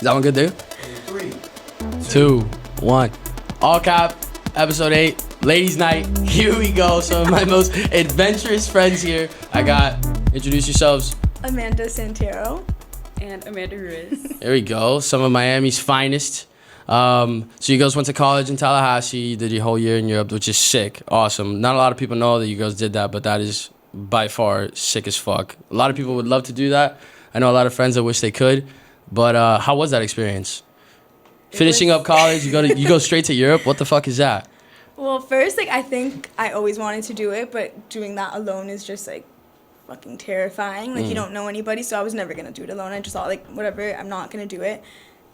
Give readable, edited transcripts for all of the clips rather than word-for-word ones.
that one good there? 3, 2, 1. All cap, episode 8, ladies' night. Here we go. Some of my most adventurous friends here. Introduce yourselves. Amanda Santero. And Amanda Ruiz. There we go. Some of Miami's finest. So you girls went to college in Tallahassee. You did your whole year in Europe, which is sick. Awesome. Not a lot of people know that you girls did that, but that is by far sick as fuck. A lot of people would love to do that. I know a lot of friends that wish they could. But how was that experience? Finishing up college, you go straight to Europe? What the fuck is that? Well, first, I think I always wanted to do it, but doing that alone is just, fucking terrifying. You don't know anybody, so I was never going to do it alone. I just thought, whatever, I'm not going to do it.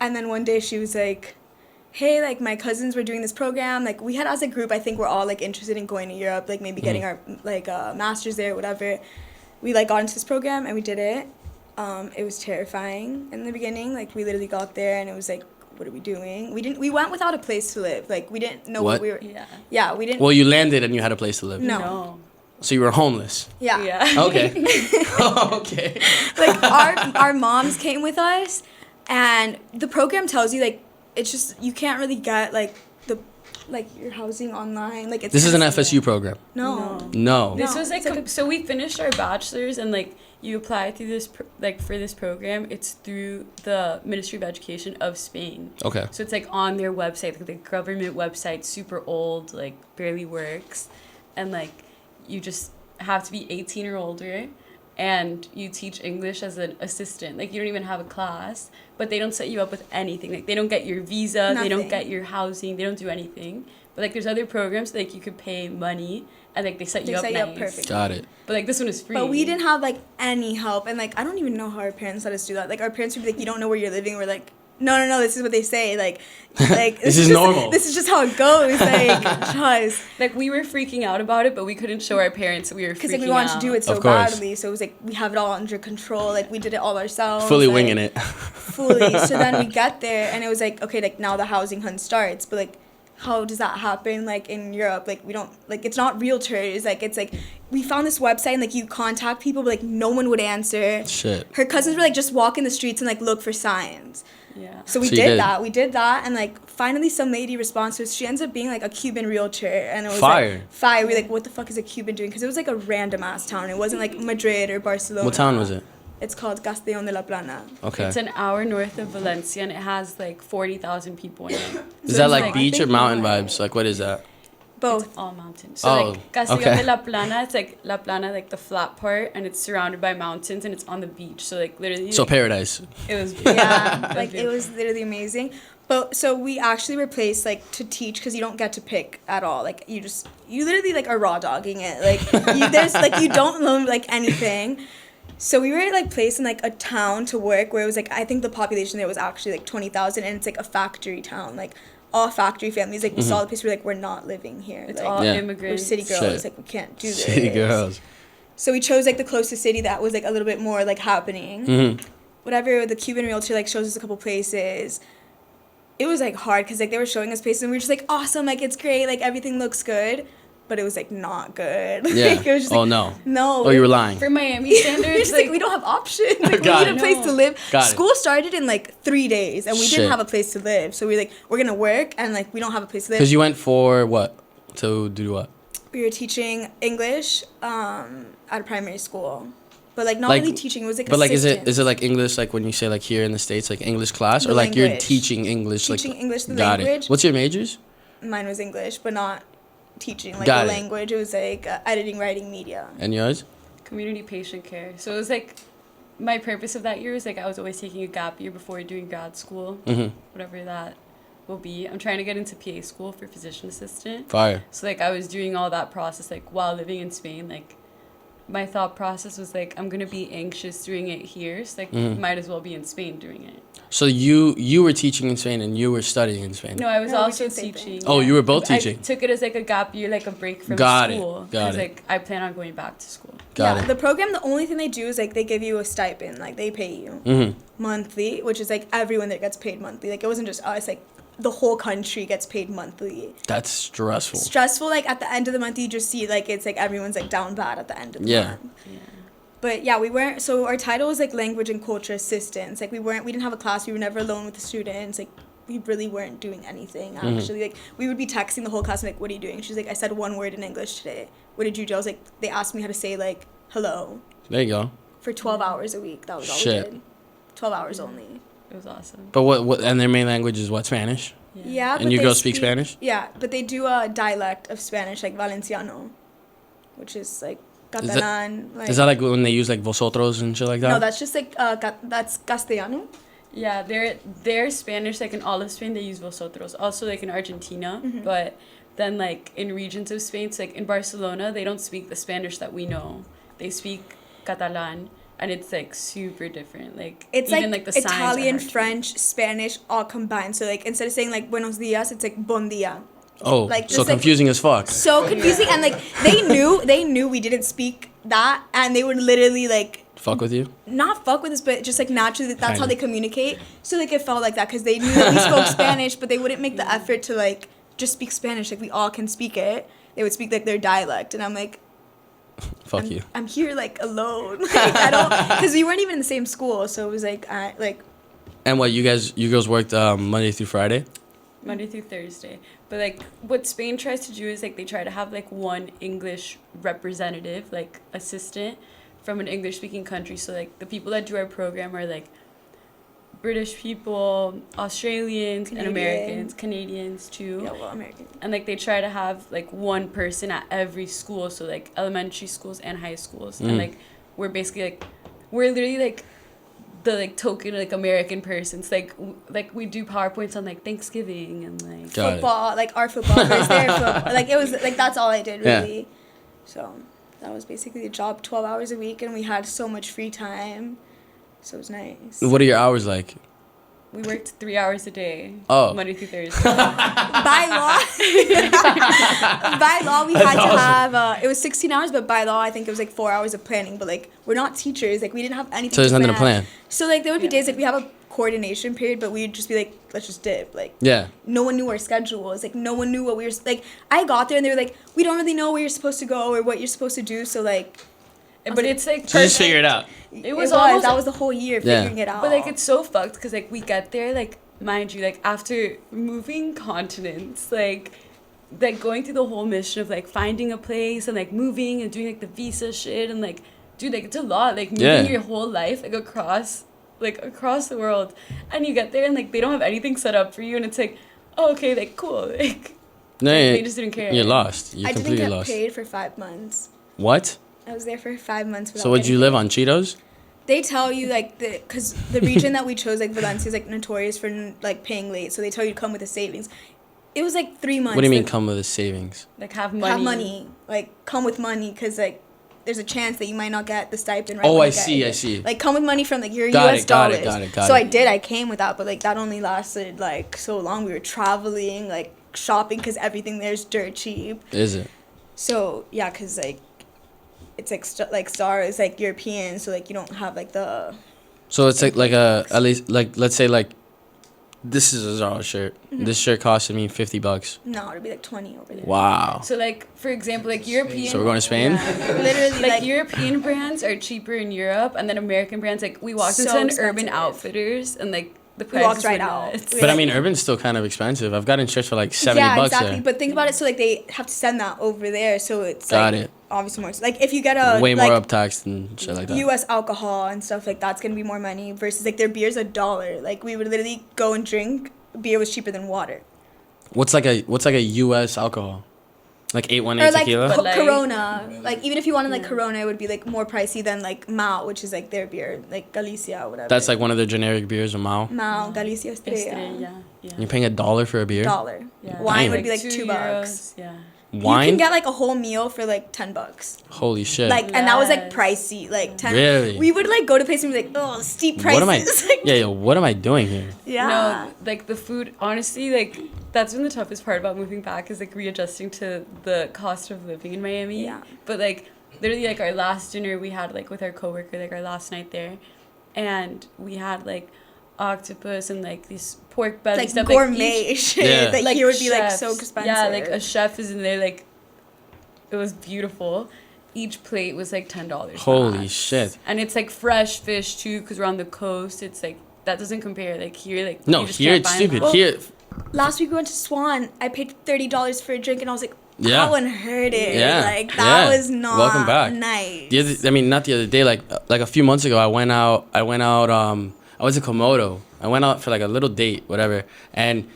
And then one day she was like, hey, my cousins were doing this program. We had, as a group, I think we're all, interested in going to Europe, maybe getting our, master's there, whatever. We, got into this program, and we did it. It was terrifying in the beginning. We literally got there, and it was what are we doing? We went without a place to live. We didn't know what we were. Yeah, we didn't. Well, you landed and you had a place to live. No. So you were homeless. Yeah. Okay. Okay. Our moms came with us, and the program tells you it's just you can't really get your housing online. It's This is an FSU program. No. This was so we finished our bachelor's and you apply through this for this program. It's through the Ministry of Education of Spain. Okay. So it's on their website, the government website, super old, barely works, and you just have to be 18 or older, and you teach English as an assistant. You don't even have a class, but they don't set you up with anything. They don't get your visa, Nothing. they don't get your housing, they don't do anything. But there's other programs you could pay money and they set you up nice. Perfect. Got it. But this one is free. But we didn't have any help, and I don't even know how our parents let us do that. Our parents would be you don't know where you're living. We're no, this is what they say. This is normal. This is just how it goes. Trust. we were freaking out about it, but we couldn't show our parents that we were freaking out. Because we wanted to do it so Of course. badly, so it was we have it all under control. We did it all ourselves. Fully winging it. Fully. So then we get there, and it was okay, now the housing hunt starts, but how does that happen in Europe? We don't it's not realtors. It's we found this website, and you contact people, but no one would answer. Shit. Her cousins were just walk in the streets and look for signs. Yeah. So we did that. We did that, and finally some lady responds to us. She ends up being a Cuban realtor, and it was Fire. Fire. We what the fuck is a Cuban doing? Because it was a random ass town. It wasn't Madrid or Barcelona. What town was it? It's called Castellón de la Plana. Okay. It's an hour north of Valencia, and it has 40,000 people in it. Is So that it's, beach I or think mountain more. vibes? What is that? Both. It's all mountains. So Castellón okay. de la Plana, it's La Plana, the flat part, and it's surrounded by mountains, and it's on the beach. So literally. So paradise. It was Yeah, it was literally amazing. But so we actually were placed to teach, because you don't get to pick at all. You literally are raw dogging it. You don't learn anything. So we were placed in a town to work where it was I think the population there was actually 20,000, and it's a factory town, all factory families. We saw the place where we're not living here. It's all Yeah. we're immigrants. city girls. Shit. We can't do this. City girls. So we chose the closest city that was a little bit more happening. Mm-hmm. Whatever, the Cuban realtor shows us a couple places. It was hard because they were showing us places, and we were just awesome, it's great, everything looks good. But it was not good. Yeah. It was just, Oh no. No. Oh, you were lying. For Miami It's standards, we don't have options. We Got need a it. place to live. Got it. School started in 3 days, and we Shit. didn't have a place to live. So we we're gonna work, and we don't have a place to live. Because you went for what? To do what? We were teaching English at a primary school, but not really teaching. It was But is assistance. it English when you say here in the States English class, The or you're language. teaching English Teaching English, the got language. It. What's your majors? Mine was English, but not teaching Got the it. language. It was editing, writing, media. And yours? community patient care. So it was my purpose of that year was I was always taking a gap year before doing grad school, whatever that will be. I'm trying to get into PA school for physician assistant. Fire. So I was doing all that process while living in Spain. My thought process was I'm gonna be anxious doing it here, so might as well be in Spain doing it. So you were teaching in Spain and you were studying in Spain. No, I was No, we also did same teaching. Oh, you were both teaching. I took it as a gap year, a break from Got it. school. Got 'cause, it. I plan on going back to school. Got it. The program, the only thing they do is they give you a stipend, they pay you monthly, which is everyone that gets paid monthly. It wasn't just us, the whole country gets paid monthly. That's stressful. Stressful, at the end of the month you just see it's everyone's down bad at the end of the month. Yeah. But yeah, we weren't. So our title was like language and culture assistants. Like we didn't have a class. We were never alone with the students. Like we really weren't doing anything actually. Like we would be texting the whole class and like, what are you doing? She's like, I said one word in English today. What did you do? I was like, they asked me how to say like hello There you go. for 12 hours a week. That was all Shit. we did. 12 hours only. It was awesome. But what and their main language is what, Spanish? Yeah. And but you they girls speak Spanish? Yeah, but they do a dialect of Spanish, like Valenciano, which is like Is that- Catalan. Like, Is that like when they use like vosotros and shit like that? no, that's just like that's Castellano. Yeah, they're Spanish, like in all of Spain they use vosotros. Also like in Argentina, but then like in regions of Spain, so like in Barcelona, they don't speak the Spanish that we know. They speak Catalan, and it's like super different. Like It's even like the signs are Italian, hard to read. French, Spanish all combined. So like instead of saying like buenos dias, it's like bon dia. Oh, like, so just, like- confusing as fuck. So confusing, and like they knew we didn't speak that, and they would literally like Fuck with you? not fuck with us, but just like naturally that's how Kinda. they communicate. So like it felt like that because they knew that we spoke Spanish, but they wouldn't make the effort to like just speak Spanish. Like we all can speak it. They would speak like their dialect, and I'm like, Fuck you. I'm here like alone. Like I don't, because we weren't even in the same school, so it was like And what, you girls worked Monday through Friday? Monday through Thursday. But like what Spain tries to do is like they try to have like one English representative, like assistant from an English speaking country. So like the people that do our program are like British people, Australians, and Canadian. Americans, Canadians too. yeah, well, American. And like they try to have like one person at every school, so like elementary schools and high schools. And like we're basically like we're literally like the like token like American persons. Like we do PowerPoints on like Thanksgiving and like Got it. Football, like our football versus their football. Like it was like that's all I did Yeah. really. So that was basically the job, 12 hours a week, and we had so much free time. So it was nice. What are your hours like? we worked 3 hours a day. Oh. Monday through Thursday. By law, by law we That's had to awesome. have it was 16 hours, but by law I think it was like 4 hours of planning. But like we're not teachers, like we didn't have anything. So there's nothing to plan. So like there would be Yeah. days like we have a coordination period, but we'd just be like, let's just dip. Like Yeah. no one knew our schedules. Like no one knew what we were like. I got there and they were like, we don't really know where you're supposed to go or what you're supposed to do. So like, But it's like So just figure it out. It was almost that was the whole year Yeah. figuring it out. But like it's so fucked because like we get there like mind you like after moving continents like going through the whole mission of like finding a place and like moving and doing like the visa shit and like dude like it's a lot like moving Yeah. your whole life like across the world and you get there and like they don't have anything set up for you and it's like oh, okay like cool like No, they just didn't care. you're lost. You're I didn't completely get lost. paid for 5 months. What? I was there for 5 months. So would you live on Cheetos? They tell you like because the region that we chose like Valencia is like notorious for like paying late, so they tell you to come with a savings. It was like 3 months. What do you mean that- come with a savings? like have money Have money, like come with money, because like there's a chance that you might not get the stipend. Right Oh, when I you get see, it. I see. Like come with money from like your Got U.S. it, got dollars. it, got it, got so it. I did. I came with that, but like that only lasted like so long. We were traveling, like shopping, because everything there's dirt cheap. Is it? So yeah, because like it's like Star is like European, so like you don't have like the. So it's like a at least like let's say like this is a Zara shirt. Mm-hmm. This shirt costed me $50. No, it'd be like 20 over there. Wow. so like for example like European So we're going to Spain? Yeah. Literally like like European brands are cheaper in Europe, and then American brands like we walked So into an expensive. Urban Outfitters, and like the We prices walked right were out. nuts. We But I like- mean, Urban's still kind of expensive. I've gotten shirts for like $70 yeah, exactly. there. But think about it. So like they have to send that over there, so it's Got like it. obviously more. Like if you get a Way more like, up taxed and shit like that. U.S. alcohol and stuff like that's gonna be more money versus like their beer's $1. Like we would literally go and drink. Beer was cheaper than water. What's like a US alcohol? Like 818 Or like tequila? But, like- Corona. Like even if you wanted like Corona, it would be like more pricey than like Mao, which is like their beer, like Galicia or whatever. That's like one of their generic beers, a Mao. Mao, Galicia Estrella. Estrella, yeah. You're paying $1 for a beer? $1. Yeah. Wine would Damn. be like €2, $2. Yeah. Wine? You can get like a whole meal for like $10. Holy shit. Like and that was like Yes. pricey. Like 10. Really? We would like go to places and be like, oh, steep prices. what am I? Like, Yeah, yo, what am I doing here? yeah. No, like the food, honestly, like that's been the toughest part about moving back is like readjusting to the cost of living in Miami. Yeah. But like literally like our last dinner we had like with our coworker, like our last night there, and we had like octopus and like these pork belly Like stuff. gourmet each- shit Yeah. that like here would be like so chefs. expensive. Yeah, like a chef is in there, like it was beautiful. each plate was like $10. Holy max. shit. And it's like fresh fish too, because we're on the coast. It's like that doesn't compare. Like here, like No, you just here can't it's find stupid. that. Here, Last week we went to Swan. I paid $30 for a drink, and I was like, Yeah. that one hurt it. Yeah. Like that Yeah. was not Welcome back. nice. not the other day, like a few months ago, I went out, I went to Komodo. I went out for like a little date, whatever. And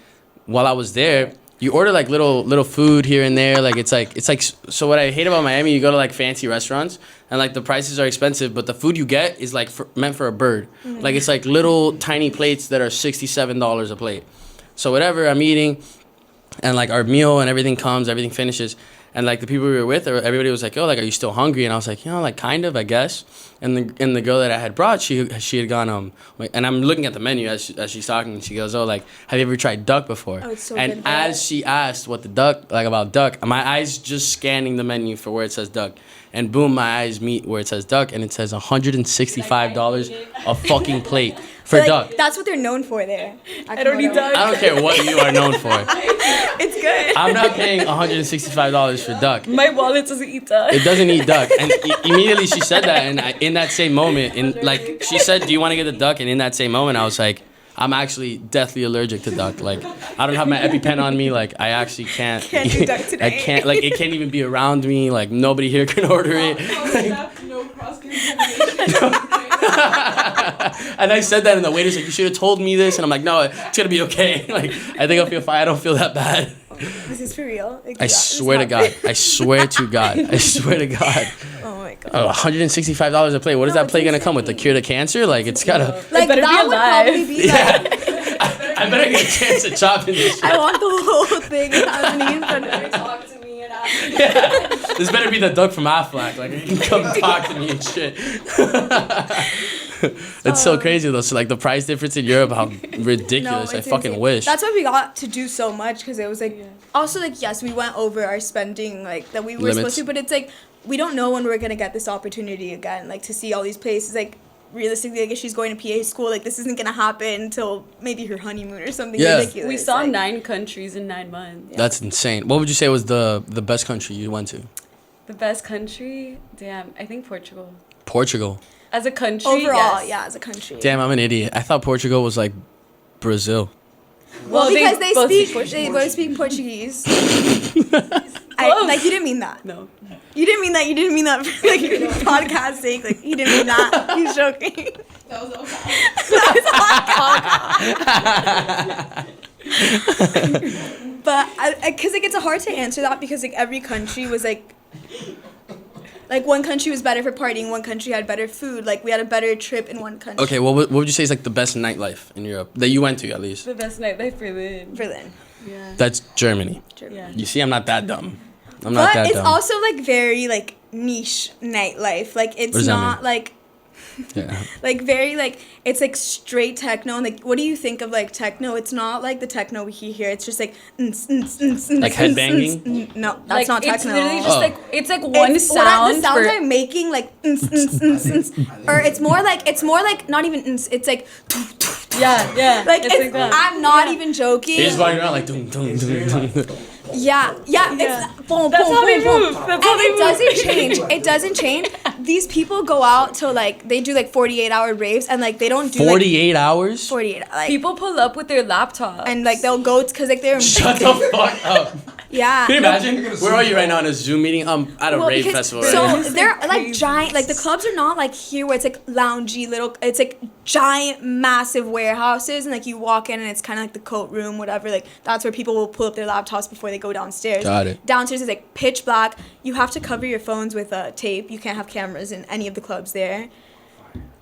while I was there, you order like little food here and there. Like it's like, so what I hate about Miami, you go to like fancy restaurants and like the prices are expensive, but the food you get is like meant for a bird. Like it's like little tiny plates that are $67 a plate. So whatever, I'm eating, and like our meal and everything comes, everything finishes, and like the people we were with, everybody was like, "Oh, like are you still hungry?" And I was like, like kind of, I guess. And the girl that I had brought, she had gone and I'm looking at the menu as she's talking, and she goes, "Oh, like have you ever tried duck before?" Oh, it's so and good. as she asked what the duck about duck, my eyes just scanning the menu for where it says duck, and boom, my eyes meet where it says duck, and it says $165 a fucking plate for Like, duck. That's what they're known for there. I don't need duck. I don't care what you are known for. It's good. I'm not paying $165 for duck. My wallet doesn't eat duck. It doesn't eat duck. And immediately she said that, and in that same moment, like she said, "Do you want to get the duck?" And in that same moment, I was like, I'm actually deathly allergic to duck. Like, I don't have my EpiPen on me. Like, I actually can't. Can't do duck today. I can't. Like, it can't even be around me. Like, nobody here can order it. No cross-contamination. And I said that, and the waiter's like, "You should have told me this." And I'm like, "No, it's gonna be okay. Like, I think I'll feel fine. I don't feel that bad." This is for real. Like, I swear to God. I swear to God. I swear to God. Oh my god. Oh, $165 a plate. What is No, that it's plate gonna come with? insane. The cure to cancer? Like, it's gotta. Like better be that would alive. probably be like. I better get a chance at chopping this shit. I want the whole thing happening in front of me. Talk to me and ask me. Yeah. This better be the duck from Aflac. Like, you can come talk to me and shit. It's so crazy though. So like the price difference in Europe, how ridiculous. I it's fucking insane. wish. That's why we got to do so much, because it was like also like yes, we went over our spending like that we were Limits. supposed to, but it's like we don't know when we're gonna get this opportunity again, like to see all these places. Like realistically, like if she's going to PA school, like this isn't gonna happen until maybe her honeymoon or something Yeah. ridiculous. We saw like, 9 countries in 9 months. That's insane. What would you say was the best country you went to? The best country? Damn, I think Portugal. Portugal. As a country, overall, yes. yeah, as a country. Damn, I'm an idiot. I thought Portugal was like Brazil. Well, because they both speak Portuguese. Close. Like you didn't mean that. No. You didn't mean that. You didn't mean that for like podcast sake. Like you didn't mean that. He's joking. That was okay. But because like it's hard to answer that, because like every country was like one country was better for partying, one country had better food. Like we had a better trip in one country. Okay, what would you say is like the best nightlife in Europe that you went to at least? The best nightlife Berlin. Berlin. Yeah. That's Germany. Yeah. You see, I'm not that dumb. I'm not But that it's dumb. also like very like niche nightlife. Like it's does that not mean? like Yeah. like very like it's like straight techno. And like what do you think of like techno? It's not like the techno we hear. It's just like Like headbanging? No, that's Like, not it's techno. literally just Oh. like it's like one It's sound the sounds for I'm making like or it's more like not even it's like yeah like it's it's, like that. I'm not Yeah. even joking. You're just walking around like dum dum dum dum. Yeah. It's boom, That's boom, how they boom, boom. move. That's And how they it doesn't move. change. It doesn't change. These people go out to like they do like 48-hour raves, and like they don't do 48 hours? 48 like People pull up with their laptops and like they'll go because like they're Shut the fuck up. yeah. Can you imagine? Where are you right now in a Zoom meeting? At a Well, rave because- festival. So Right? they're like Crazy. giant. Like the clubs are not like here where it's like loungy little. It's like giant, massive warehouses, and like you walk in and it's kind of like the coat room, whatever. Like that's where people will pull up their laptops before they go downstairs. Got it. Downstairs is like pitch black. You have to cover your phones with tape. You can't have cameras in any of the clubs there.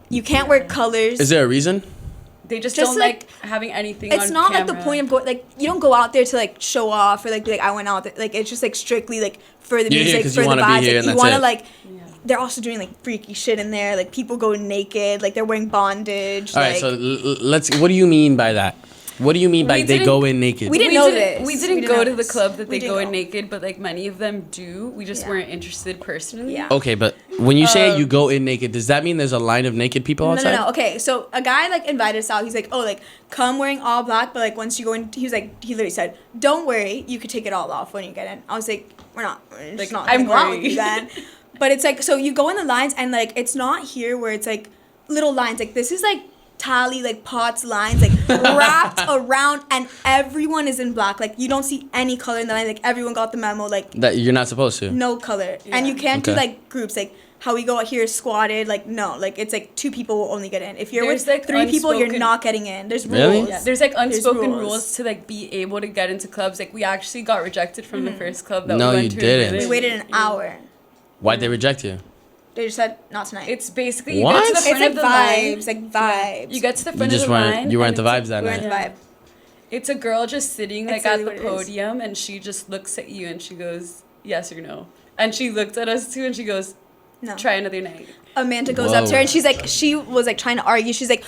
You can't wear colors. Is there a reason? They just Just don't like having anything It's on not like the camera. point of going. Like you don't go out there to like show off or like be like I went out there. Like it's just like strictly like for the You're here music, 'cause for you the wanna be vibes. here Like, and you that's want to it. like. Yeah. They're also doing like freaky shit in there. Like people go naked. Like they're wearing bondage. All like, right, so let's. What do you mean by that? What do you mean by We they didn't- go in naked? We didn't know this. We We didn't didn't go know to the this. club that We they didn't go in go. naked, but like many of them do. We just Yeah. weren't interested personally. Yeah. Okay, but when you say you go in naked, does that mean there's a line of naked people outside? No. Okay, so a guy like invited us out. He's like, oh, like come wearing all black, but like once you go in, he was like, he literally said, don't worry, you could take it all off when you get in. I was like, we're just Like, not I'm gonna go out with worried. you then. But it's like, so you go in the lines and like it's not here where it's like little lines. Like this is like tally like Potts lines like wrapped around, and everyone is in black. Like you don't see any color in the line. Like everyone got the memo. Like That you're not supposed to. no color, and you can't do Okay. like groups like how we go out here squatted. Like no, like it's like 2 people will only get in. If you're There's, with like, 3 people, you're unspoken- not getting in. There's Really? rules. Yeah, there's like unspoken rules. rules to like be able to get into clubs. Like we actually got rejected from the first club that No, we went you to. in didn't. Berlin. We waited an hour. Why'd they reject you? They just said not tonight. It's basically you What? get to the It's front like of the line. vibes, like vibes. You get to the You front just of the weren't. line. You weren't the and vibes that We're night. in the vibe. It's a girl just sitting like It's at really the what it is. podium, and she just looks at you and she goes yes or no. And she looked at us too, and she goes, No. "Try another night." Amanda goes up to her and she's like, she was like trying to argue. She's like,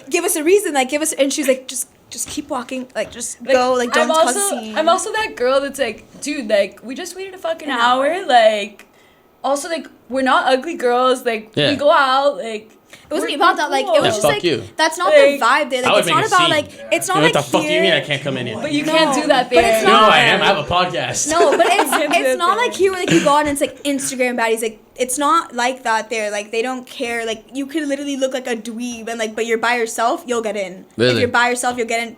give us a reason, like give us, and she's like, just keep walking, like just go, like don't cause a scene. I'm also that girl that's like, dude, like we just waited a fucking hour, like. Also, like, we're not ugly girls. Like, Yeah. we go out. Like, It wasn't we're about that. Like, it cool. was Yeah, just fuck like you. that's not Like, the vibe there. I Like, would it's make not a about scene. like it's not What like the fuck do you here. mean I can't come in here? But you No, can't do that but there. it's No, not- I am. I have a podcast. No, but Can't do it's that not there. like here where like you go out and it's like Instagram baddies. Like it's not like that there. Like they don't care. Like you could literally look like a dweeb and like, but you're by yourself, you'll get in. If Really? you're by yourself, you'll get in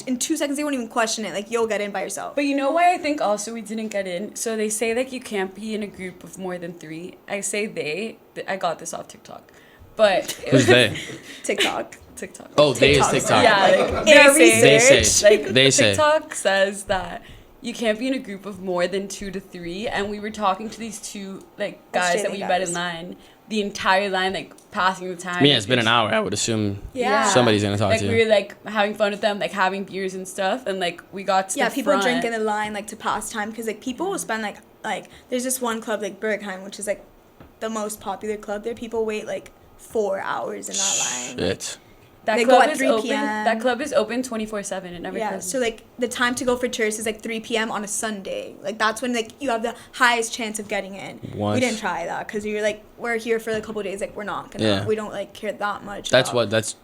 in 2 seconds. They won't even question it. Like you'll get in by yourself. But you know why I think also we didn't get in? So they say like you can't be in a group of more than 3. I say I got this off TikTok. But Who's they? TikTok. TikTok. Oh, they is TikTok. TikTok. Yeah, like, In our They say. research. like They say. TikTok says that you can't be in a group of more than 2 to 3, and we were talking to these 2 like guys that we Australian met guys. in line, the entire line like passing the time. I mean, it's been an hour. I would assume Yeah. somebody's gonna talk Like to we you. were like having fun with them, like having beers and stuff, and like we got to Yeah, the people front. drink in the line like to pass time because like people will spend like there's this one club like Bergheim, which is like the most popular club there. People wait like 4 hours in that line. Shit. That They go club at is 3 open. p.m. That club is open 24/7. It never Yeah, closes. so like the time to go for tourists is like 3 p.m. on a Sunday. Like that's when like you have the highest chance of getting in. What? We didn't try that because you're like we're here for like a couple of days. Like we're not gonna. Yeah. We don't like care that much. That's about what. That's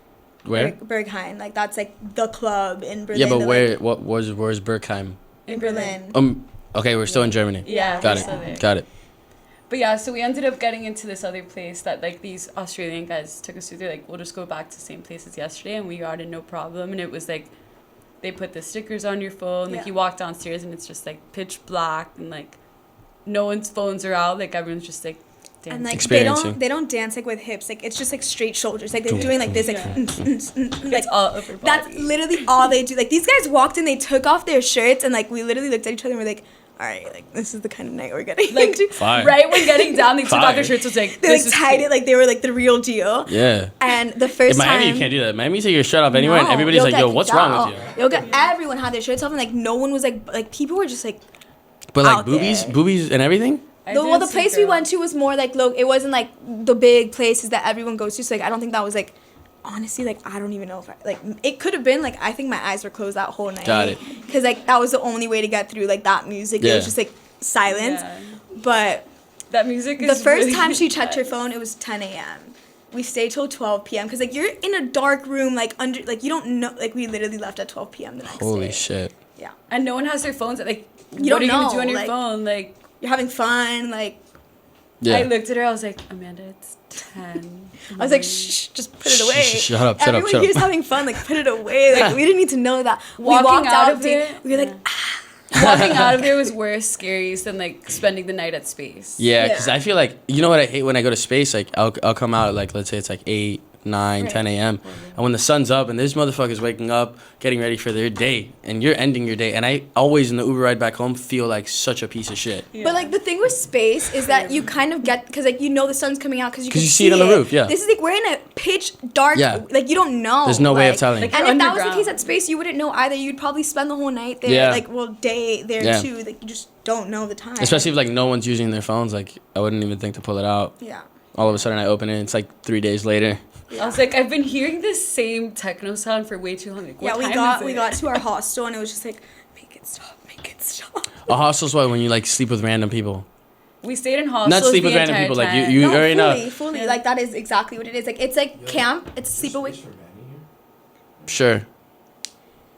where. Bergheim. Like that's like the club in Berlin. Yeah, but that, where? like, What was? Where's Bergheim? in Berlin. Okay, we're still in Germany. yeah, Got we're still there. it. Got it. But yeah, so we ended up getting into this other place that like these Australian guys took us to. They're like, we'll just go back to the same place as yesterday, and we got in no problem. And it was like, they put the stickers on your phone. Like Yeah. you walk downstairs and it's just like pitch black and like, no one's phones are out. Like everyone's just like dancing. And like Experiencing. they don't dance like with hips. Like it's just like straight shoulders. Like they're doing like this. Like like it's all upper body. that's literally all they do. Like these guys walked in, they took off their shirts, and like we literally looked at each other and we're like, all right, like this is the kind of night we're getting like into. Fire. right when getting down, they took off Fire. their shirts. It's like They this like is tied cute. it like they were like the real deal. Yeah. And the In first Miami, time you can't do that. Miami, you take your shirt off anywhere, and No, everybody's you'll like, get "Yo, what's kicked wrong out. with you?" You'll get everyone had their shirts off, and like no one was like people were just like. But like out boobies, there. boobies, and everything. I The, well, the did see place we girls. went to was more like low. It wasn't like the big places that everyone goes to. So like I don't think that was like. Honestly, like I don't even know if it could have been like I think my eyes were closed that whole night. Got it. Because like that was the only way to get through like that music. It Yeah. was just like silence. Yeah. But That music the is first really time she checked her intense. phone, it was 10 a.m. We stayed till 12 p.m. because like you're in a dark room like under like you don't know like we literally left at 12 p.m. the next Holy day. shit. Yeah, And no one has their phones. Like, You what don't are you gonna know, do on your like- phone? Like, you're having fun. Like Yeah. I looked at her. I was like, Amanda, it's 10. I was like, shh, just put it away. Shut up, shut up, Everyone shut here's up. having fun. Like put it away. Like we didn't need to know that. Walking we walked out out of of it. it, We were like, yeah. Walking out of there was worse scaries than like spending the night at Space. Yeah, Yeah. because I feel like, you know what I hate when I go to space? Like, I'll come out at, like, let's say it's like 8, 9, Right. 10 a.m. And when the sun's up and there's motherfuckers waking up, getting ready for their day, and you're ending your day. And I always, in the Uber ride back home, feel like such a piece of shit. But like the thing with space is that you kind of get because like you know the sun's coming out because you 'Cause can you see it on the roof, yeah. This is like we're in a pitch dark. Yeah. Like you don't know. There's no way of like- telling. Like, And You're if that was the underground. case at space, you wouldn't know either. You'd probably spend the whole night there. Yeah. Like day there Yeah. too. Like you just don't know the time. Especially if, like, no one's using their phones. Like, I wouldn't even think to pull it out. Yeah. All of a sudden, I open it, it's like 3 days later. I was like, I've been hearing this same techno sound for way too long. Like, what Yeah. time is We it? got to our hostel and it was just like make it stop. Make it stop. A hostel's what, when you, like, sleep with random people. We stayed in hostels. Not sleep with the random entire people, like, time. you No, already know. fully. Yeah. Like that is exactly what it is. Like it's like camp. It's sleepaway. Sure.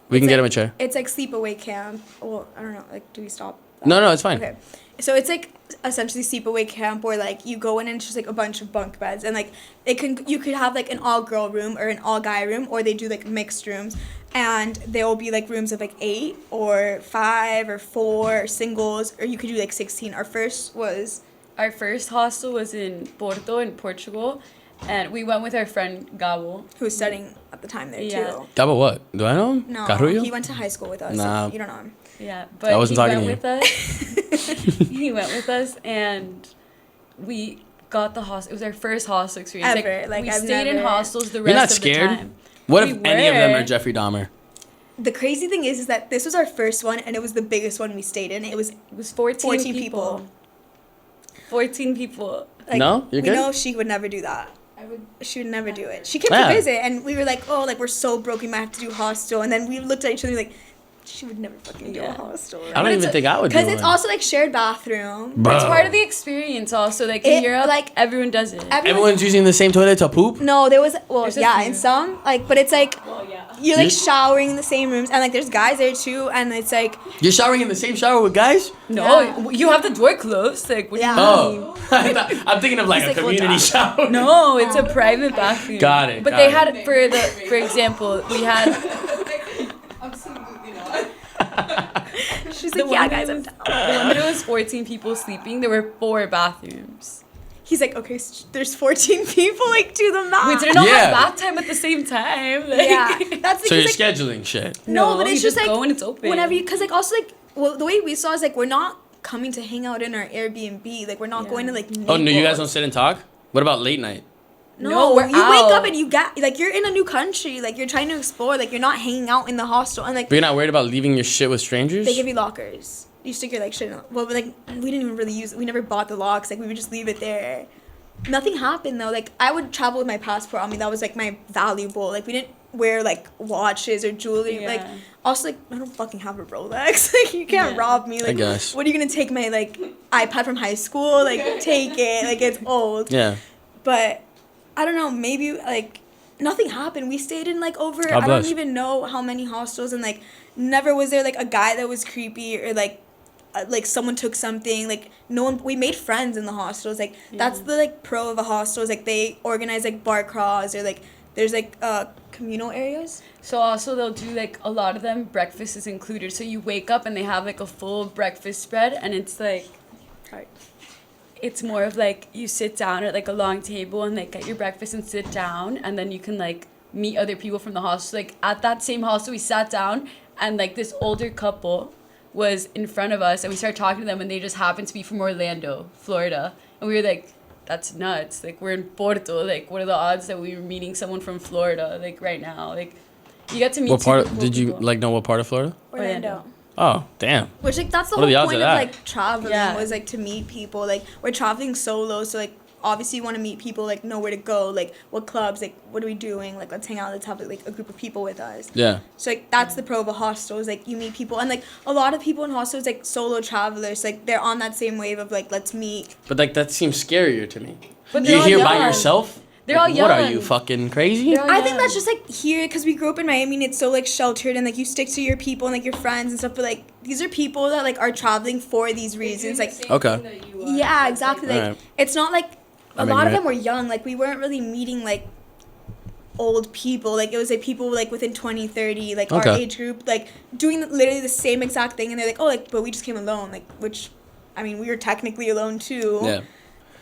We can It's get him like- a chair. It's like sleepaway camp. Well, I don't know. Like, do we stop? No, no, it's fine. Okay. So it's like essentially sleepaway camp where like you go in and it's just like a bunch of bunk beds, and like you could have like an all girl room or an all guy room, or they do like mixed rooms, and there will be like rooms of like 8 or 5 or 4 or singles, or you could do like 16. Our first hostel was in Porto in Portugal, and we went with our friend Gabo. who was studying at the time there Yeah. too. Gabo what? Do I know him? No, Carrillo? he went to high school with us. Nah. So you don't know him. Yeah, but I wasn't he talking went to you. with us. He went with us, and we got the hostel. It was our first hostel experience. Ever. Like, we I've stayed in never- hostels the You're rest not of scared? the time. What We if any of them were. are Jeffrey Dahmer? The crazy thing is that this was our first one, and it was the biggest one we stayed in. It was It was 14, 14 people. people. 14 people. like, No? You're we good? know she would never do that. I would. She would never do it. She came Yeah. to visit, and we were like, oh, like, we're so broke, we might have to do hostel. And then we looked at each other like, she would never fucking do a Yeah. hostel. I don't even think I would do Because one. it's also, like, shared bathroom. Bro. It's part of the experience also. Like in It, Europe, like, everyone does it. Everyone's using the same toilet to poop? No, there was, well, There's a yeah, few. in some, like, but it's like, Well, yeah. you're, like, You- showering in the same rooms, and, like, there's guys there, too, and it's like, You're showering in the same shower with guys? No, Yeah. you have the door closed. Like, what Yeah. do you mean? Oh. I'm thinking of like He's a like, well, community dog. shower. No, it's a private bathroom. Got it, But got they it. had for example, we had Absolutely not. she's the like, yeah, one guys, that I'm was- down. the one that it was 14 people sleeping. There were 4 bathrooms. He's like, okay, there's 14 people, like, do the math. We didn't all Yeah. have bath time at the same time. Like, Yeah, that's So you're because, like, scheduling shit. no, but you it's just like, go and it's open. whenever you, because, like, also, like, well, the way we saw is, like, we're not coming to hang out in our Airbnb. Like, we're not Yeah. going to, like, Oh, no, you guys Naples. don't sit and talk? What about late night? No, we're you wake out. up and you get, like, you're in a new country. Like, you're trying to explore. Like, you're not hanging out in the hostel. And, like, But you're not worried about leaving your shit with strangers? they give you lockers. You stick your, like, shit in. Well, but, like, we didn't even really use it. We never bought the locks. Like, we would just leave it there. Nothing happened, though. Like, I would travel with my passport on me. That was, like, my valuable. Like, we didn't wear, like, watches or jewelry. Yeah. Like, also, like, I don't fucking have a Rolex. Like, you can't Yeah. rob me. Like, guess. what are you going to take my, like, iPad from high school? Like, take it. Like, it's old. Yeah. But I don't know, maybe like nothing happened. We stayed in like over God I don't bless. even know how many hostels, and like never was there like a guy that was creepy or like someone took something. Like no one, we made friends in the hostels. Like that's the like pro of a hostel is like they organize like bar crawls or like there's like communal areas. So also they'll do like a lot of them breakfast is included. So you wake up and they have like a full breakfast spread, and it's like Right. it's more of like you sit down at like a long table and like get your breakfast and sit down, and then you can like meet other people from the hostel. Like at that same hostel we sat down and like this older couple was in front of us and we started talking to them, and they just happened to be from Orlando, Florida, and we were like, that's nuts. Like we're in Porto. Like what are the odds that we were meeting someone from Florida like right now? Like you get to meet What part super cool did you people. like know what part of Florida? Orlando. Oh, damn. Which like that's the What are whole the odds point of of that? like traveling Yeah. was like to meet people. Like we're traveling solo, so like obviously you want to meet people, like know where to go, like what clubs, like what are we doing, like let's hang out, let's have like a group of people with us. Yeah. So like that's the pro of a hostel is like you meet people, and like a lot of people in hostels like solo travelers, like they're on that same wave of like let's meet. But like that seems scarier to me. But they're You're all here by young. yourself? They're Like, all What are young. you, fucking crazy? They're all I think that's young. just like here because we grew up in Miami and it's so like sheltered and like you stick to your people and like your friends and stuff, but like these are people that like are traveling for these reasons, like Okay. yeah, exactly. Like Alright. it's not like I a mean, lot of right. them were young. Like we weren't really meeting like old people. Like it was like people like within 20, 30, like our Okay. age group, like doing literally the same exact thing, and they're like, oh, like but we just came alone, like which, I mean, we were technically alone too. Yeah.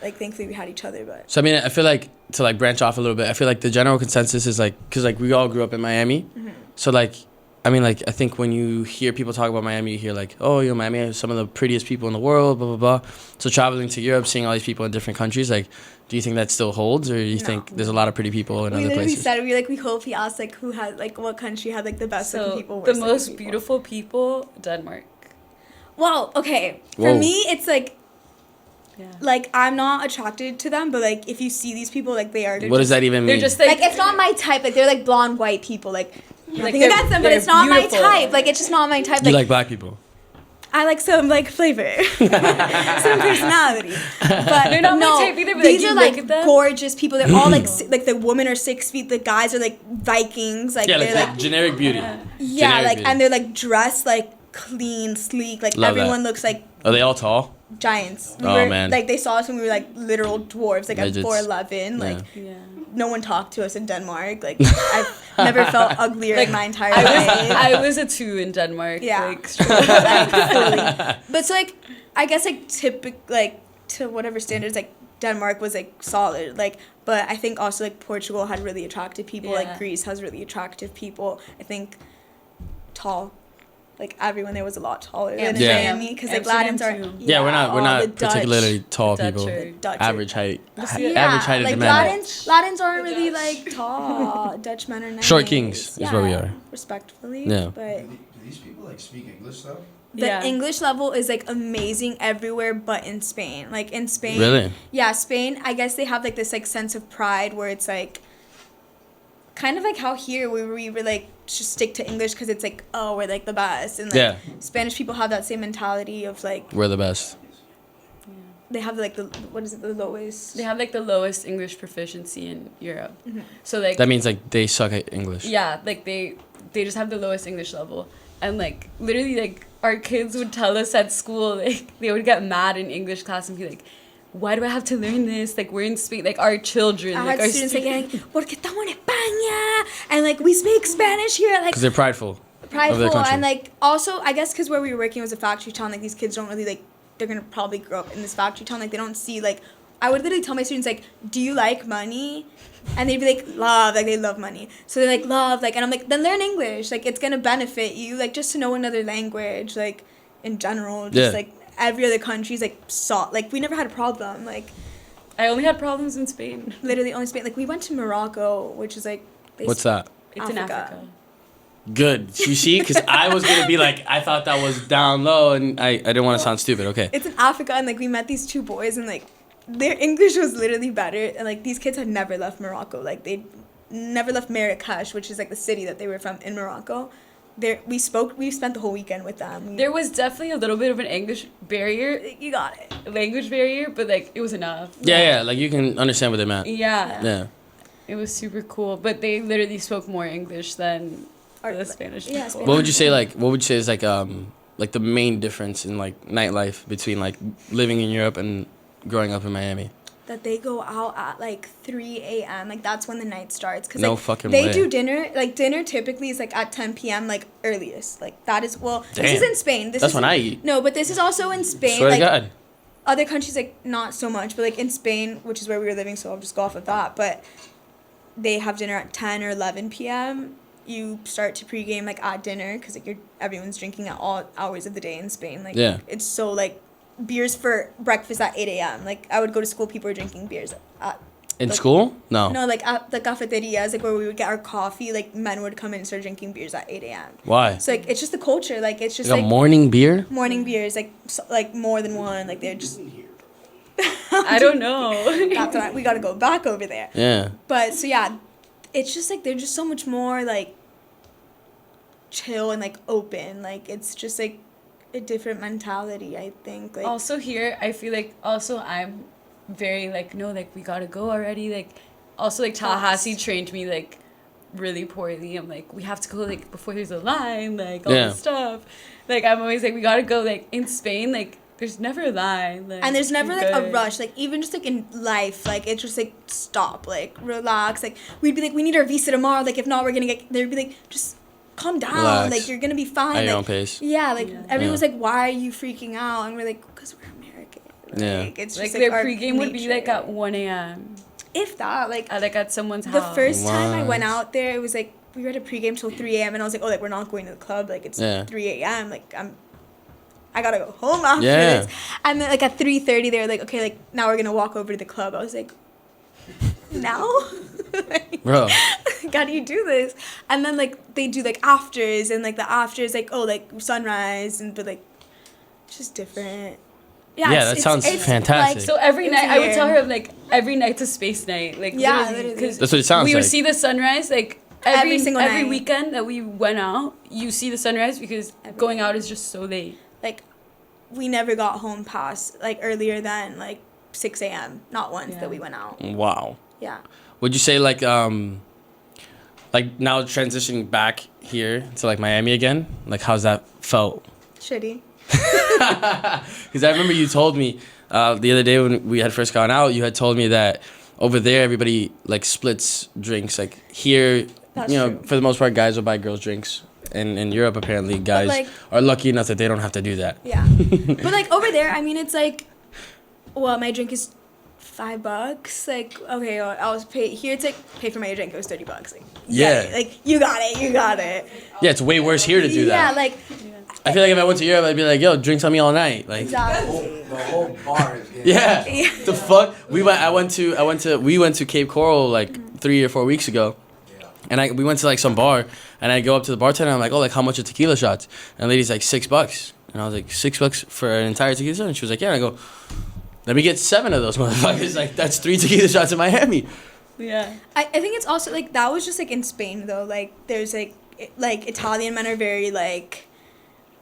Like thankfully we had each other, but So I mean, I feel like to like branch off a little bit, I feel like the general consensus is like, cause like we all grew up in Miami, so like, I mean, like I think when you hear people talk about Miami, you hear like, oh, you know, Miami has some of the prettiest people in the world, blah blah blah. So traveling to Europe, seeing all these people in different countries, like, do you think that still holds, or you No. think there's a lot of pretty people in we other literally places? said we hope he asked like who had like what country had like the best looking So people. the worst looking most people. beautiful people, Denmark. Well, okay, for Whoa. me it's like Yeah. like I'm not attracted to them, but like if you see these people, like they are. What does that even mean? They're just Like it's not my type. Like they're like blonde white people. Like nothing they're- against them, but they're it's not beautiful. my type. Like it's just not my type. you Like, like black people? I like some like flavor, some personality. But They're not my no, type either, but, these like, are you like look at them- gorgeous people. They're all like like the women are 6 feet. The guys are like Vikings. Like Yeah, like, they're like generic beauty. yeah, generic like beauty. and they're like dressed like clean, sleek. Like Love that. everyone looks like Are they all tall? giants. We Oh, were, man. Like, they saw us when we were, like, literal dwarves, like, Midgets. at 4'11". Like, Yeah. Yeah. no one talked to us in Denmark. Like, I've never felt uglier Like, in my entire life. I was a 2 in Denmark. Yeah. Like, straight up. But so, like, I guess, like, like, to whatever standards, like, Denmark was, like, solid. Like, but I think also, like, Portugal had really attractive people. Yeah. Like, Greece has really attractive people. I think tall. Like, everyone there was a lot taller than in Yeah. Miami. Because, like, Latins are... Amsterdam, too. Yeah, we're all not the Dutch- particularly tall Dutch people. are- Dutch are- Average height. Yeah, Average height of like the men. Latins aren't really like tall. Dutch men are nice. Short kings is what we are. Respectfully. Yeah. But Do these people like speak English though? the Yeah. English level is like amazing everywhere but in Spain. Like in Spain. Really? Yeah, Spain, I guess they have like this like sense of pride where it's like kind of like how here we were like just stick to English because it's like, oh, we're like the best. And like Yeah. Spanish people have that same mentality of like We're the best. they have like the what is it, the lowest They have like the lowest English proficiency in Europe. Mhm. So like That means like they suck at English. yeah, like they just have the lowest English level. And like literally like our kids would tell us at school, like they would get mad in English class and be like, why do I have to learn this? Like we're in Spain, like our children. I like had our students like, porque estamos en España, and like we speak Spanish here, like Because they're prideful. Of their prideful, country. and like also I guess because where we were working was a factory town, like these kids don't really like they're gonna probably grow up in this factory town, like they don't see like I would literally tell my students like, do you like money? And they'd be like, love, like they love money. So they're like, love, like, and I'm like, then learn English, like it's gonna benefit you, like just to know another language, like in general, just Yeah. like every other country's like like we never had a problem, like I only had problems in Spain. literally only Spain, like we went to Morocco, which is like What's that? It's in Africa. Africa. Good. You see? Because I was going to be like, I thought that was down low and I didn't want to sound stupid. Okay. It's in Africa, and like we met these two boys, and like their English was literally better, and like these kids had never left Morocco, like they never left Marrakesh, which is like the city that they were from in Morocco. We spent the whole weekend with them. There was definitely a little bit of an English barrier, You got it. language barrier, but like it was enough. Yeah. Like you can understand what they meant. Yeah. Yeah. It was super cool, but they literally spoke more English than the Spanish. Yeah, people. Spanish. What would you say is like the main difference in like nightlife between like living in Europe and growing up in Miami? That they go out at like 3 a.m. Like that's when the night starts. Cause No like, fucking they way. do dinner. Like dinner typically is like at 10 p.m. like earliest. Like that is this is Damn. in Spain. This That's is when I eat. No, but this is also in Spain. Swear like to God. other countries like not so much, but like in Spain, which is where we were living, so I'll just go off of that. But they have dinner at 10 or 11 p.m. You start to pregame like at dinner because like everyone's drinking at all hours of the day in Spain. Like Yeah. it's so like beers for breakfast at 8 a.m. Like I would go to school, people were drinking beers at In like- school? No. no, like at the cafeterias, like where we would get our coffee, like men would come in and start drinking beers at 8 a.m. Why? So like it's just the culture, like it's just Like a like morning beer? morning beers, like like more than one, like they're just. I don't know. That's why we gotta go back over there. Yeah. But so yeah, it's just like they're just so much more like chill and like open. Like it's just like a different mentality, I think. Like Also here, I feel like also I'm very like no, like we gotta go already. Like also like Tallahassee trained me like really poorly. I'm like we have to go like before there's a line, like all Yeah. this stuff. Like I'm always like we gotta go. Like in Spain, like there's never a line. Like, and there's never you're like a good. rush. Like even just like in life, like it's just like stop, like relax. Like we'd be like we need our visa tomorrow. Like if not, we're gonna get. They'd be like just calm down. Relax. Like you're gonna be fine. At your like, own pace. Yeah, like Yeah. everyone's like, why are you freaking out? And we're like, because we're American. Yeah. Like, it's Like just their our pregame would be like nature. at 1 a.m. if that, like At someone's the house. first time I What? went out there, it was like we were at a pregame till 3 a.m. and I was like, oh, like we're not going to the club. Like it's Yeah. 3 a.m. Like I gotta go home after Yeah. this. And then like at 3:30, they were like, okay, like now we're gonna walk over to the club. I was like, now? Like, Bro. how do you do this? And then like they do like afters, and like the afters like oh like sunrise, and but like it's just different. Yeah, that sounds fantastic. So every It's night I would weird. tell her like every night's a space night. Like Yeah, literally, literally. 'cause That's what it sounds we like. would see the sunrise like Every single every night. weekend that we went out. You see the sunrise because Every going night. out is just so late. like we never got home past like earlier than like 6 a.m. Not once Yeah. that we went out. Wow. Yeah. Would you say like now transitioning back here to like Miami again? Like how's that felt? Shitty. Because I remember you told me the other day when we had first gone out, you had told me that over there everybody like splits drinks. Like here, That's you know, true. for the most part, guys will buy girls drinks, and in Europe apparently guys like- are lucky enough that they don't have to do that. Yeah. But like over there, I mean, it's like, well, my drink is $5. Like, okay, well, I was pay here. It's like pay for my drink. It was $30. Like, Yeah. like you got it. You got it. Yeah, it's way worse here to do Yeah, that. like I feel like if I went to Europe, I'd be like, yo, drinks on me all night. Like, exactly. The whole bar is getting. yeah. Yeah. The fuck? We went to Cape Coral like 3 or 4 weeks ago. Yeah. And we went to like some bar, and I go up to the bartender, and I'm like, oh, like how much are tequila shots? And the lady's like $6. And I was like, $6 for an entire tequila shot? And she was like, yeah. And I go, let me get 7 of those motherfuckers. Like that's 3 tequila shots in Miami. Yeah. I think it's also like that was just like in Spain though. Like there's like Italian men are very like,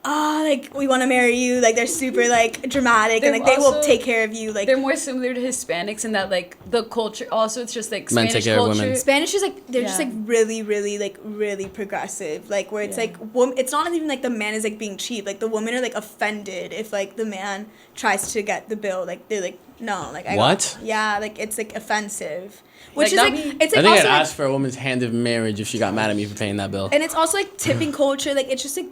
like we want to marry you. Like they're super like dramatic and They're like they will also- take care of you. Like They're more similar to Hispanics in that like the culture. Also, it's just like Men Spanish take care of culture. women. Spanish is like they're just Yeah. like really progressive. Like where it's Yeah. like it's not even like the man is like being cheap. Like the women are like offended if like the man tries to get the bill. Like they're like no. Like What? Yeah, like it's like offensive. Which Like, is that like mean- it's I like think I'd also like, ask for a woman's hand of marriage if she got mad at me for paying that bill. and it's also like tipping culture. Like it's just like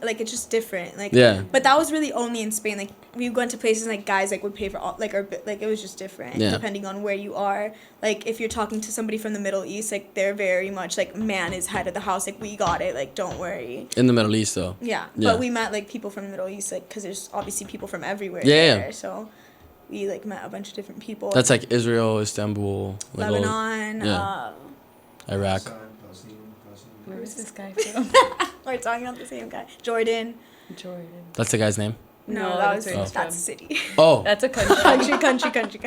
like it's just different. Like Yeah. But that was really only in Spain. Like we went to places like guys like would pay for all like like it was just different Yeah. depending on where you are. Like if you're talking to somebody from the Middle East, like they're very much like man is head of the house. Like we got it. Like don't worry. In the Middle East, though. Yeah. Yeah. But we met like people from the Middle East, like because there's obviously people from everywhere. Yeah, yeah. there, So we like met a bunch of different people. That's like Israel, Istanbul, like all- Lebanon. yeah. Iraq. Palestine. Where's this guy from? We're talking about the same guy. Jordan. Jordan. That's the guy's name. No, that was where he's that's a from. city. Oh. That's a country. country. It's a country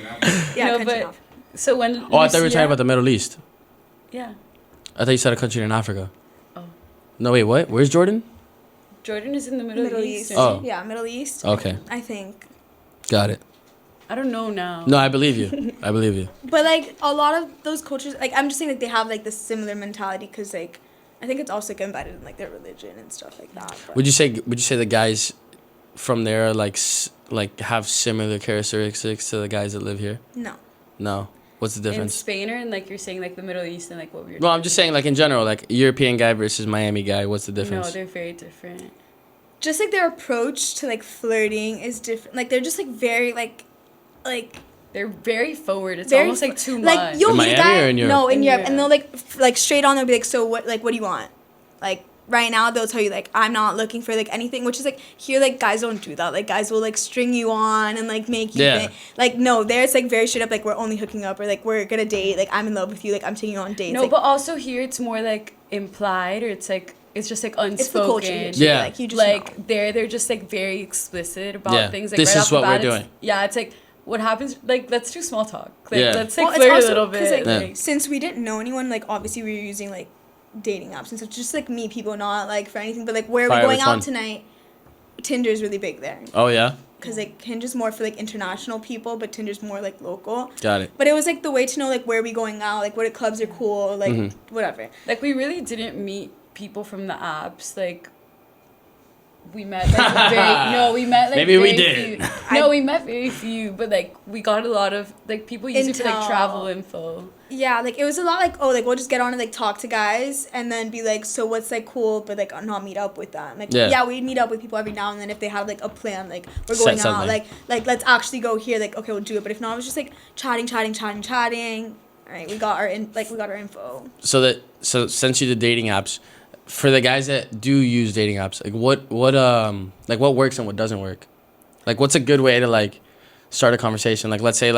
in Africa. Yeah, No, country. but- now. So when Oh, I thought we were Lucia- talking about the Middle East. Yeah. I thought you said a country in Africa. Oh. No, wait, what? Where's Jordan? Jordan is in the Middle, East. East. Oh. Yeah, Middle East. Okay. I think. Got it. I don't know now. No, I believe you. I believe you. But like a lot of those cultures, like I'm just saying, like they have like this similar mentality because like I think it's also like, embedded in like their religion and stuff like that. But Would you say the guys from there are like have similar characteristics to the guys that live here? No. No. What's the In difference? Spain or in like you're saying like the Middle East and like what we were. Well, I'm just saying like in general, like European guy versus Miami guy. What's the difference? No, they're very different. Just like their approach to like flirting is different. Like they're just like very like They're very forward. It's very almost like too much. like you'll In meet a Miami guy. or in Europe? No, in In Europe, Europe. and they'll like like straight on. They'll be like, so what? Like, what do you want? Like right now, they'll tell you like, I'm not looking for like anything. Which is like here, like guys don't do that. Like guys will like string you on and like make you Yeah. think. Like no, there it's like very straight up. Like we're only hooking up or like we're gonna date. Like I'm in love with you. Like I'm taking you on dates. no, like, but also here it's more like implied or it's just like unspoken. it's the culture here. too, Yeah. Like you just Like know. they're just like very explicit about Yeah. things. Like This right is off the what we're bat, it's- doing. Yeah, it's like what happens. Like let's do small talk. Like, Yeah. let's like Well, flirt a also little 'cause, bit. like, Yeah. since we didn't know anyone, like obviously we were using like dating apps and stuff, just like meet people, not like for anything, but like where are Fire, we going which out one? tonight? Tinder's really big there Oh yeah. because like Hinge is more for like international people, but Tinder's more like local. Got it. But it was like the way to know like where are we going out, like what clubs are cool, like Mhm. whatever. Like we really didn't meet people from the apps. Like we met like we met like Maybe we very didn't. few. No, we met very few, but like we got a lot of like people use it for like Intel. travel info. Yeah, like it was a lot like like we'll just get on and like talk to guys and then be like, so what's like cool, but like not meet up with them. Like Yeah. we'd meet up with people every now and then if they had like a plan, like we're Set going out, something. like let's actually go here. Like okay, we'll do it. But if not, it was just like chatting. All right, we got our info. So since you did dating apps, for the guys that do use dating apps, like what works and what doesn't work? Like what's a good way to like start a conversation? Like let's say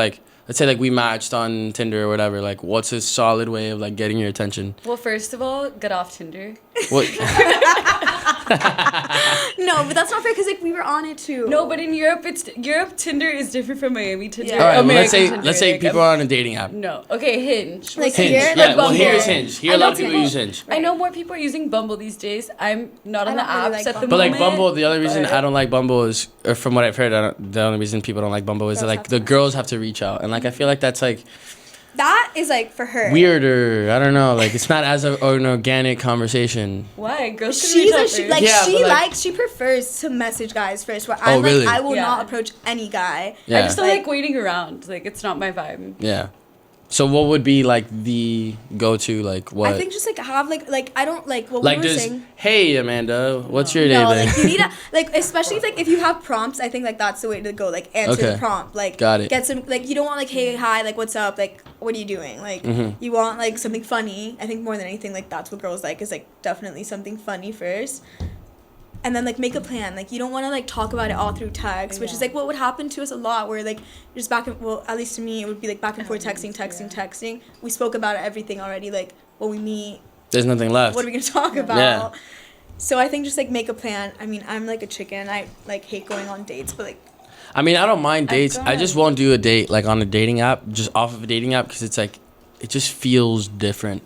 we matched on Tinder or whatever. Like what's a solid way of like getting your attention? Well, first of all, get off Tinder. What? No, but that's not fair because like we were on it too. No, but in Europe Tinder is different from Miami Tinder. Yeah. All right. Well, American let's say Tinder, people like, are on a dating app. No. Okay, Hinge. Like Hinge. here, Yeah. like Well, Bumble. here's Hinge. Here I a lot know of people people- use Hinge. I know more people are using Bumble these days. I'm not I on the don't really apps like at the Bumble. But like moment. Bumble, the only reason but- I don't like Bumble is, or from what I've heard, the only reason people don't like Bumble is that Girls like have the to. girls have to reach out, and like I feel like that's like That is like for her. weirder. I don't know. Like it's not as an organic conversation. Why? Girls can She's reach a, out she, first. like Yeah, she but, like- likes she prefers to message guys first. Where Oh, I'm really? like I will Yeah. not approach any guy. Yeah. I just don't Like- like waiting around. Like, it's not my vibe. Yeah. So what would be like the go-to like what? I think just like have like I don't like what like we were does saying. hey Amanda, what's your day No, like? like you need to like especially if you have prompts. I think like that's the way to go. Like answer Okay. the prompt. Like Got it. get some like you don't want like hey hi like what's up like what are you doing like Mm-hmm. you want like something funny. I think more than anything like that's what girls like is like definitely something funny first. And then like make a plan. Like you don't want to like talk about it all through text, which is Yeah. like what would happen to us a lot. Where like just back and well at least to me it would be like back and forth texting. We spoke about everything already. Like when we meet, There's nothing left. what are we gonna talk about? Yeah. So I think just like make a plan. I mean, I'm like a chicken. I like hate going on dates, but like I mean, I don't mind I've dates. I gone. just won't do a date like on a dating app, just off of a dating app, because it's like, it just feels different.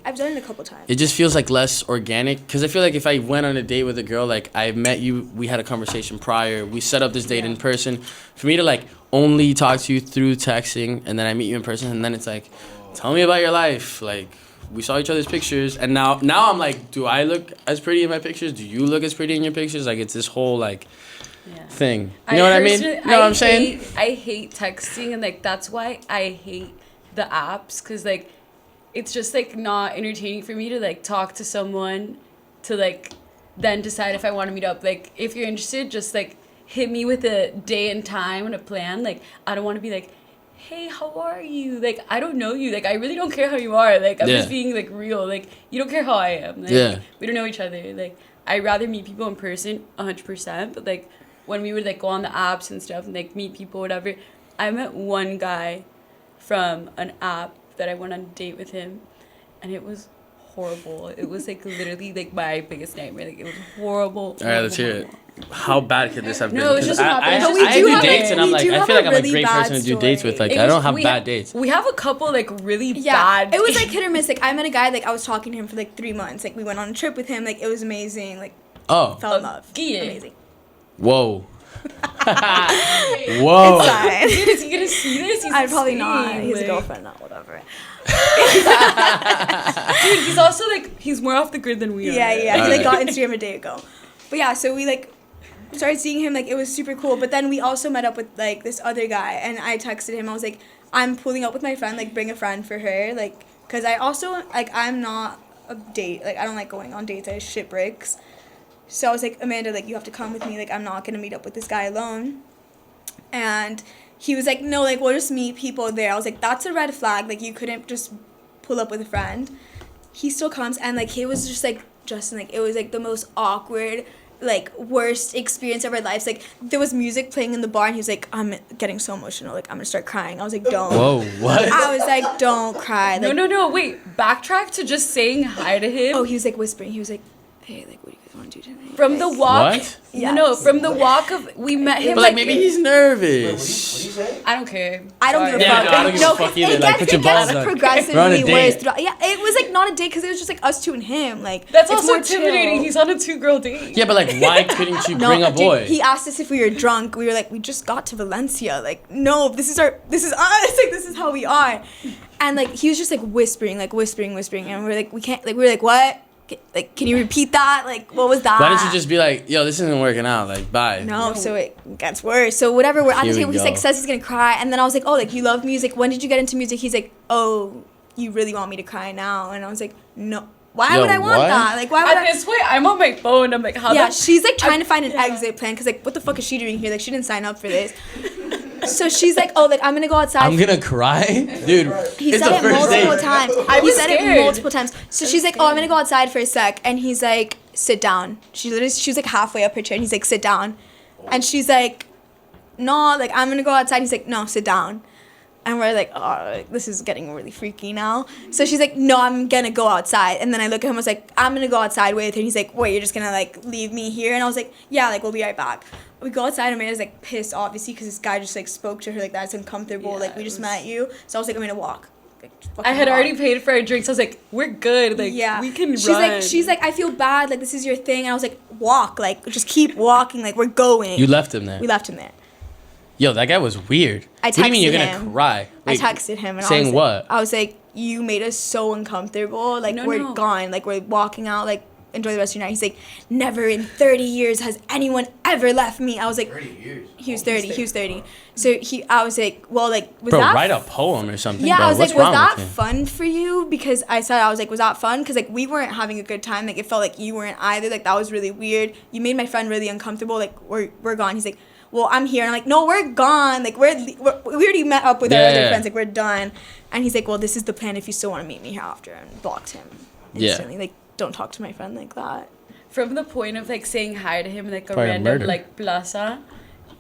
I've done it a couple times. It just feels like less organic. Because I feel like if I went on a date with a girl, like I met you, we had a conversation prior, we set up this date in person. For me to like only talk to you through texting, and then I meet you in person, and then it's like, tell me about your life. Like we saw each other's pictures, and now I'm like, do I look as pretty in my pictures? Do you look as pretty in your pictures? Like it's this whole like Yeah. thing. You know what I mean? personally- You know what I'm saying? I hate texting, and like that's why I hate the apps, because like it's just like not entertaining for me to like talk to someone to like then decide if I want to meet up. Like if you're interested, just like hit me with a day and time and a plan. Like I don't want to be like, hey, how are you? Like I don't know you. Like I really don't care how you are. Like I'm Yeah. just being like real. Like you don't care how I am. Like, Yeah. we don't know each other. Like I'd rather meet people in person 100%. But like when we would like go on the apps and stuff and like meet people, whatever, I met one guy from an app that I went on a date with him, and it was horrible. It was like literally like my biggest nightmare. Like it was horrible. All right, let's hear it. How bad could this have been? No, it's 'Cause just I, not I, bad. I, No, we I do do have dates, it. and I'm We like, do I have feel like a I'm a really great bad person to do dates with. story. Like It I don't was- have we bad dates. We have a couple like really Yeah, bad. it was like hit or miss. Like I met a guy like I was talking to him for like 3 months. Like we went on a trip with him. Like it was amazing. Like Oh, fell in love. Yeah. Amazing. whoa, It's whoa. fine. Is he gonna see this? He's I'd probably not. insane, He's a like- girlfriend, not whatever. Dude, he's also like he's more off the grid than we are. Yeah, yeah. He like Alright. got Instagram a day ago. But yeah, so we like started seeing him. Like it was super cool. But then we also met up with like this other guy, and I texted him. I was like, I'm pulling up with my friend. Like bring a friend for her. Like because I also like I'm not a date. Like I don't like going on dates. I have shit bricks. So I was like, Amanda, like you have to come with me. Like I'm not gonna meet up with this guy alone. And he was like, no, like we'll just meet people there. I was like, that's a red flag. Like you couldn't just pull up with a friend. He still comes, and like he was just like Justin, like it was like the most awkward, like worst experience of our lives. Like there was music playing in the bar, and he was like, I'm getting so emotional. Like I'm gonna start crying. I was like, don't. Whoa, what? I was like, don't cry. Like, No. Wait, backtrack to just saying hi to him. Oh, he was like whispering. He was like, hey, like what do you guys want to do tonight? From the Like, walk. What? Yes. No, from the walk of we met him. But like maybe he's nervous. What do you say? I don't care. I don't give a Yeah, fuck. no, I don't give a fuck either. Like, put your balls down. progressively We're on a date. worse. Throughout. Yeah, it was like not a date because it was just like us two and him. Like That's it's also more chill. intimidating. He's on a 2-girl date. Yeah, but like, why couldn't you No, bring a dude, boy? he asked us if we were drunk. We were like, we just got to Valencia. Like, no, this is us. Like, this is how we are. And like, he was just like whispering, and we're like, we can't. Like, we were like, what? Like, can you repeat that? Like, what was that? Why didn't you just be like, yo, this isn't working out? Like, bye. No, so it gets worse. So whatever, we're at the Here we table. He's like go. says he's gonna cry, and then I was like, oh, like you love music. When did you get into music? He's like, oh, you really want me to cry now? And I was like, no. Why Yo, would I want what? that? Like, why would At I? this point, I'm on my phone. I'm like, how Yeah, the she's like trying to find an yeah. exit plan because like, what the fuck is she doing here? Like, she didn't sign up for this. So she's like, oh, like I'm gonna go outside. I'm gonna cry, dude. He it's said the it first multiple date. times. I He was said it scared. multiple times. So she's like, oh, I'm gonna go outside for a sec, and he's like, sit down. She was like halfway up her chair, and he's like, sit down, and she's like, no, like I'm gonna go outside. He's like, no, sit down. And we're like, oh, like, this is getting really freaky now. So she's like, no, I'm gonna go outside. And then I look at him, I was like, I'm gonna go outside with her. And he's like, wait, you're just gonna like leave me here? And I was like, yeah, like we'll be right back. We go outside, and Amanda's like pissed, obviously, because this guy just like spoke to her like that's uncomfortable. Yeah, like we it just was- met you. So I was like, I'm gonna walk. Like, just I fucking had walk. already paid for our drinks. I was like, we're good. Like, Yeah. we can she's run. She's like, I feel bad. Like this is your thing. And I was like, walk. Like just keep walking. Like we're going. You left him there. We left him there. Yo, that guy was weird. I What do you mean you're texted gonna him. cry? I Wait, texted him and saying I was what? Like, I was like, you made us so uncomfortable. Like No, we're no. gone. Like we're walking out. Like enjoy the rest of your night. He's like, never in 30 years has anyone ever left me. I was like, 30 years. he was 30. He was 30. So I was like, well, like was Bro, that? write a poem or something. Yeah, bro. I was What's like, was wrong that with you? fun for you? Because I was like, was that fun? Because like we weren't having a good time. Like it felt like you weren't either. Like that was really weird. You made my friend really uncomfortable. Like we're gone. He's like, well, I'm here. And I'm like, no, we're gone. Like we already met up with our other Yeah. friends. Like we're done. And he's like, well, this is the plan if you still want to meet me here after. And blocked him Yeah. instantly. Like don't talk to my friend like that. From the point of like saying hi to him in like a Probably a random murder. like plaza,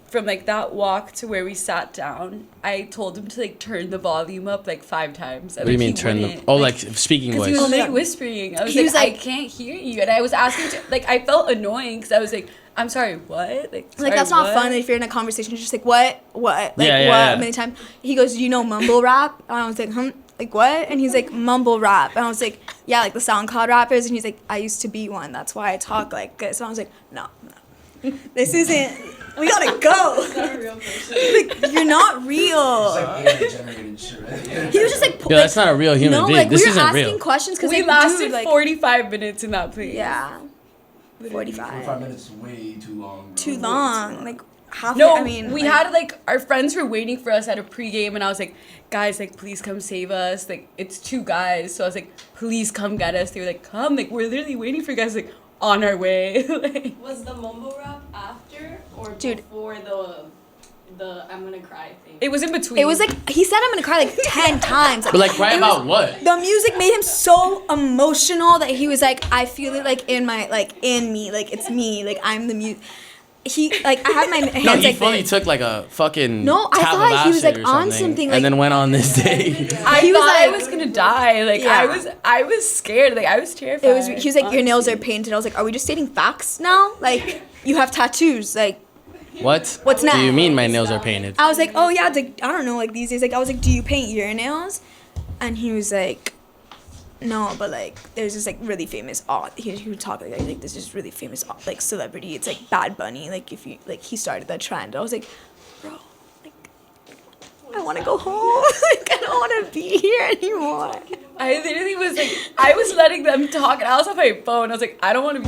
from like that walk to where we sat down, I told him to like turn the volume up like 5 times. What And, do you like, mean he turn them? wouldn't. Oh, like speaking Because he voice. was Oh my like God. whispering. I was, He like, was like- I can't hear you. And I was asking, like, I felt annoying because I was like, I'm sorry, what? Like Like that's not what? fun if you're in a conversation. It's just like what, like Yeah, yeah, what, yeah. many times. He goes, you know mumble rap? And I was like, like what? And he's like, mumble rap. And I was like, yeah, like the SoundCloud rappers. And he's like, I used to be one. That's why I talk like this. And I was like, no, this isn't. We gotta go. Not a real person. Like you're not It's real. like AI generated shit, right? He was just like, Yo, that's not a real human no, being. like This we were isn't asking real. questions because We they lasted like 45 minutes in that place. yeah, 45 45. minutes is way too long, bro. Too long. Like half. No, I mean, we like, had like our friends were waiting for us at a pregame, and I was like, guys, like please come save us. Like it's 2 guys, so I was like, please come get us. They were like, come, like we're literally waiting for you guys, like on our way. Like, Was the mumble rap after or Dude. before the I'm gonna cry thing? it was in between. It was like he said I'm gonna cry like 10 times. But like, cry it about was- what? The music made him so emotional that he was like, I feel it like in my like in me, like it's me, like I'm the music. He like I had my hands No, he like fully this. took like a fucking. No, I tab of thought he was, acid like, or on something, like- and then went on this day. I he was thought I like- was gonna die. Like Yeah. I was scared. Like I was terrified. It was he was like your nails are honestly. painted. I was like, are we just stating facts now? Like you have tattoos. Like What? What's Do you next? mean my nails are painted? I was like, oh yeah, like, I don't know, like these days. Like I was like, do you paint your nails? And he was like, no, but like there's this like really famous he would talk like this is really famous like celebrity. It's like Bad Bunny. Like if you like he started that trend. I was like, bro, like I want to go home. Like I don't want to be here anymore. I literally was like, I was letting them talk, and I was on my phone. I was like, I don't want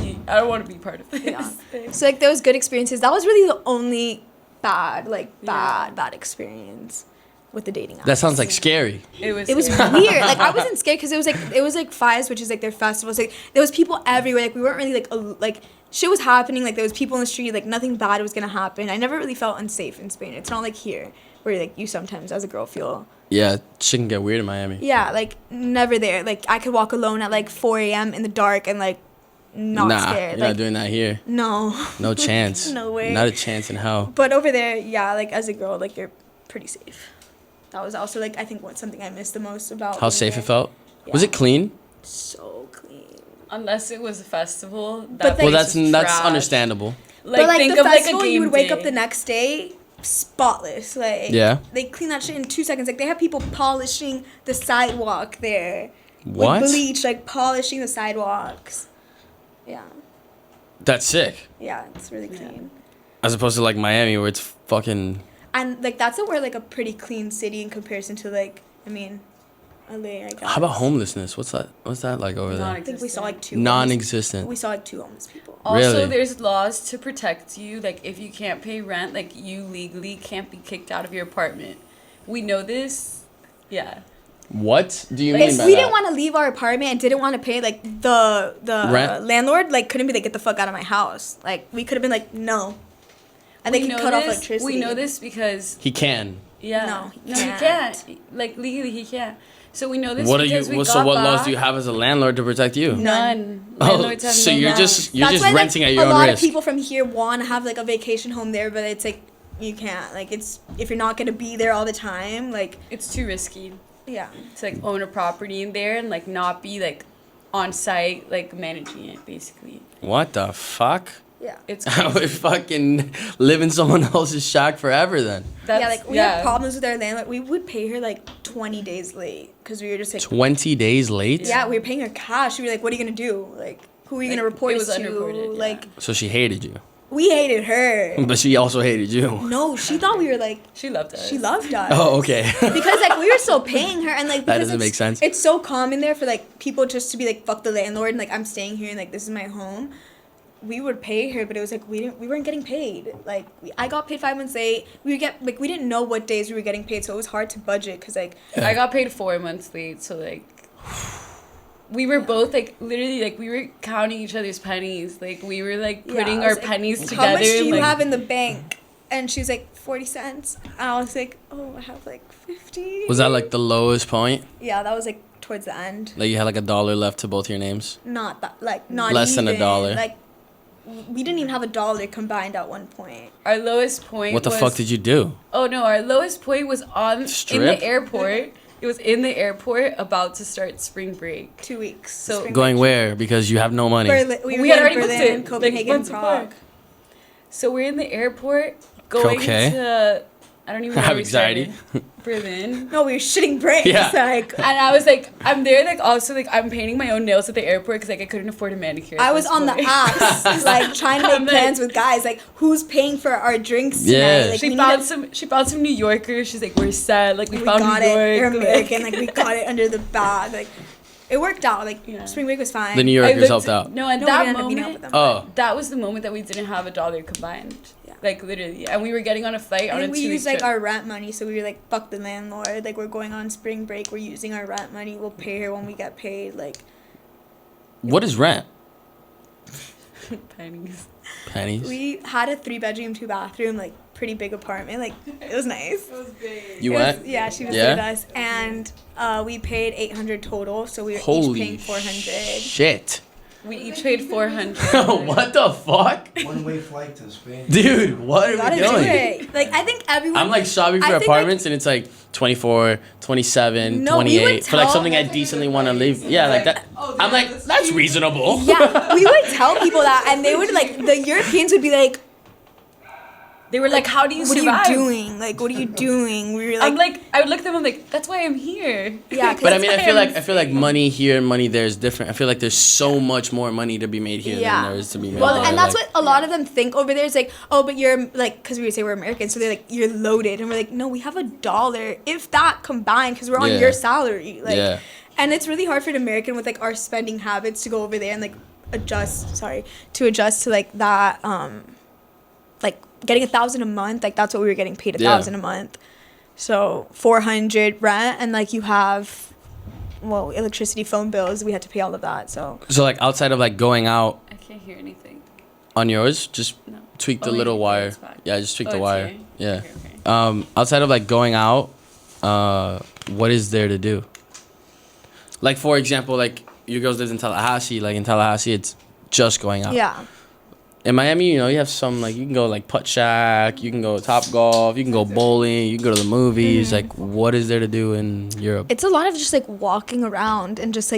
to be part of this. Yeah. So like those good experiences. That was really the only bad Yeah. bad experience with the dating app. That sounds like scary. It was. It was scary. weird. Like I wasn't scared because it was like Fives, which is like their festivals. Like there was people everywhere. Like we weren't really like shit was happening. Like there was people in the street. Like nothing bad was gonna happen. I never really felt unsafe in Spain. It's not like here where like you sometimes as a girl feel. Yeah, shit can get weird in Miami. Yeah, like never there. Like I could walk alone at like 4 a.m. in the dark and like not nah, scared. you're Like not doing that here. no. No chance. No way. Not a chance in hell. But over there, yeah, like as a girl, like you're pretty safe. That was also like I think what something I missed the most about How being safe there. it felt? Was Yeah. it clean? So clean. Unless it was a festival. That But then- Well, place that's was that's trash. understandable. Like, but like think the of festival, like a game you would wake day. up the next day spotless. Like Yeah. they clean that shit in 2 seconds. Like they have people polishing the sidewalk there. What? With bleach, like polishing the sidewalks. Yeah, That's sick. yeah, it's really clean. As opposed to like Miami where it's fucking. And like that's a we're like a pretty clean city in comparison to like I mean, LA. I guess. How about homelessness? What's that like over there? I think we saw like two. Non-existent. We saw like 2 homeless people. Also, Really? there's laws to protect you. Like, if you can't pay rent, like, you legally can't be kicked out of your apartment. We know this. Yeah. What do you Like, mean If by we that? didn't want to leave our apartment and didn't want to pay, like the Rent? landlord, like couldn't be like get the fuck out of my house. Like we could have been like no, and they We could know cut off this- electricity. We know this because, He can. yeah. No, he he can't. can't. Like, legally, he can't. So we know this What are because you? we So got what laws back. do you have as a landlord to protect you? None. Oh, Landlords have so no you're laws. just That's why, renting like, at your a own lot risk. of people from here want to have like a vacation home there, but it's like you can't. Like it's if you're not gonna be there all the time, like It's too risky yeah. to, like, own a property in there and, like, not be, like, on site, like, managing it, basically. What the fuck? Yeah. It's I crazy. would fucking live in someone else's shack forever then. Yeah, like we have problems with our landlord. We would pay her like 20 days late because we were just like 20 days late? yeah, we were paying her cash. We were like, what are you gonna do? Like who are you Like, gonna report it was us to? unreported, yeah. Like So she hated you. We hated her. But she also hated you. No, she thought we were like, She loved us. she loved us. Oh, okay. Because like we were still paying her, and like That because doesn't make sense. It's so common there for like people just to be like, fuck the landlord, and like I'm staying here and like this is my home. We would pay her, but it was like we weren't getting paid. Like I got paid 5 months late. We didn't know what days we were getting paid, so it was hard to budget because like I got paid 4 months late, so like we were both like literally like we were counting each other's pennies. Like we were like putting I our was like, pennies together. How much do you like, have in the bank? And she was like 40 cents. And I was like, oh, I have like 50. Was that like the lowest point? Yeah, that was like towards the end. Like you had like $1 left to both your names? Not that, like not Less than even. $1. Like we didn't even have $1 combined at one point. Our lowest point. What the was, fuck did you do? Oh no, our lowest point was in Strip? the airport. It was in the airport about to start spring break. 2 weeks. So- Spring Going break. where? Because you have no money. Berlin, We had already booked Berlin, it, Copenhagen, like, months Prague. before. So we're in the airport going Okay. to I don't even I know have where we anxiety. started. Berlin. No, we were shitting bricks. Yeah. Like And I was like, I'm there, like, also, like, I'm painting my own nails at the airport because, like, I couldn't afford a manicure. I at was this on the point. apps, like trying to I'm make like- plans with guys, like who's paying for our drinks tonight? Yeah. Like, She we found need some New Yorkers. She's like, we're set. Like, we we found got New it. York. We're like- American. Like we got it under the bag. Like it worked out. Like Yeah. spring break was fine. The New I Yorkers looked- helped out. No, at No, we that didn't end up meeting up moment, with them. Oh. that was the moment that we didn't have $1 combined. Yeah. Like, literally. And we were getting on a flight on a And we 2-week used like trip. our rent money, so we were like, "Fuck the landlord!" Like we're going on spring break, we're using our rent money. We'll pay her when we get paid. Like What is rent? pennies. Pennies. we had a 3-bedroom, 2-bathroom, like pretty big apartment. Like it was nice. It was big. You It was- went? yeah, she was Yeah? with us, and we paid 800 total, so we were each Holy paying 400. shit. We each paid 400. What the fuck? One-way flight to Spain. Dude, what are Gotta we do doing? it. Like I think everyone. I'm like shopping I for think, like- apartments and it's like 24, 27, No, we would 28 for like tell- something I decently want to leave. Yeah, like that. Oh, I'm like, that's that's cheap. reasonable. Yeah, we would tell people that, and they would like the Europeans would be like, They were like, how do you "What survive? are you doing? Like, what are you doing?" We were like, I'm like, I would look at them, I'm like, that's why I'm here. "Yeah." 'cause But I it's mean, I like- feel like money here and money there is different. I feel like there's so much more money to be made here Yeah. than there is to be made Well, there. and that's like, what a lot of them think over there. It's like, oh, but you're like, because we would say we're American, so they're like, you're loaded, and we're like, no, we have $1, if that combined, because we're on Yeah. your salary. Like, Yeah. and it's really hard for an American with like our spending habits to go over there and like adjust to like that like getting 1,000 a month, like that's what we were getting paid, Yeah. 1,000 a month. So 400 rent, and like you have, well, electricity, phone bills, we had to pay all of that. So So like outside of like going out I can't hear anything. on yours, just No. tweak the Oh, wait, little yeah, wire. it's fine. Yeah, just tweak Oh, the it's wire. here? Yeah. Okay. Outside of like going out, what is there to do? Like for example, like your girls lives in Tallahassee. Like in Tallahassee, it's just going out. yeah. In Miami, you know, you have some like you can go like Putt Shack, you can go Top Golf, you can go bowling, you can go to the movies. Like, what is there to do in Europe? It's a lot of just like walking around and just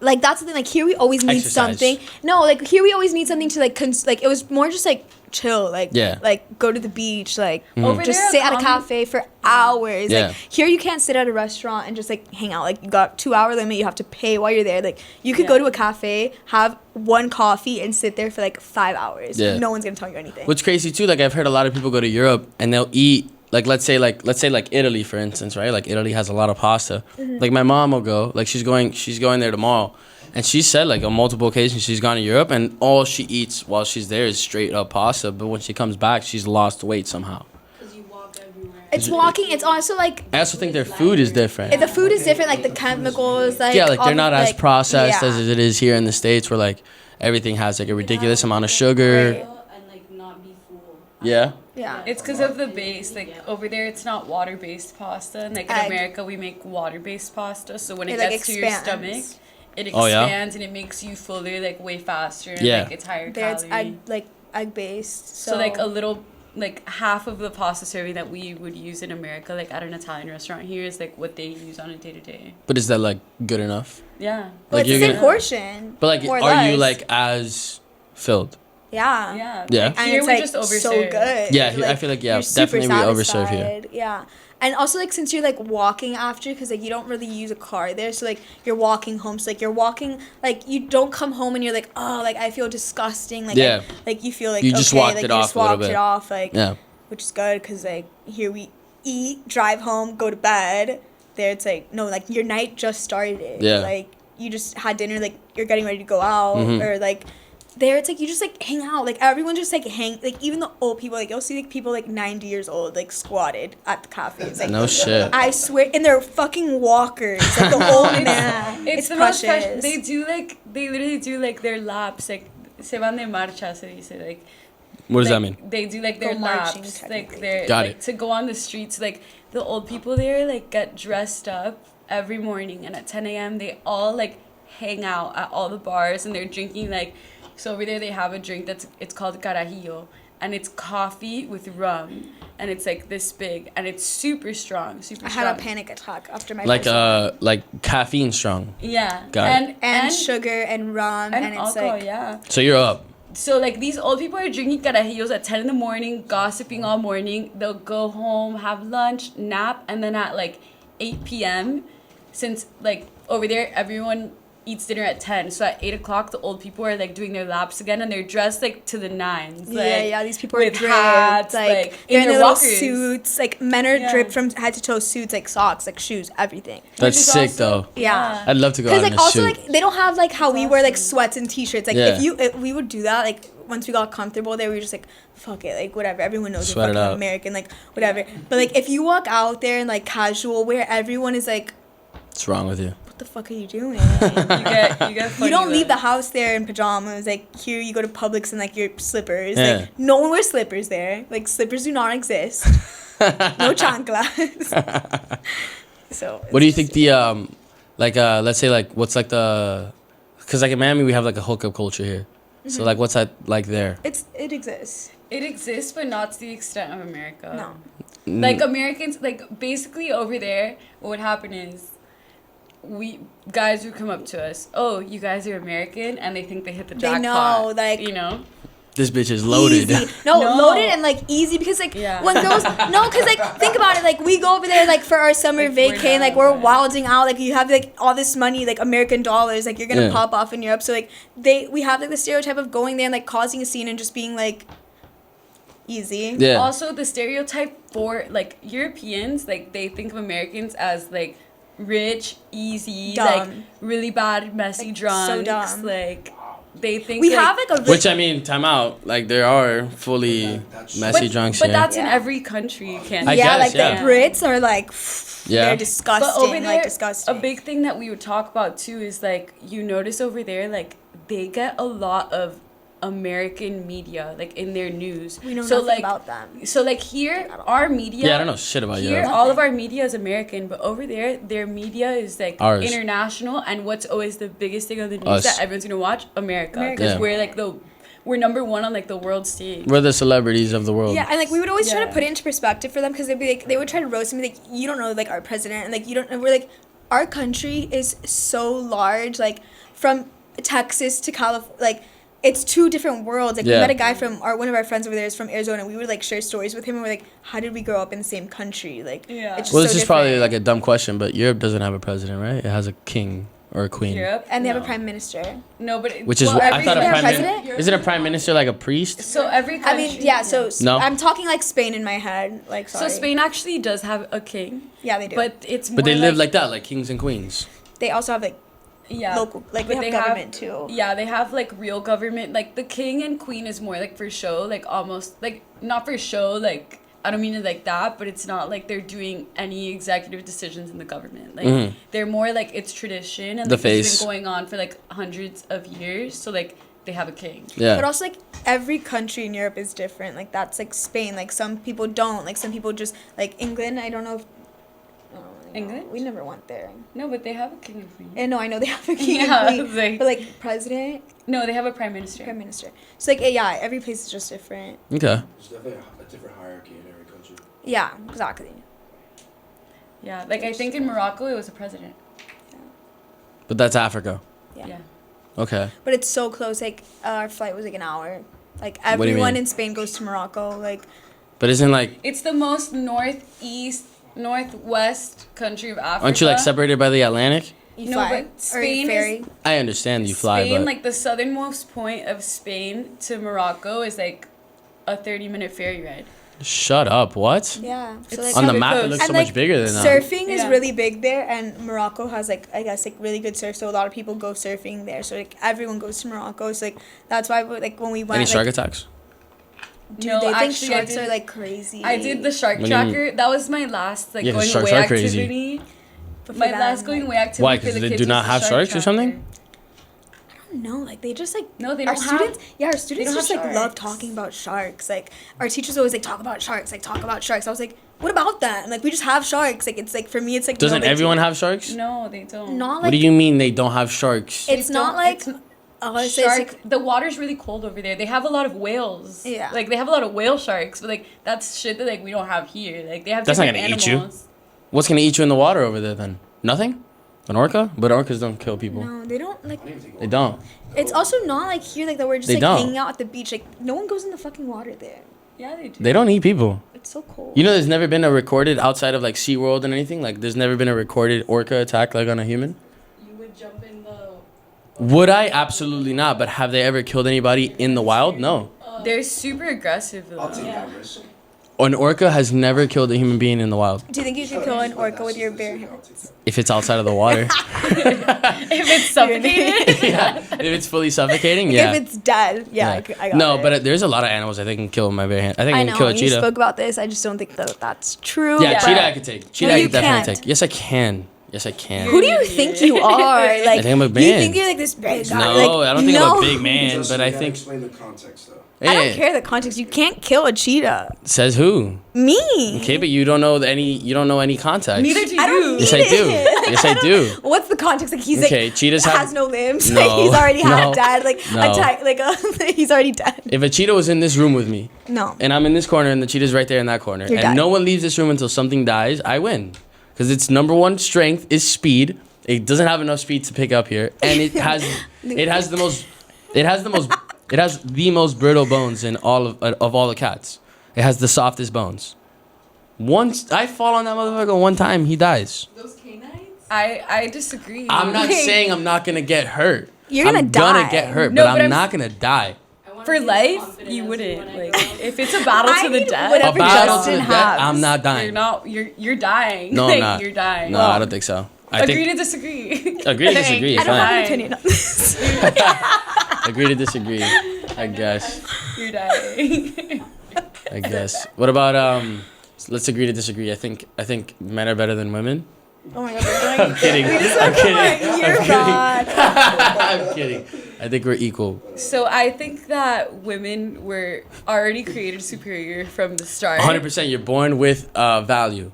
like that's the thing. Like here we always need Exercise. something. No, like here we always need something to like like it was more just like chill, like Yeah. like go to the beach, like Over just there, sit at a common- cafe for hours. Yeah. Like here you can't sit at a restaurant and just like hang out. Like you got 2-hour limit, you have to pay while you're there. Like you could go Yeah. to a cafe, have one coffee, and sit there for like 5 hours. Yeah. No one's gonna tell you anything. What's crazy too, like I've heard a lot of people go to Europe and they'll eat like let's say like Italy for instance, right? Like Italy has a lot of pasta. Like my mom will go, like she's going there tomorrow. And she said like on multiple occasions she's gone to Europe and all she eats while she's there is straight up pasta. But when she comes back, she's lost weight somehow. Because you walk everywhere. It's walking. It's also like I also think their food is different. the food is different. Like the chemicals, like Yeah, like all they're the, not as like- processed yeah. as it is here in the States where like everything has like a ridiculous amount of sugar. And like not be full. Yeah. Yeah. It's because of the base. Like over there, it's not water-based pasta, and like in Egg. America, we make water-based pasta. So when it It, like, gets to your stomach, expands. it Oh, yeah? expands and it makes you fuller, like way faster. And, Yeah. like it's higher There it's calorie. egg based. So like a little, like half of the pasta serving that we would use in America, like at an Italian restaurant here, is like what they use on a day to day. But is that like good enough? Yeah. But like, it's the you're same gonna- portion. But like more or are you less. like as filled? Yeah. Yeah. Yeah. Like, And here it's we're like just so overserved. good. Yeah, I feel like, yeah, you're super definitely we overserve here. satisfied. Yeah. And also, like, since you're, like, walking after, because, like, you don't really use a car there. So, like, you're walking home. So, like, you're walking, like, you don't come home and you're like, oh, like, I feel disgusting. Like, Yeah. like, you feel like, You just okay, walked like, it you off just a little walked bit. it off, like, Yeah. which is good, because, like, here we eat, drive home, go to bed. There, it's like, no, like, your night just started. Yeah. Like, you just had dinner, like, you're getting ready to go out, Mhm. or, like, there it's like you just like hang out, like everyone just like hang, like even the old people, like you'll see like people like 90 years old like squatted at the cafes, like No shit. I swear, and they're fucking walkers, like the whole man. It's the most fresh. They literally do like their laps, like se van de marcha, se dice, like. What does like, that mean? They do like their Go marching, laps, like technically. they're Got like it. to go on the streets. Like the old people there, like get dressed up every morning, and at 10 a.m. they all like hang out at all the bars, and they're drinking like. So over there they have a drink it's called carajillo, and it's coffee with rum, and it's like this big, and it's super strong, super I strong. had a panic attack after my Like first one. like caffeine strong. Yeah, Got it. And sugar and rum, and and it's alcohol. like Yeah. So you're up. So like these old people are drinking carajillos at 10 in the morning, gossiping all morning. They'll go home, have lunch, nap, and then at like 8 p.m. since like over there everyone eats dinner at 10, so at 8 o'clock the old people are like doing their laps again, and they're dressed like to the nines. Like, yeah, these people are with draped, hats, like like they're in in their their little walkers. suits, like men are Yeah. draped from head to toe, suits, like socks, like shoes, everything. That's is sick also- though. Yeah. I'd love to go out Because in like a also suit. like they don't have like how That's we wear like awesome. sweats and t-shirts. Like Yeah. if we would do that, like once we got comfortable there, we were just like fuck it, like whatever. Everyone knows Sweat we're it fucking out. American, like whatever. But like if you walk out there in like casual wear, everyone is like, What's wrong with you? what the fuck are you doing? You get You don't leave the funny house there in pajamas. Like here, you go to Publix in like your slippers. Yeah. Like no one wears slippers there. Like slippers do not exist. No chanclas. So. What do you it's think just- the like let's say like what's like the because like in Miami we have like a hookup culture here. So like what's that like there? It exists. It exists, but not to the extent of America. No. Like Americans, like basically over there, what would happen is guys would come up to us. Oh, you guys are American, and they think they hit the They jackpot. know, like- you know. This bitch is loaded. Easy. No, No. loaded and like easy because like Yeah. when girls because like think about it, like we go over there like for our summer Like, we're vacay, like down, we're right. wilding out, like you have like all this money, like American dollars, like you're gonna Yeah. pop off in Europe. So like we have like the stereotype of going there and like causing a scene and just being like easy. Yeah. Also, the stereotype for like Europeans, like they think of Americans as like rich, easy, Dumb. like really bad, messy Like, drunks. so dumb. Like they think We like, have like a Which I mean, time out. Like there are fully messy drunks but here. that's in Yeah. every country. You can't. I yeah, guess, like yeah. the Brits are like Yeah. they're disgusting, But over there, like disgusting. a big thing that we would talk about too is like you notice over there, like they get a lot of American media, like in their news. we know so nothing like, about them. So like here, At all. our media. Yeah, I don't know shit about Here, Europe. all of our media is American, but over there, their media is like Ours. international. And what's always the biggest thing on the news Us. that everyone's gonna watch? America, America. because Yeah. we're like we're number one on like the world stage. We're the celebrities of the world. Yeah, and like we would always try to Yeah. put it into perspective for them because they'd be like, they would try to roast me like, you don't know like our president, and like you don't. And we're like, our country is so large, like from Texas to California, like it's two different worlds. Like Yeah. we met a guy from one of our friends over there is from Arizona, and we would like share stories with him, and we're like, how did we grow up in the same country? Like, Yeah. it's just Well, so this is probably different. like a dumb question, but Europe doesn't have a president, right? It has a king or a queen. Europe, And they have no. a prime minister. No, but Which is well, I every thought a They have prime president? minister. Isn't a prime minister like a priest? So every I country. mean, yeah. So No? I'm talking like Spain in my head. Like, sorry. So Spain actually does have a king, Yeah, they do. but it's more But they live like that, like kings and queens. they also have like yeah. local, like But they have government too. Yeah, they have like real government. Like the king and queen is more like for show, like almost like not for show. Like I don't mean it like that, but it's not like they're doing any executive decisions in the government. Like Mhm. they're more like it's tradition and The like, it's face. been going on for like hundreds of years. So like they have a king. Yeah. But also, like, every country in Europe is different. Like, that's, like, Spain. Like, some people don't. Like, some people just, like, England, I don't know if... I don't really know. England? We never went there. No, but they have a king and queen. And no, I know they have a king Yeah, and it's queen. like- But, like, president, No, they have a prime minister. prime minister. So, like, yeah, every place is just different. Okay. There's definitely a different hierarchy in every country. Yeah, exactly. Yeah, like I think in Morocco it was a president. But that's Africa. Yeah. Yeah. Okay. But it's so close. Like, our flight was, like, an hour. Like, do you everyone mean? in Spain goes to Morocco. Like, But isn't like It's the most northeast northwest country of Africa. Aren't you like separated by the Atlantic? You No, fly. but Or Spain ferry. is I understand you fly, Spain, but like the southernmost point of Spain to Morocco is like a 30-minute ferry ride. shut up. What? Yeah. So It's like On the super map, it close. looks and, so like, much bigger than that. surfing is Yeah. really big there, and Morocco has like I guess like really good surf, so a lot of people go surfing there. So like everyone goes to Morocco. So like that's why like when we went, Any shark like, attacks? dude, No, they think actually, I sharks did- are like crazy. I did the shark What do you mean? tracker. That was my last like Yeah, 'cause going sharks away are crazy. activity. But for My them, last going like, away activity. Why? for 'Cause the they kids do was not the have shark sharks or tracker. something? No, like they just like No, they our don't have- students. Yeah, our students don't just have like love sharks. talking about sharks. Like our teachers always like talk about sharks. Like talk about sharks. I was like, what about that? And, like we just have sharks. Like it's like for me, it's like no Doesn't big everyone deal. have sharks? No, they don't. Not like What do you mean they don't have sharks? it's They not don't- like it's- oh, it's Shark. like The water's really cold over there. They have a lot of whales. Yeah. Like they have a lot of whale sharks, but like that's shit that like we don't have here. Like they have. That's not different gonna eat you. animals. What's gonna eat you in the water over there then? Nothing? An orca? But orcas don't kill people. no, they don't like. I don't even think They don't. It's also not like here like that we're just They like don't. hanging out at the beach. Like no one goes in the fucking water there. Yeah, they do. They don't eat people. It's so cold. You know, there's never been a recorded outside of like SeaWorld and anything. Like, there's never been a recorded orca attack like on a human. You would jump in the. Would I? Absolutely not. But have they ever killed anybody in the wild? No. They're super aggressive though. I'll take Yeah. that risk. An orca has never killed a human being in the wild. Do you think you could kill an orca with your bare hands? If it's outside of the water. If it's suffocated. Yeah. If it's fully suffocating, yeah. If it's dead, yeah, Yeah. I got No, it. but there's a lot of animals I think can kill with my bare hand. I think I I can know kill a you cheetah. spoke about this. I just don't think that that's true. Yeah, Yeah. cheetah I could take. Cheetah I you could definitely can't. take. Yes, I can. Yes, I can. Who do you think you are? Like, think I'm a You man. think you're like this big guy? No, like, I don't think no. I'm a big man, Just but you I gotta think. explain the context though. I don't Hey, care the context. You can't kill a cheetah. Says who? Me. Okay, but you don't know any. You don't know any context. Neither do you. I don't Yes, I need do. it. Yes, I do. What's the context? Like he's Okay, like cheetahs has have- no limbs. No, Like he's already no, half dead. Like no. he's already dead. If a cheetah was in this room with me, No. and I'm in this corner, and the cheetah's right there in that corner, You're and dead. no one leaves this room until something dies, I win, because its number one strength is speed. It doesn't have enough speed to pick up here, and it has the most brittle bones in all of all the cats. It has the softest bones. Once I fall on that motherfucker one time, he dies. Those canines? I disagree. I'm not Like, saying I'm not gonna get hurt. You're gonna I'm die. gonna get hurt, No, but but I'm I'm not gonna die. I wanna for be as life confident you as wouldn't. when I Like go out. if it's a battle I to the need death, A whatever battle to Justin the death, has. I'm not dying. you're dying. No, like, I'm not. You're dying. No, I don't think so. I Agree think to disagree. Agree to disagree, I don't have fine. an opinion on this. agree to disagree. I guess. You're dying. I guess. What about let's agree to disagree. I think men are better than women. Oh my god, we're going. I'm kidding. I'm kidding. You're God. I'm kidding. I think we're equal. So I think that women were already created superior from the start. 100%. You're born with value.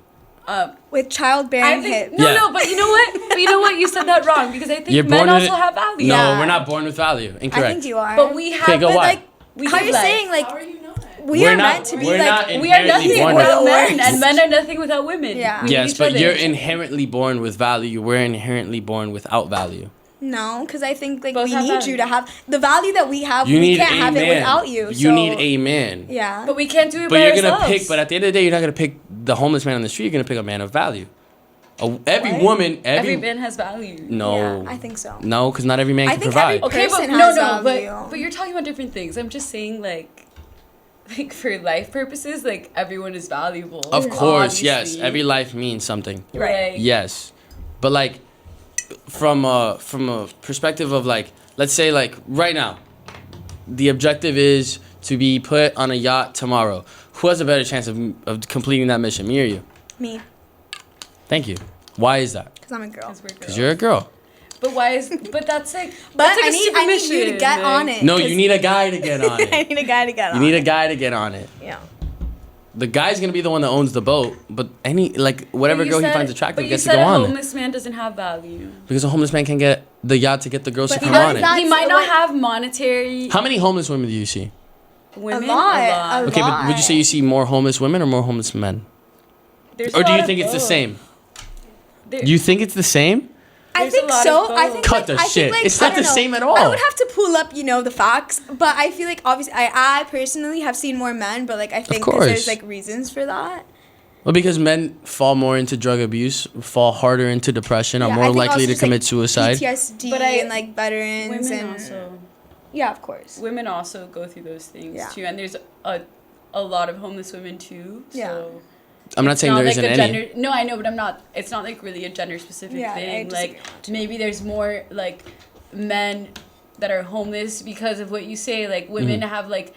With I childbearing think hips. no, Yeah. no, but you know what? But you know what? You said that wrong because I think You're men born with also it- have value. No, Yeah. we're not born with value. Incorrect. I think you are. But we have. Okay, go but, why? like, we How give you're life. saying like How are you not? we We're are not- meant to be we're like not We are inherently nothing born without with- men, and men are nothing without women. Yeah. We need Yes, each but other. you're inherently born with value. We're inherently born without value. no, because I think like Both we have need you to have the value that we have. You We need can't a have man. it without you. You so- need a man. Yeah. But we can't do it But by you're gonna ourselves. pick. But at the end of the day, you're not gonna pick the homeless man on the street. You're gonna pick a man of value. Every What? woman, every man has value. No, Yeah, I think so. no, because not every man I can think provide. every- Okay, but person no, has no, value. but you're talking about different things. I'm just saying like for life purposes, like everyone is valuable. Of course, yes. obviously. Every life means something. Right. Yes, but like from a perspective of like, let's say like right now, the objective is to be put on a yacht tomorrow. Who has a better chance of completing that mission, me or you? Me, Thank you. Why is that? because I'm a girl. Because we're Because girls. you're a girl. But why is? But that's like. But that's like I a need super you to mission, get like- on it. No, 'cause you need a guy to get on I it. need a guy to get You on. need a it. guy to get on it. Yeah. The guy's gonna be the one that owns the boat, but whatever But you girl he said- finds attractive but you gets to said go a on it. homeless man doesn't have value. Because a homeless man can get the yacht to get the girls But to he come does on it. that- He That's might not what- have monetary. How many homeless women do you see? Women. lot. Okay, but would you lot. say you see more homeless women or more homeless men? There's Or a do lot you of think it's the both. same? There- You think it's the same? I There's a think lot of so. both. I think Cut like, the I think, shit. like, It's I not don't the know. same at all. I would have to pull up, the facts. But I feel like obviously, I personally have seen more men. But like I think 'cause course. there's like reasons for that. Well, because men fall more into drug abuse, fall harder into depression, are Yeah, I more think likely also to just, commit like, suicide. PTSD But I- and like veterans Women and also. yeah, of course. Women also go through those things Yeah. too, and there's a lot of homeless women too. So Yeah. I'm not it's saying there like isn't a any. gender. No, I know, but I'm not. It's not like really a gender specific Yeah, I thing. disagree Like on that too. maybe there's more like men that are homeless because of what you say. Like women Mm-hmm. have like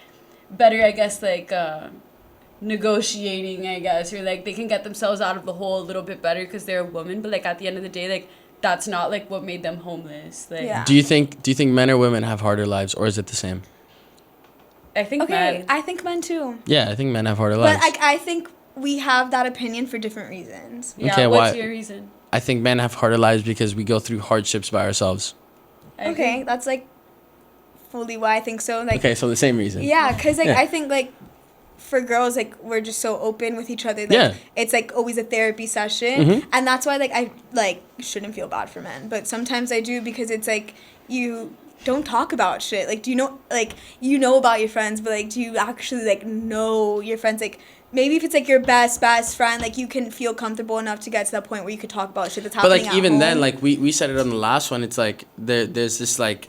better, I guess, like negotiating, I guess, or like they can get themselves out of the hole a little bit better because they're a woman. But like at the end of the day, like that's not like what made them homeless. Like Yeah. Do you think men or women have harder lives, or is it the same? I think Okay, men. I think men too. Yeah, I think men have harder But lives. I think we have that opinion for different reasons. Yeah. Okay, what's why- your reason? I think men have harder lives because we go through hardships by ourselves. I Okay, agree. that's like fully why I think so. Like Okay, so the same reason. yeah, because like Yeah. I think like for girls like we're just so open with each other. Like, Yeah. it's like always a therapy session, Mhm. and that's why like I like shouldn't feel bad for men, but sometimes I do because it's like you don't talk about shit. Like do you know like you know about your friends, but like do you actually like know your friends? Like maybe if it's like your best friend, like you can feel comfortable enough to get to that point where you could talk about shit that's But happening. like at even then, home. like we said it on the last one, it's like there's this like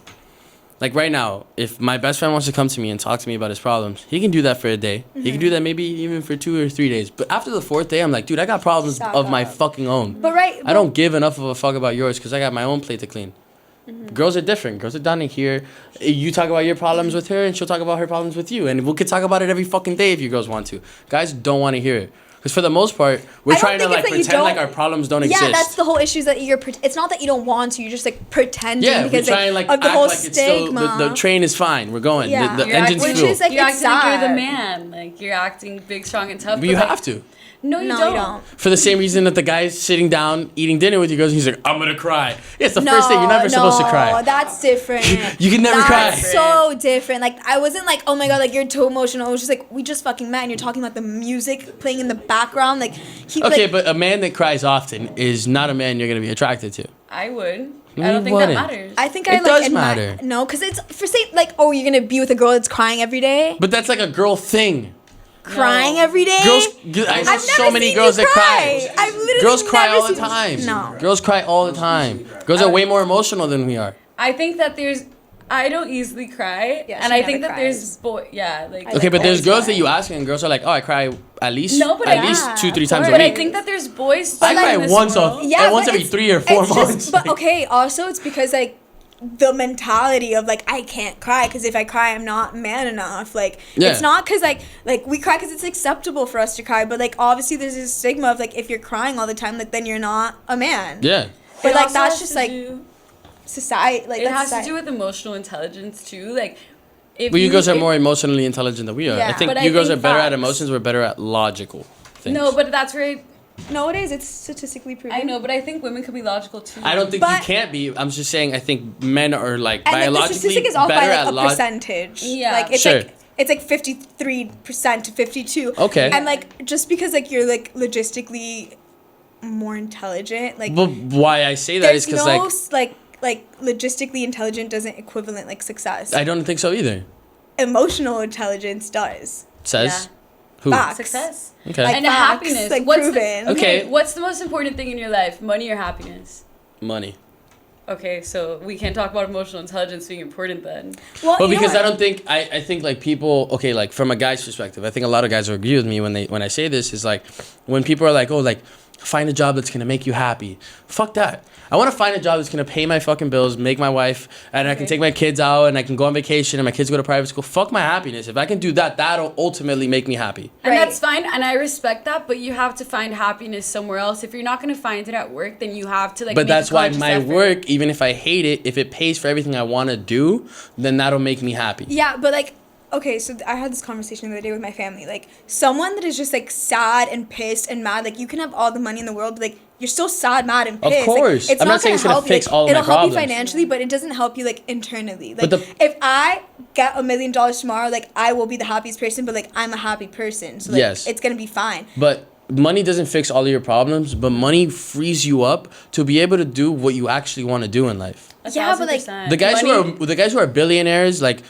right now, if my best friend wants to come to me and talk to me about his problems, he can do that for a day. He Mm-hmm. can do that maybe even for 2 or 3 days. But after the 4th day, I'm like, dude, I got problems Stop of my up. fucking own. but right, I don't give enough of a fuck about yours because I got my own plate to clean. Mm-hmm. Girls are different. Girls are down in here. You talk about your problems with her, and she'll talk about her problems with you, and we could talk about it every fucking day if you girls want to. Guys don't want to hear it because for the most part, we're I don't trying to think like it's that you pretend like don't- our problems don't yeah, exist. that's the whole issue. Is that it's not that you don't want to. You're just like pretending Yeah, we because try and like of act the whole like it's still stigma. the train is fine. We're going. Yeah. The You're engine's acting- Which fuel. is like you're it's acting like sad. you're the man. Like you're acting big, strong, and tough. But you like, have to. No, you No, don't. you don't. For the same reason that the guy's sitting down eating dinner with you girls, he's like, I'm gonna cry. Yeah, it's the first day. You're never supposed to cry. No, that's different. You can never cry. That's so different. Like I wasn't like, oh my god, like you're too emotional. It was just like we just fucking met and you're talking about the music playing in the background. Like he Okay, like, but a man that cries often is not a man you're gonna be attracted to. I would. You I don't think wouldn't. that matters. I think It I like does admi- matter. No, because it's for say like, oh, you're gonna be with a girl that's crying every day, But that's like a girl thing. crying No. every day. Girls, I know I've so never many seen girls you that cry. I've literally Girls cry never all the seen- time. No. Girls cry all the time. Girls are way more emotional than we are. I think that there's. I don't easily cry, Yeah, and she I think never that there's cries. boy. Yeah, like. I Okay, but there's always girls cry. that you ask and girls are like, oh, I cry at least No, but at I- least Yeah, 2-3 of times a But I week. think that there's boys. I too cry in this once world. and once but every it's- 3 or 4 it's months. Just, but okay, also it's because like the mentality of like I can't cry because if I cry I'm not man enough. Like Yeah. it's not because like we cry because it's acceptable for us to cry, but like obviously there's this stigma of like if you're crying all the time, like then you're not a man. Yeah. But It like also that's has just to like do- society. Like it that's has to society. do with emotional intelligence too. Like, if But you girls are if- more emotionally intelligent than we are. I Yeah. think But I you girls are think better at facts. emotions. We're better at logical things. No, but that's where No, it is. It's statistically proven. I know. But I think women can be logical too. I don't think you But- can't be. I'm just saying. I think men are like And like, the biologically statistic is off better by at like a log. percentage. Yeah. Like it's Sure. like it's like 53% to 52. Okay. And like just because like you're like logistically more intelligent, like But why I say that is there's because no like like logistically intelligent doesn't equivalent like success. I don't think so either. Emotional intelligence does. Says who? Facts. Success Okay. Like and facts, happiness. like what's proven. The, Okay. What's the most important thing in your life? Money or happiness? Money. Okay, so we can't talk about emotional intelligence being important then. Well, Well, you know because I what? don't think I think like people okay like from a guy's perspective, I think a lot of guys will agree with me when I say this is like when people are like, oh, like find a job that's gonna make you happy. Fuck that. I want to find a job that's gonna pay my fucking bills, make my wife, and I can Okay. take my kids out and I can go on vacation and my kids go to private school. Fuck my happiness. If I can do that, that'll ultimately make me happy. And Right. that's fine, and I respect that, but you have to find happiness somewhere else. If you're not going to find it at work, then you have to like But make a that's why conscious my effort. work, even if I hate it, if it pays for everything I want to do, then that'll make me happy. Yeah, but like, okay, so I had this conversation the other day with my family. Like, someone that is just like sad and pissed and mad, like you can have all the money in the world, but like you're still sad, mad, and Of pissed. course. Like, it's I'm not saying it's gonna help you, fix like, all of my it'll help you problems. financially, but it doesn't help you like internally. Like, But the- if I get $1 million tomorrow, like I will be the happiest person, but like I'm a happy person, so like Yes. it's gonna be fine. But money doesn't fix all of your problems, but money frees you up to be able to do what you actually want to do in life. A Yeah, but, like, 1000%. The guys Money- who are billionaires, like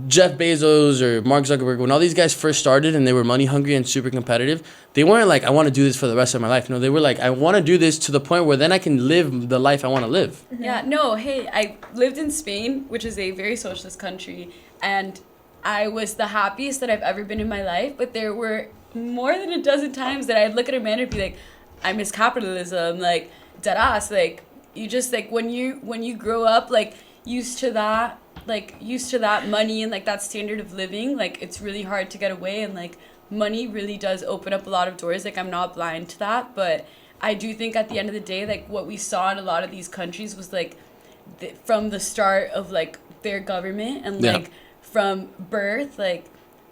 Jeff Bezos or Mark Zuckerberg, when all these guys first started and they were money hungry and super competitive, they weren't like, I want to do this for the rest of my life. No, they were like, I want to do this to the point where then I can live the life I want to live. Yeah, no, hey, I lived in Spain, which is a very socialist country, and I was the happiest that I've ever been in my life, but there were more than a dozen times that I'd look at a man and be like, I miss capitalism, like, deadass, like, you just, like, when you grow up, like, used to that money and, like, that standard of living, like, it's really hard to get away, and, like, money really does open up a lot of doors, like, I'm not blind to that, but I do think at the end of the day, like, what we saw in a lot of these countries was, like, from the start of, like, their government and, like, from birth, like,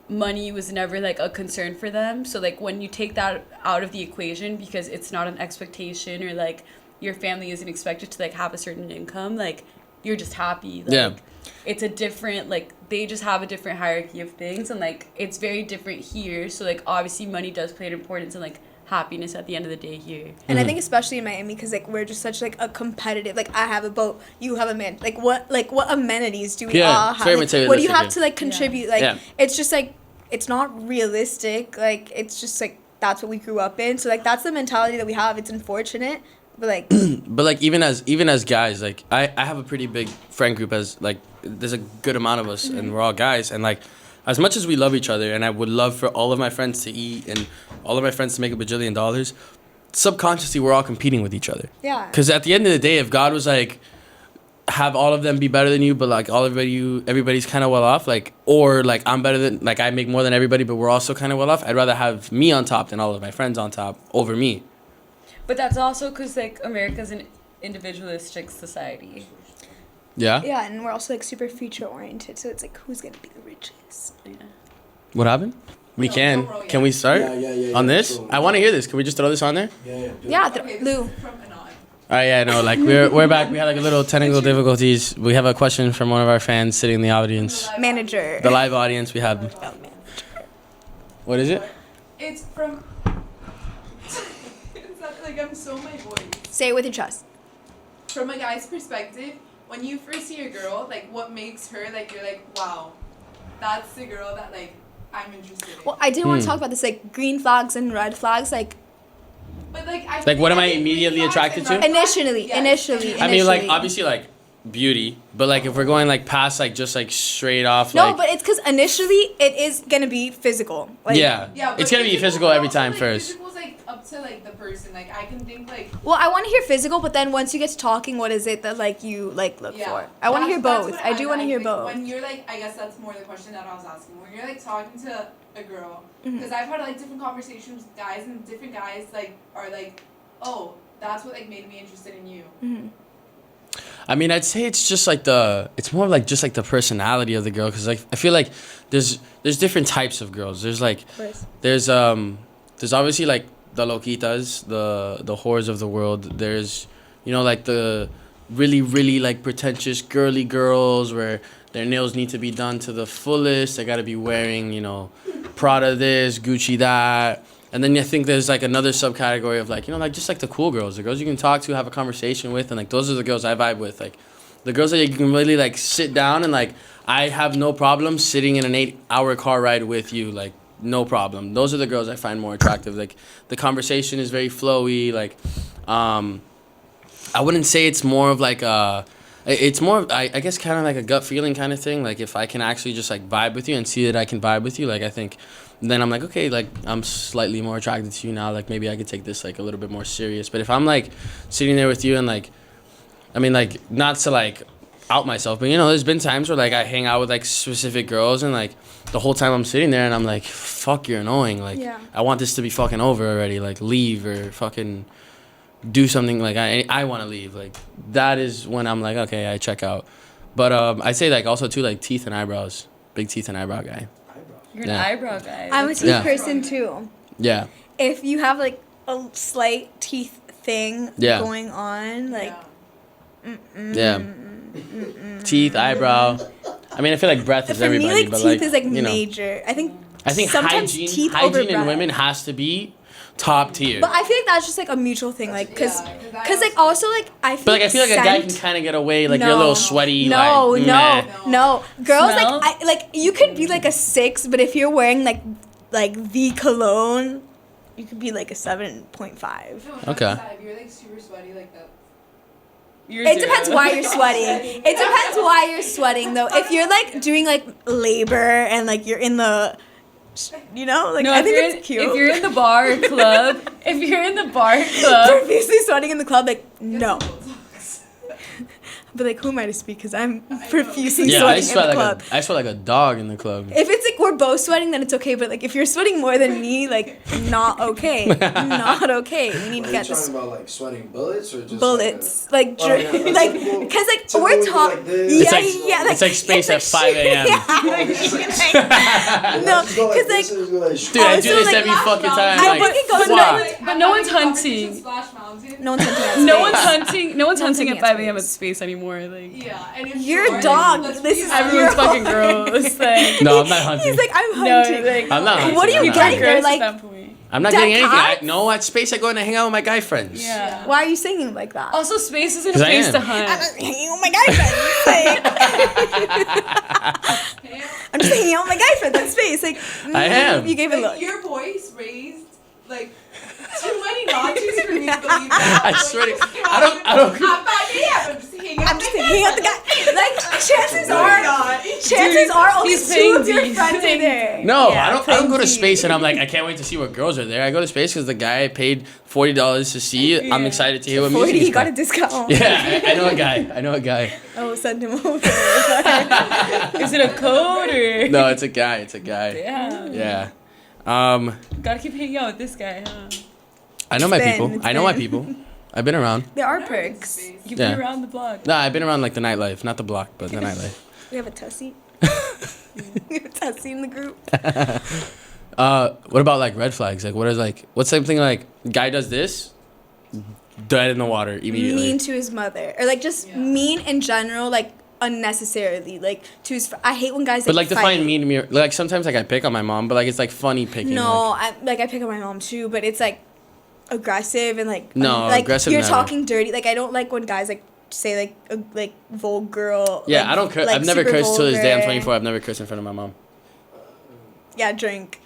money was never, like, a concern for them. So, like, when you take that out of the equation because it's not an expectation or, like, your family isn't expected to, like, have a certain income, like, you're just happy. Like, it's a different, like, they just have a different hierarchy of things, and, like, it's very different here. So, like, obviously money does play an importance in, like, happiness at the end of the day here. And I think especially in Miami, because like we're just such like a competitive, like I have a boat, you have a man, like what amenities do we all have? very Like, what do you materialistic, have to like contribute? Like Yeah. it's just like it's not realistic. Like it's just like that's what we grew up in. So like that's the mentality that we have. It's unfortunate, but like But like even as guys, like I have a pretty big friend group, as like there's a good amount of us and we're all guys, and like as much as we love each other and I would love for all of my friends to eat and all of my friends to make $1 bajillion, subconsciously we're all competing with each other. yeah. Because at the end of the day, if God was like, have all of them be better than you, but like everybody's kind of well off, like, or like I'm better than, like I make more than everybody, but we're also kind of well off, I'd rather have me on top than all of my friends on top over me. But that's also because, like, America's an individualistic society. Yeah? Yeah, and we're also like super future oriented. So it's like who's gonna be the richest? Yeah. What happened? We No, can. don't roll Can yet. we start Yeah. on this? So- I want to hear this. Can we just throw this on there? Yeah. Yeah, Okay, this Lou. is from Anon. All right, yeah, no, like we're back. We had like a little technical difficulties. We have a question from one of our fans sitting in the audience, Manager. the live audience. We have. What is it? It's from. It's not, like I'm so my voice. Say it with your chest. From a guy's perspective, when you first see a girl, like what makes her like you're like, wow, that's the girl that like I'm interested in. Well, I didn't want to talk about this like green flags and red flags like But like I Like, what am I think immediately green flags attracted and to? red flags- initially. Yes. I mean, like initially. obviously, like beauty, but like if we're going like past like just like straight off, No, like but it's because initially it is gonna be physical. Like, yeah, Yeah, it's but gonna be physical every also, time like, first. Physical's like up to like the person. Like I can think like. Well, I want to hear physical, but then once you get to talking, what is it that like you like look Yeah. for? I want to hear That's both. what I do want to like. hear Like, both. When you're like, I guess that's more the question that I was asking. When you're like talking to a girl, Mm-hmm. because I've had like different conversations with guys, and different guys like are like, oh, that's what like made me interested in you. Mm-hmm. I mean, I'd say it's just like it's more like just like the personality of the girl, because like I feel like there's different types of girls. There's like there's obviously like the loquitas, the whores of the world. There's, you know, like the really like pretentious girly girls where their nails need to be done to the fullest. They got to be wearing, you know, Prada this, Gucci that. And then I think there's like another subcategory of like, you know, like just like the cool girls, the girls you can talk to, have a conversation with, and like those are the girls I vibe with. Like the girls that you can really like sit down and like I have no problem sitting in an 8-hour car ride with you, like no problem. Those are the girls I find more attractive. Like the conversation is very flowy. Like I wouldn't say it's more of like it's more of, I guess kind of like a gut feeling kind of thing. Like if I can actually just like vibe with you and see that I can vibe with you, like I think then I'm like, okay, like I'm slightly more attracted to you now, like maybe I could take this like a little bit more serious. But if I'm like sitting there with you and like, I mean, like not to like out myself, but you know, there's been times where like I hang out with like specific girls and like the whole time I'm sitting there and I'm like, fuck, you're annoying, like Yeah. I want this to be fucking over already, like leave or fucking do something. Like I want to leave. Like that is when I'm like, okay, I check out. But I'd say like also too, like teeth and eyebrows. Big teeth and eyebrow guy. You're an Yeah. eyebrow guy. I'm a That's- teeth Yeah. person too. Yeah. If you have like a slight teeth thing Yeah. going on, like Yeah. Teeth, eyebrow. I mean, I feel like breath is for me, everybody, like but teeth like is like you know. major. I think I think sometimes hygiene teeth over in breath. women has to be top tier. But I feel like that's just like a mutual thing, like, cause like also like I feel. But like I feel like a guy can scent- kind of get away, like you're a little sweaty. No, like, no, meh. no. Girls Smell? like you could be like a 6, but if you're wearing like the cologne, you could be like a 7.5. No, Okay. If you're like super sweaty like that. It depends why you're sweating. It depends why you're sweating though. If you're like doing like labor and like you're in the, you know, like No, I if think you're it's cute. if you're in the bar or club, if you're in the bar or club, profusely sweating in the club, like Get no. some Botox. But like, who am I to speak? Because I'm profusely Yeah, I sweating in sweat the like club. I sweat like a dog in the club. If it's like we're both sweating, then it's okay. But like, if you're sweating more than me, like, not okay. Not okay. We need Are to you get talking this about like sweating bullets or just bullets, like, Oh, yeah, like like, typical- because like typical we're would be talking. like this. Yeah, It's like- yeah, it's like space at 5 a.m. No, Just go because this like. and go like, Dude, I do Also, this like, every fucking time. I Like, think it goes fuck. back But no one's hunting. Splash Mountain. No one's hunting us. no one's hunting. No one's No one's hunting at hunting 5 a.m. at space. space anymore. Like Yeah, and if You're you a are, dog. let's This be is honest. everyone's You're- fucking gross. Like No, I'm not hunting. He's like, I'm no, hunting. like I'm not hunting. What are you I'm not getting hunting. there? gross Like, at that point. I'm not Dead getting anything. cats? No, at space I go and I hang out with my guy friends. Yeah. why are you singing like that? Also, space isn't a 'Cause I place am. to I'm hunt. just hanging out with my guy friends. Like, I'm just hanging out with my guy friends in space. Like, I am. You gave a Like, look. your voice raised like too many notches for me to believe that. I swear to- I don't- At 5 a.m. I'm just hanging out. I'm just hanging out with the guy. Like, chances Oh are, my God. chances are only he's 2 paying of your D. friends are Paying there. No, Yeah, I don't go to paying space D. and I'm like, I can't wait to see what girls are there. I go to space because the guy I paid $40 to see. I'm Yeah. excited to hear what 40, music you he's got a playing. discount. Yeah, I know a guy. I know a guy. Oh, send him over. Is it a code or? No, it's a guy. It's a guy. Yeah. Yeah. Gotta keep hanging out with this guy, huh? I know my It's people. been- I know my people. I've been around. There are perks. You've Yeah. been around the block. Nah, I've been around like the nightlife, not the block, but the nightlife. We have a Tussie. We have a Tussie in the group. What about like red flags? Like, what is like, what's something like guy does this, dead in the water immediately. Mean to his mother. Or like just Yeah. mean in general, like unnecessarily. Like to his I hate when guys But like fight. define mean to me. Like sometimes like I pick on my mom, but like it's like funny picking. No, like- I pick on my mom too, but it's like aggressive and like No, like aggressive you're never. talking dirty. Like I don't like when guys like say like vulgar. yeah, like, I don't curse. like, I've never super cursed till this day. I'm vulgar. 24. I've never cursed in front of my mom. Yeah, drink.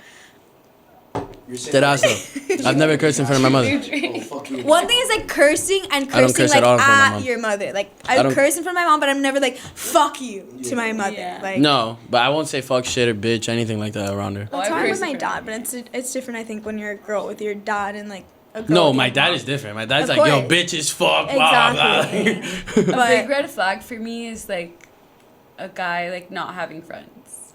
You're saying Dead ass though. I've never cursed in front of my mother. Oh, fuck you. One thing is like cursing and I don't cursing curse like at all in front of my at mom. your mother. Like I I don't- curse in front of my mom, but I'm never like fuck you to my mother. Yeah. Like No, but I won't say fuck, shit, or bitch, anything like that around her. Oh, It's I've hard with cursed my in front dad, of but it's different. I think when you're a girl with your dad and like a girl. No, with my your dad mom. is different. My dad's Of like, yo, course. bitch is fuck, blah, blah, Exactly. blah. A big But red flag for me is like a guy like not having friends.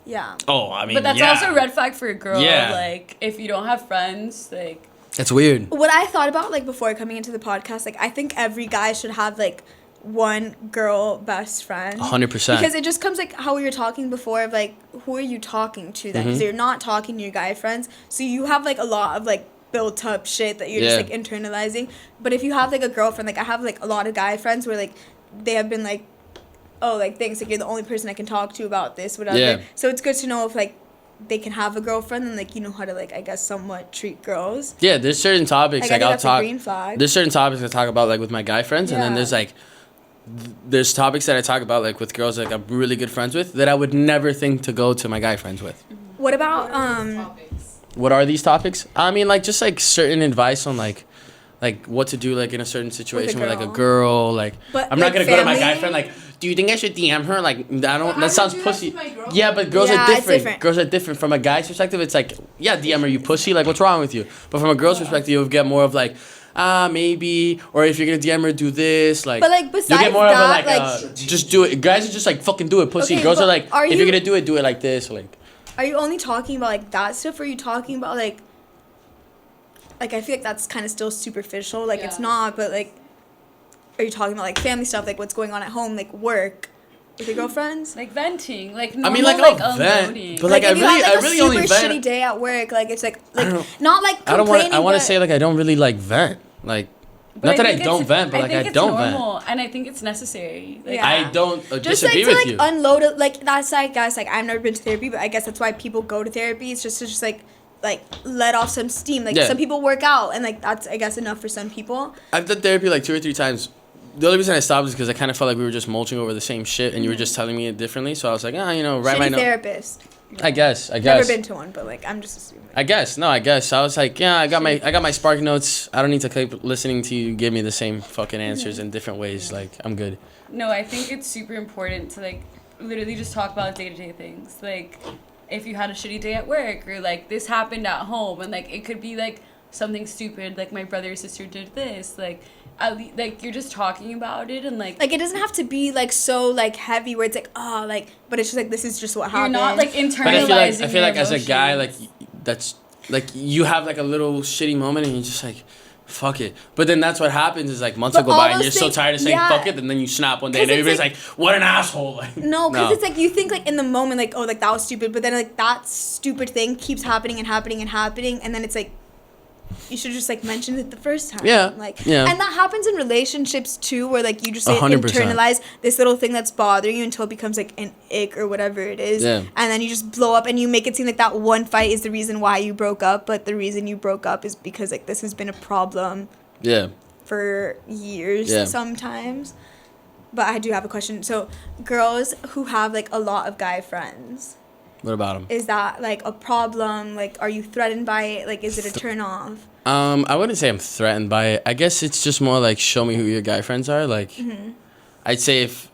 yeah, Oh, I mean, But that's yeah. also a red flag for a girl. Yeah. Like if you don't have friends, like That's weird. what I thought about like before coming into the podcast, like I think every guy should have like one girl best friend. 100%. Because it just comes like how we were talking before of like who are you talking to then? Because Mhm. you're not talking to your guy friends, so you have like a lot of like built up shit that you're Yeah. just like internalizing. But if you have like a girlfriend, like I have like a lot of guy friends where like they have been like, oh like thanks, like you're the only person I can talk to about this, whatever. Yeah. So it's good to know if like they can have a girlfriend and like you know how to like I guess somewhat treat girls. Yeah, there's certain topics Like, I like think I'll that's a talk. green flag. There's certain topics I talk about like with my guy friends, and then Yeah. there's like there's topics that I talk about like with girls like I'm really good friends with that I would never think to go to my guy friends with. What about Topics. What are these topics? I mean, like just like certain advice on like what to do like in a certain situation with like a girl. Like But, I'm not like, gonna go to my guy family? friend like, do you think I should DM her? Like I But don't. I That sounds would do that pussy. to my girl. Yeah, but girls Yeah, are it's different. different. Girls are different. From a guy's perspective, it's like, yeah, DM her, you pussy. Like, what's wrong with you? But from a girl's perspective, you'll get more of like, maybe, or if you're gonna DM her, do this. Like, But, like, you'll besides get more that, of a like- just do it. Guys are just like fucking do it, pussy. Okay, Girls but are like, are if you're you- gonna do it like this. Like, Are you only talking about like that stuff, or are you talking about like I feel like that's kind of still superficial. Like it's Yeah. not, but like, are you talking about like family stuff, like what's going on at home, like work with your girlfriends? like venting, like I normal, mean, like, like I'll vent, unloading. but, like, I if you really- have, like, I really only a super vent- shitty day at work, like it's like I don't know. not like I don't want. complaining. I want to but- say like I don't really like vent. Like, But not that I think don't it's- vent, but like think I it's don't vent. normal, and I think it's necessary. Like, Yeah. I don't just like disagree to with like you. unload it, like that's like guys, like I've never been to therapy, but I guess that's why people go to therapy. It's just to just like like let off some steam. Like Yeah. some people work out, and like that's I guess enough for some people. I've done therapy like 2 or 3 times. The only reason I stopped is because I kind of felt like we were just mulching over the same shit, and you were just telling me it differently. So I was like, write Shitty my note. therapist. I guess. Never been to one, but like I'm just assuming. I guess. I was like, yeah, I got my Spark Notes. I don't need to keep listening to you give me the same fucking answers in different ways. Like, I'm good. No, I think it's super important to like literally just talk about day-to-day things. Like if you had a shitty day at work, or like this happened at home, and like it could be like something stupid, like my brother or sister did this, like at least, like you're just talking about it, and like Like it doesn't have to be like so like heavy where it's like oh like, but it's just like this is just what you're happened. not like internalizing. But I feel like your as a guy, like emotions. that's like you have like a little shitty moment, and you're just like, fuck it. But then that's what happens is like months But will go all by, and those you're so things- tired of saying yeah. fuck it, and then you snap one day, and 'Cause it's everybody's like- like, what an asshole. Like, No, because it's like you think like in the moment like oh like that was stupid, but then like that stupid thing keeps happening and happening and happening, and then it's like you should just like mention it the first time. Yeah, Like yeah. and that happens in relationships too, where like you just say 100%. internalize this little thing that's bothering you until it becomes like an ick or whatever it is. Yeah. And then you just blow up and you make it seem like that one fight is the reason why you broke up, but the reason you broke up is because like this has been a problem yeah. for years Yeah. sometimes. But I do have a question. So girls who have like a lot of guy friends, What about him? is that like a problem? Like are you threatened by it? Like is it a turn off? I wouldn't say I'm threatened by it. I guess it's just more like show me who your guy friends are. Like, I'd say if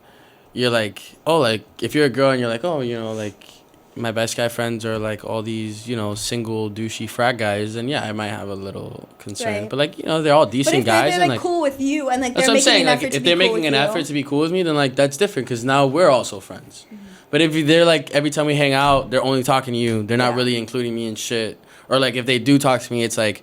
you're like, oh, like if you're a girl and you're like, oh, you know, like my best guy friends are like all these, you know, single douchey frat guys, then yeah, I might have a little concern. Right. But like, you know, they're all But decent if guys, they're and like like cool with you and like that's they're what I'm making saying. an Like effort to if be they're cool making with an you. effort to be cool with me, then like that's different because now we're also friends. But if they're like every time we hang out, they're only talking to you. They're not Yeah. really including me in shit. Or like if they do talk to me, it's like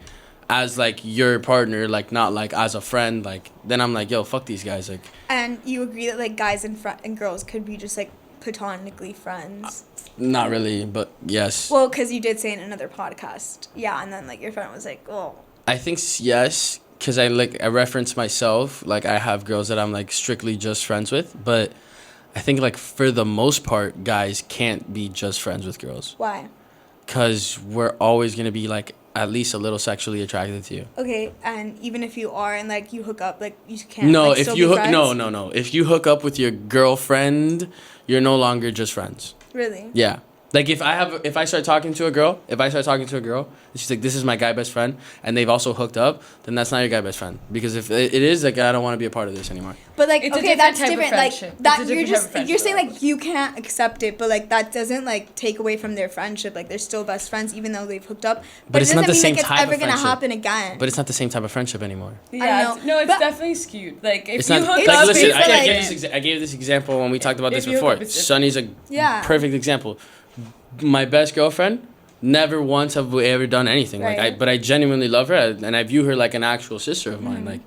as like your partner, like not like as a friend. Like then I'm like, yo, fuck these guys. Like And you agree that like guys and girls could be just like platonically friends. not really, but yes. Well, because you did say in another podcast, yeah, and then like your friend was like, oh, I think yes, because I reference myself. Like I have girls that I'm like strictly just friends with, but I think like for the most part, guys can't be just friends with girls. why? Because we're always going to be, like, at least a little sexually attracted to you. Okay, and even if you are and like you hook up, like you can't. No, like, if still you be hook... friends? No. If you hook up with your girlfriend, you're no longer just friends. Really? Yeah. Like, if I start talking to a girl, and she's like, this is my guy best friend, and they've also hooked up, then that's not your guy best friend. Because if it is, like, I don't want to be a part of this anymore. But like, It's a okay, different that's type of different. Like friendship. that, It's a you're different type just of you're saying friendship. like you can't accept it, but like that doesn't like take away from their friendship. Like they're still best friends even though they've hooked up. But it's it not doesn't the mean same like it's type ever of gonna friendship. happen again. But it's not the same type of friendship anymore. Yeah, know, no, it's but- definitely skewed. Like if It's you not hook like up, listen. it's I like- gave this example when we talked about If this you hook before. up, it's different. Sunny's a Yeah. perfect example. My best girlfriend. Never once have we ever done anything Right. but I genuinely love her, and I view her like an actual sister of mine. Like,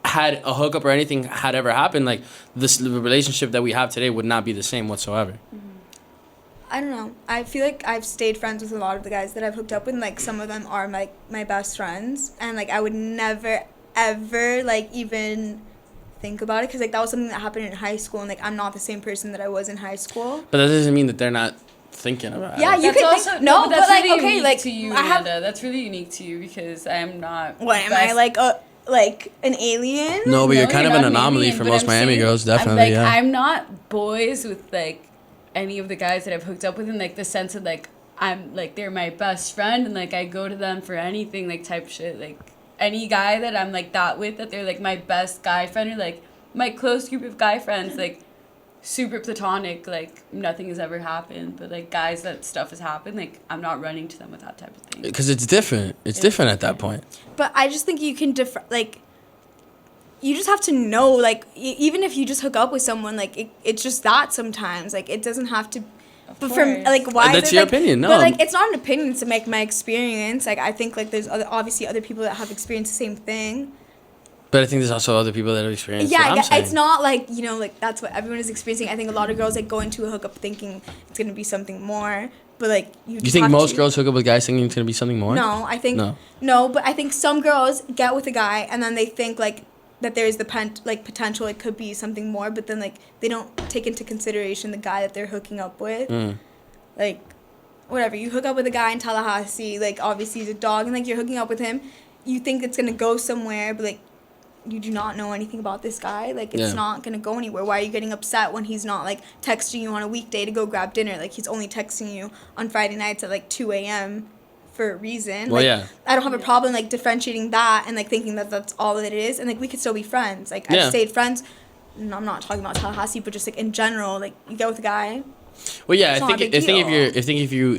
had a hookup or anything had ever happened, like the relationship that we have today would not be the same whatsoever. I don't know. I feel like I've stayed friends with a lot of the guys that I've hooked up with. And, like some of them are my best friends, and like I would never ever like even think about it because like that was something that happened in high school, and like I'm not the same person that I was in high school. But that doesn't mean that they're not thinking about Yeah, it. you that's could also think no, but that's but like really okay, unique like to you, I have. Amanda. That's really unique to you because I'm not. What am best- I like an alien? No, but you're kind of not an anomaly alien, for but most I'm Miami saying- girls, I'm definitely. like, Yeah. I'm not boys with like any of the guys that I've hooked up with in like the sense of like I'm like they're my best friend and like I go to them for anything like type shit. Like any guy that I'm like that with, that they're like my best guy friend or like my close group of guy friends, like super platonic, like nothing has ever happened. But like guys that stuff has happened, like I'm not running to them with that type of thing. Because it's different. It's different at that point. But I just think you can like you just have to know like even if you just hook up with someone like it's just that sometimes like it doesn't have to. But for course. like why? That's is it, your like, opinion, no. But like it's not an opinion. It's like my experience. Like I think like there's obviously other people that have experienced the same thing. But I think there's also other people that have experienced Yeah, what I'm saying. it's not like like that's what everyone is experiencing. I think a lot of girls like go into a hookup thinking it's gonna be something more, but like You just think have most to- girls hook up with guys thinking it's going to be something more? No, I think No. no, but I think some girls get with a guy and then they think like that there's the potential it could be something more, but then like they don't take into consideration the guy that they're hooking up with. Mm. Like whatever, you hook up with a guy in Tallahassee, like obviously he's a dog, and like you're hooking up with him, you think it's gonna go somewhere, but like you do not know anything about this guy. Like it's Yeah. not gonna go anywhere. Why are you getting upset when he's not like texting you on a weekday to go grab dinner? Like he's only texting you on Friday nights at like 2 a.m. for a reason. Well, like, yeah. I don't have a problem like differentiating that and like thinking that that's all that it is, and like we could still be friends. Like Yeah. I've stayed friends. And I'm not talking about Tallahassee, but just like in general, like you get with a guy. Well, yeah, It's I not a think big I think deal.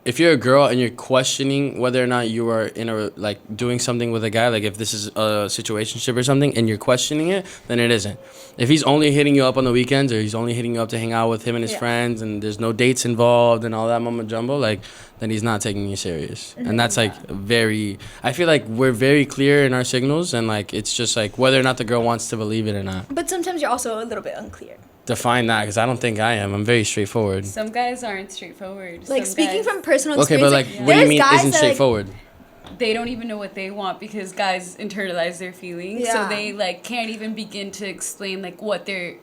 if you're a girl and you're questioning whether or not you are in a like doing something with a guy, like if this is a situationship or something, and you're questioning it, then it isn't. If he's only hitting you up on the weekends, or he's only hitting you up to hang out with him and his Yeah. friends, and there's no dates involved and all that mumbo jumbo, like then he's not taking you serious. And that's like very. I feel like we're very clear in our signals, and like it's just like whether or not the girl wants to believe it or not. But sometimes you're also a little bit unclear. Define that, because I don't think I am. I'm very straightforward. Some guys aren't straightforward. Like Some speaking guys, from personal Okay, experience, but like, like, what do you there's mean guys isn't that, like, straightforward? they don't even know what they want because guys internalize their feelings, Yeah. so they like can't even begin to explain like what they're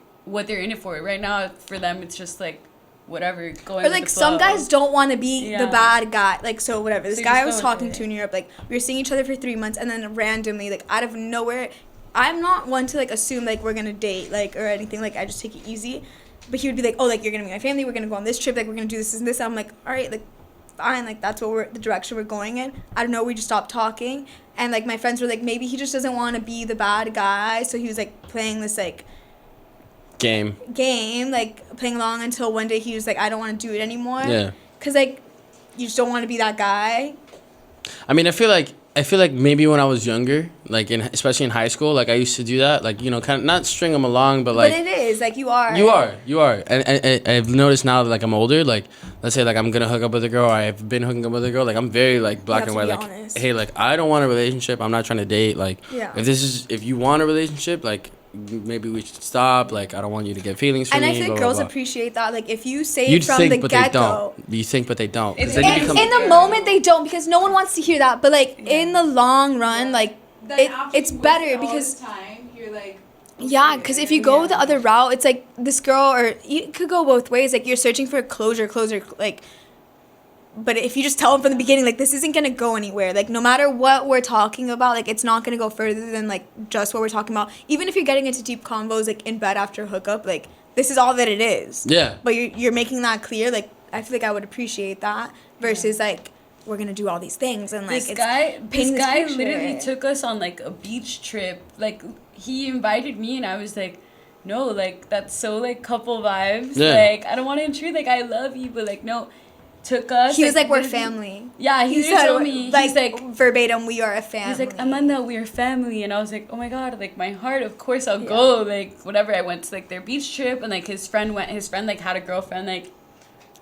in it for. Right now, for them, it's just like whatever going. Or with like the some flow. guys don't want to be Yeah. the bad guy. Like so whatever. This So you guy I just was go with talking it. to in Europe, like we were seeing each other for 3 months, and then randomly, like out of nowhere, I'm not one to like assume like we're gonna date like or anything. Like I just take it easy. But he would be like, oh, like you're gonna meet my family. We're gonna go on this trip. Like we're gonna do this and this. I'm like, all right, like fine. Like that's what the direction we're going in. I don't know. We just stopped talking, and like my friends were like, maybe he just doesn't want to be the bad guy. So he was like playing this like Game. game, like playing along until one day he was like, I don't want to do it anymore. Yeah. Cause like, you just don't want to be that guy. I mean, I feel like maybe when I was younger, like especially in high school, like I used to do that, like kind of not string them along, but like But it is like you are. you are, and I've noticed now that like I'm older, like let's say like I'm gonna hook up with a girl, or I've been hooking up with a girl, like I'm very like black have and to white, be like honest. hey, like I don't want a relationship, I'm not trying to date, like Yeah. if you want a relationship, like maybe we should stop, like I don't want you to get feelings from And me. I feel blah, like blah, girls blah. appreciate that. Like if you say You'd it from think, the but they get go. don't. You think, but they don't. 'Cause It's then you And become. in the moment they don't, because no one wants to hear that. But like in the long run, like Then after it's you voice better it all because the time, you're like, yeah, because if you go the other route, it's like this girl, or you could go both ways. Like you're searching for closure, like. But if you just tell them from the beginning, like this isn't gonna go anywhere. Like no matter what we're talking about, like it's not gonna go further than like just what we're talking about. Even if you're getting into deep convos, like in bed after hookup, like this is all that it is. Yeah. But you're making that clear. Like I feel like I would appreciate that versus like we're gonna do all these things and like This guy painting this picture. literally took us on like a beach trip. Like he invited me and I was like, no, like that's so like couple vibes. Yeah. Like I don't want to intrude. Like I love you, but like no. Took us. He was like, we're literally- family. Yeah, he said told me. like, He's like, verbatim, we are a family. he's like, Amanda, we're family, and I was like, oh my god, like my heart, of course I'll go, like whatever. I went to like their beach trip, and like his friend like had a girlfriend, like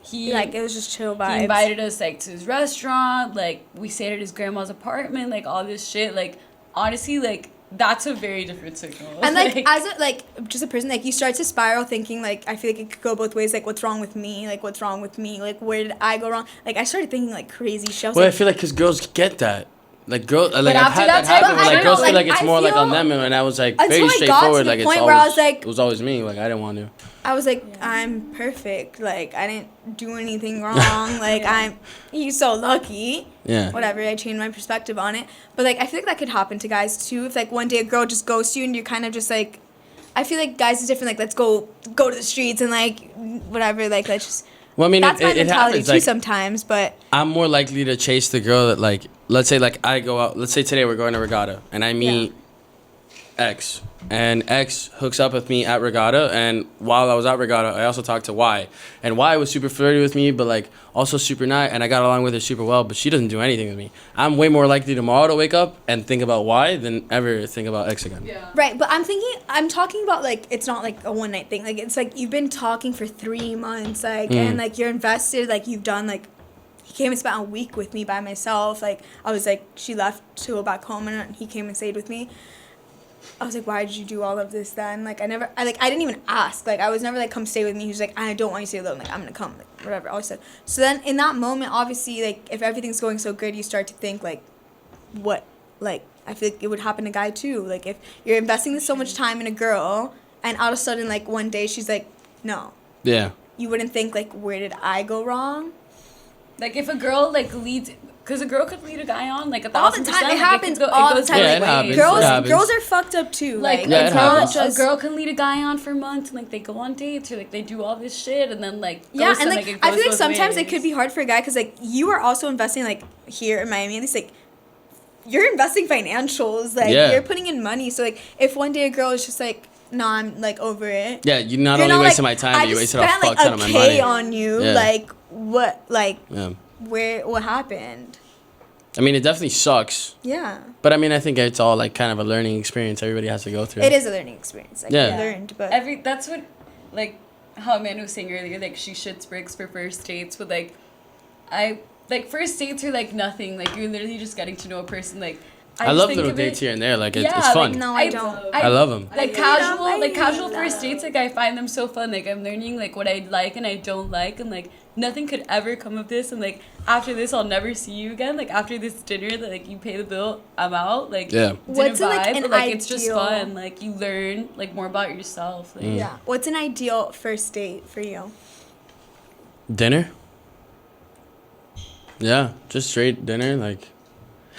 he like it was just chill vibes. he invited us like to his restaurant, like we stayed at his grandma's apartment, like all this shit, like honestly, like that's a very different signal. And like as a like just a person, like you start to spiral thinking like I feel like it could go both ways. Like what's wrong with me? Like what's wrong with me? Like where did I go wrong? Like I started thinking like crazy shit. I was Well, I like, feel like because girls get that. Like girls, like I've after had that that type happen. of Where, like shit, girls feel like, like it's I more like on feel- them, and I was like Until very I got to straightforward. the Like it's point always, where I was like- it was always me. Like I didn't want to. I was like, I'm perfect. Like I didn't do anything wrong. Like he's so lucky. Yeah. Whatever. I changed my perspective on it. But like I feel like that could happen to guys too. If like one day a girl just ghosts you and you're kind of just like, I feel like guys is different. Like let's go to the streets and like whatever. Like let's just. Well, I mean, That's my it mentality happens. too Like sometimes, but I'm more likely to chase the girl that like, let's say like I go out. Let's say today we're going to Regatta, and I meet X, and X hooks up with me at Regatta, and while I was at Regatta, I also talked to Y, and Y was super flirty with me, but like also super nice, and I got along with her super well, but she doesn't do anything with me. I'm way more likely tomorrow to wake up and think about Y than ever think about X again. yeah. right. But I'm talking about like it's not like a one night thing. Like it's like you've been talking for 3 months, like and like you're invested. Like you've done like. He came and spent a week with me by myself. Like I was like, she left to go back home, and he came and stayed with me. I was like, why did you do all of this then? Like I didn't even ask. Like I was never like, come stay with me. He was like, I don't want you to stay alone. Like I'm gonna come. Like whatever. I always said. So then in that moment, obviously, like if everything's going so good, you start to think like, what? Like I feel like it would happen to a guy too. Like if you're investing so much time in a girl, and all of a sudden like one day she's like, no. Yeah. You wouldn't think like, where did I go wrong? Like if a girl like leads, because a girl could lead a guy on like 1,000%. All the time. It like, happens could all the goes time. Yeah, both it ways. happens. Girls, It happens. girls are fucked up too. Like, Yeah, it happens. a girl can lead a guy on for months and like they go on dates or like they do all this shit and then like Yeah, ghost and them, like it I goes feel like both sometimes ways. it could be hard for a guy because like you are also investing like here in Miami at least like you're investing financials like Yeah. you're putting in money. So like if one day a girl is just like no, I'm like over it. Yeah, you're not You're only not, wasting like, my time, I but you just wasted a spent, fuck like, ton of my K money. on you. Yeah. Like what? Like Yeah. what happened? I mean, it definitely sucks. Yeah, But I mean, I think it's all like kind of a learning experience everybody has to go through. it is a learning experience. Like, Yeah. I learned, but That's what like how Amanda was saying earlier, like she shits bricks for first dates, but like I like first dates are like nothing. Like you're literally just getting to know a person. Like I just love think little of dates it- here and there. Like, Yeah, it's like, fun. no, I don't. I love them. Like I casual, hate like casual them. first dates, like I find them so fun. Like I'm learning like what I like and I don't like, and like nothing could ever come of this. And like after this, I'll never see you again. Like after this dinner, that like you pay the bill, I'm out. Like Yeah. didn't What's, like, vibe, an but like it's just ideal- fun. Like you learn like more about yourself. Like, yeah. What's an ideal first date for you? Dinner? Yeah, just straight dinner. Like,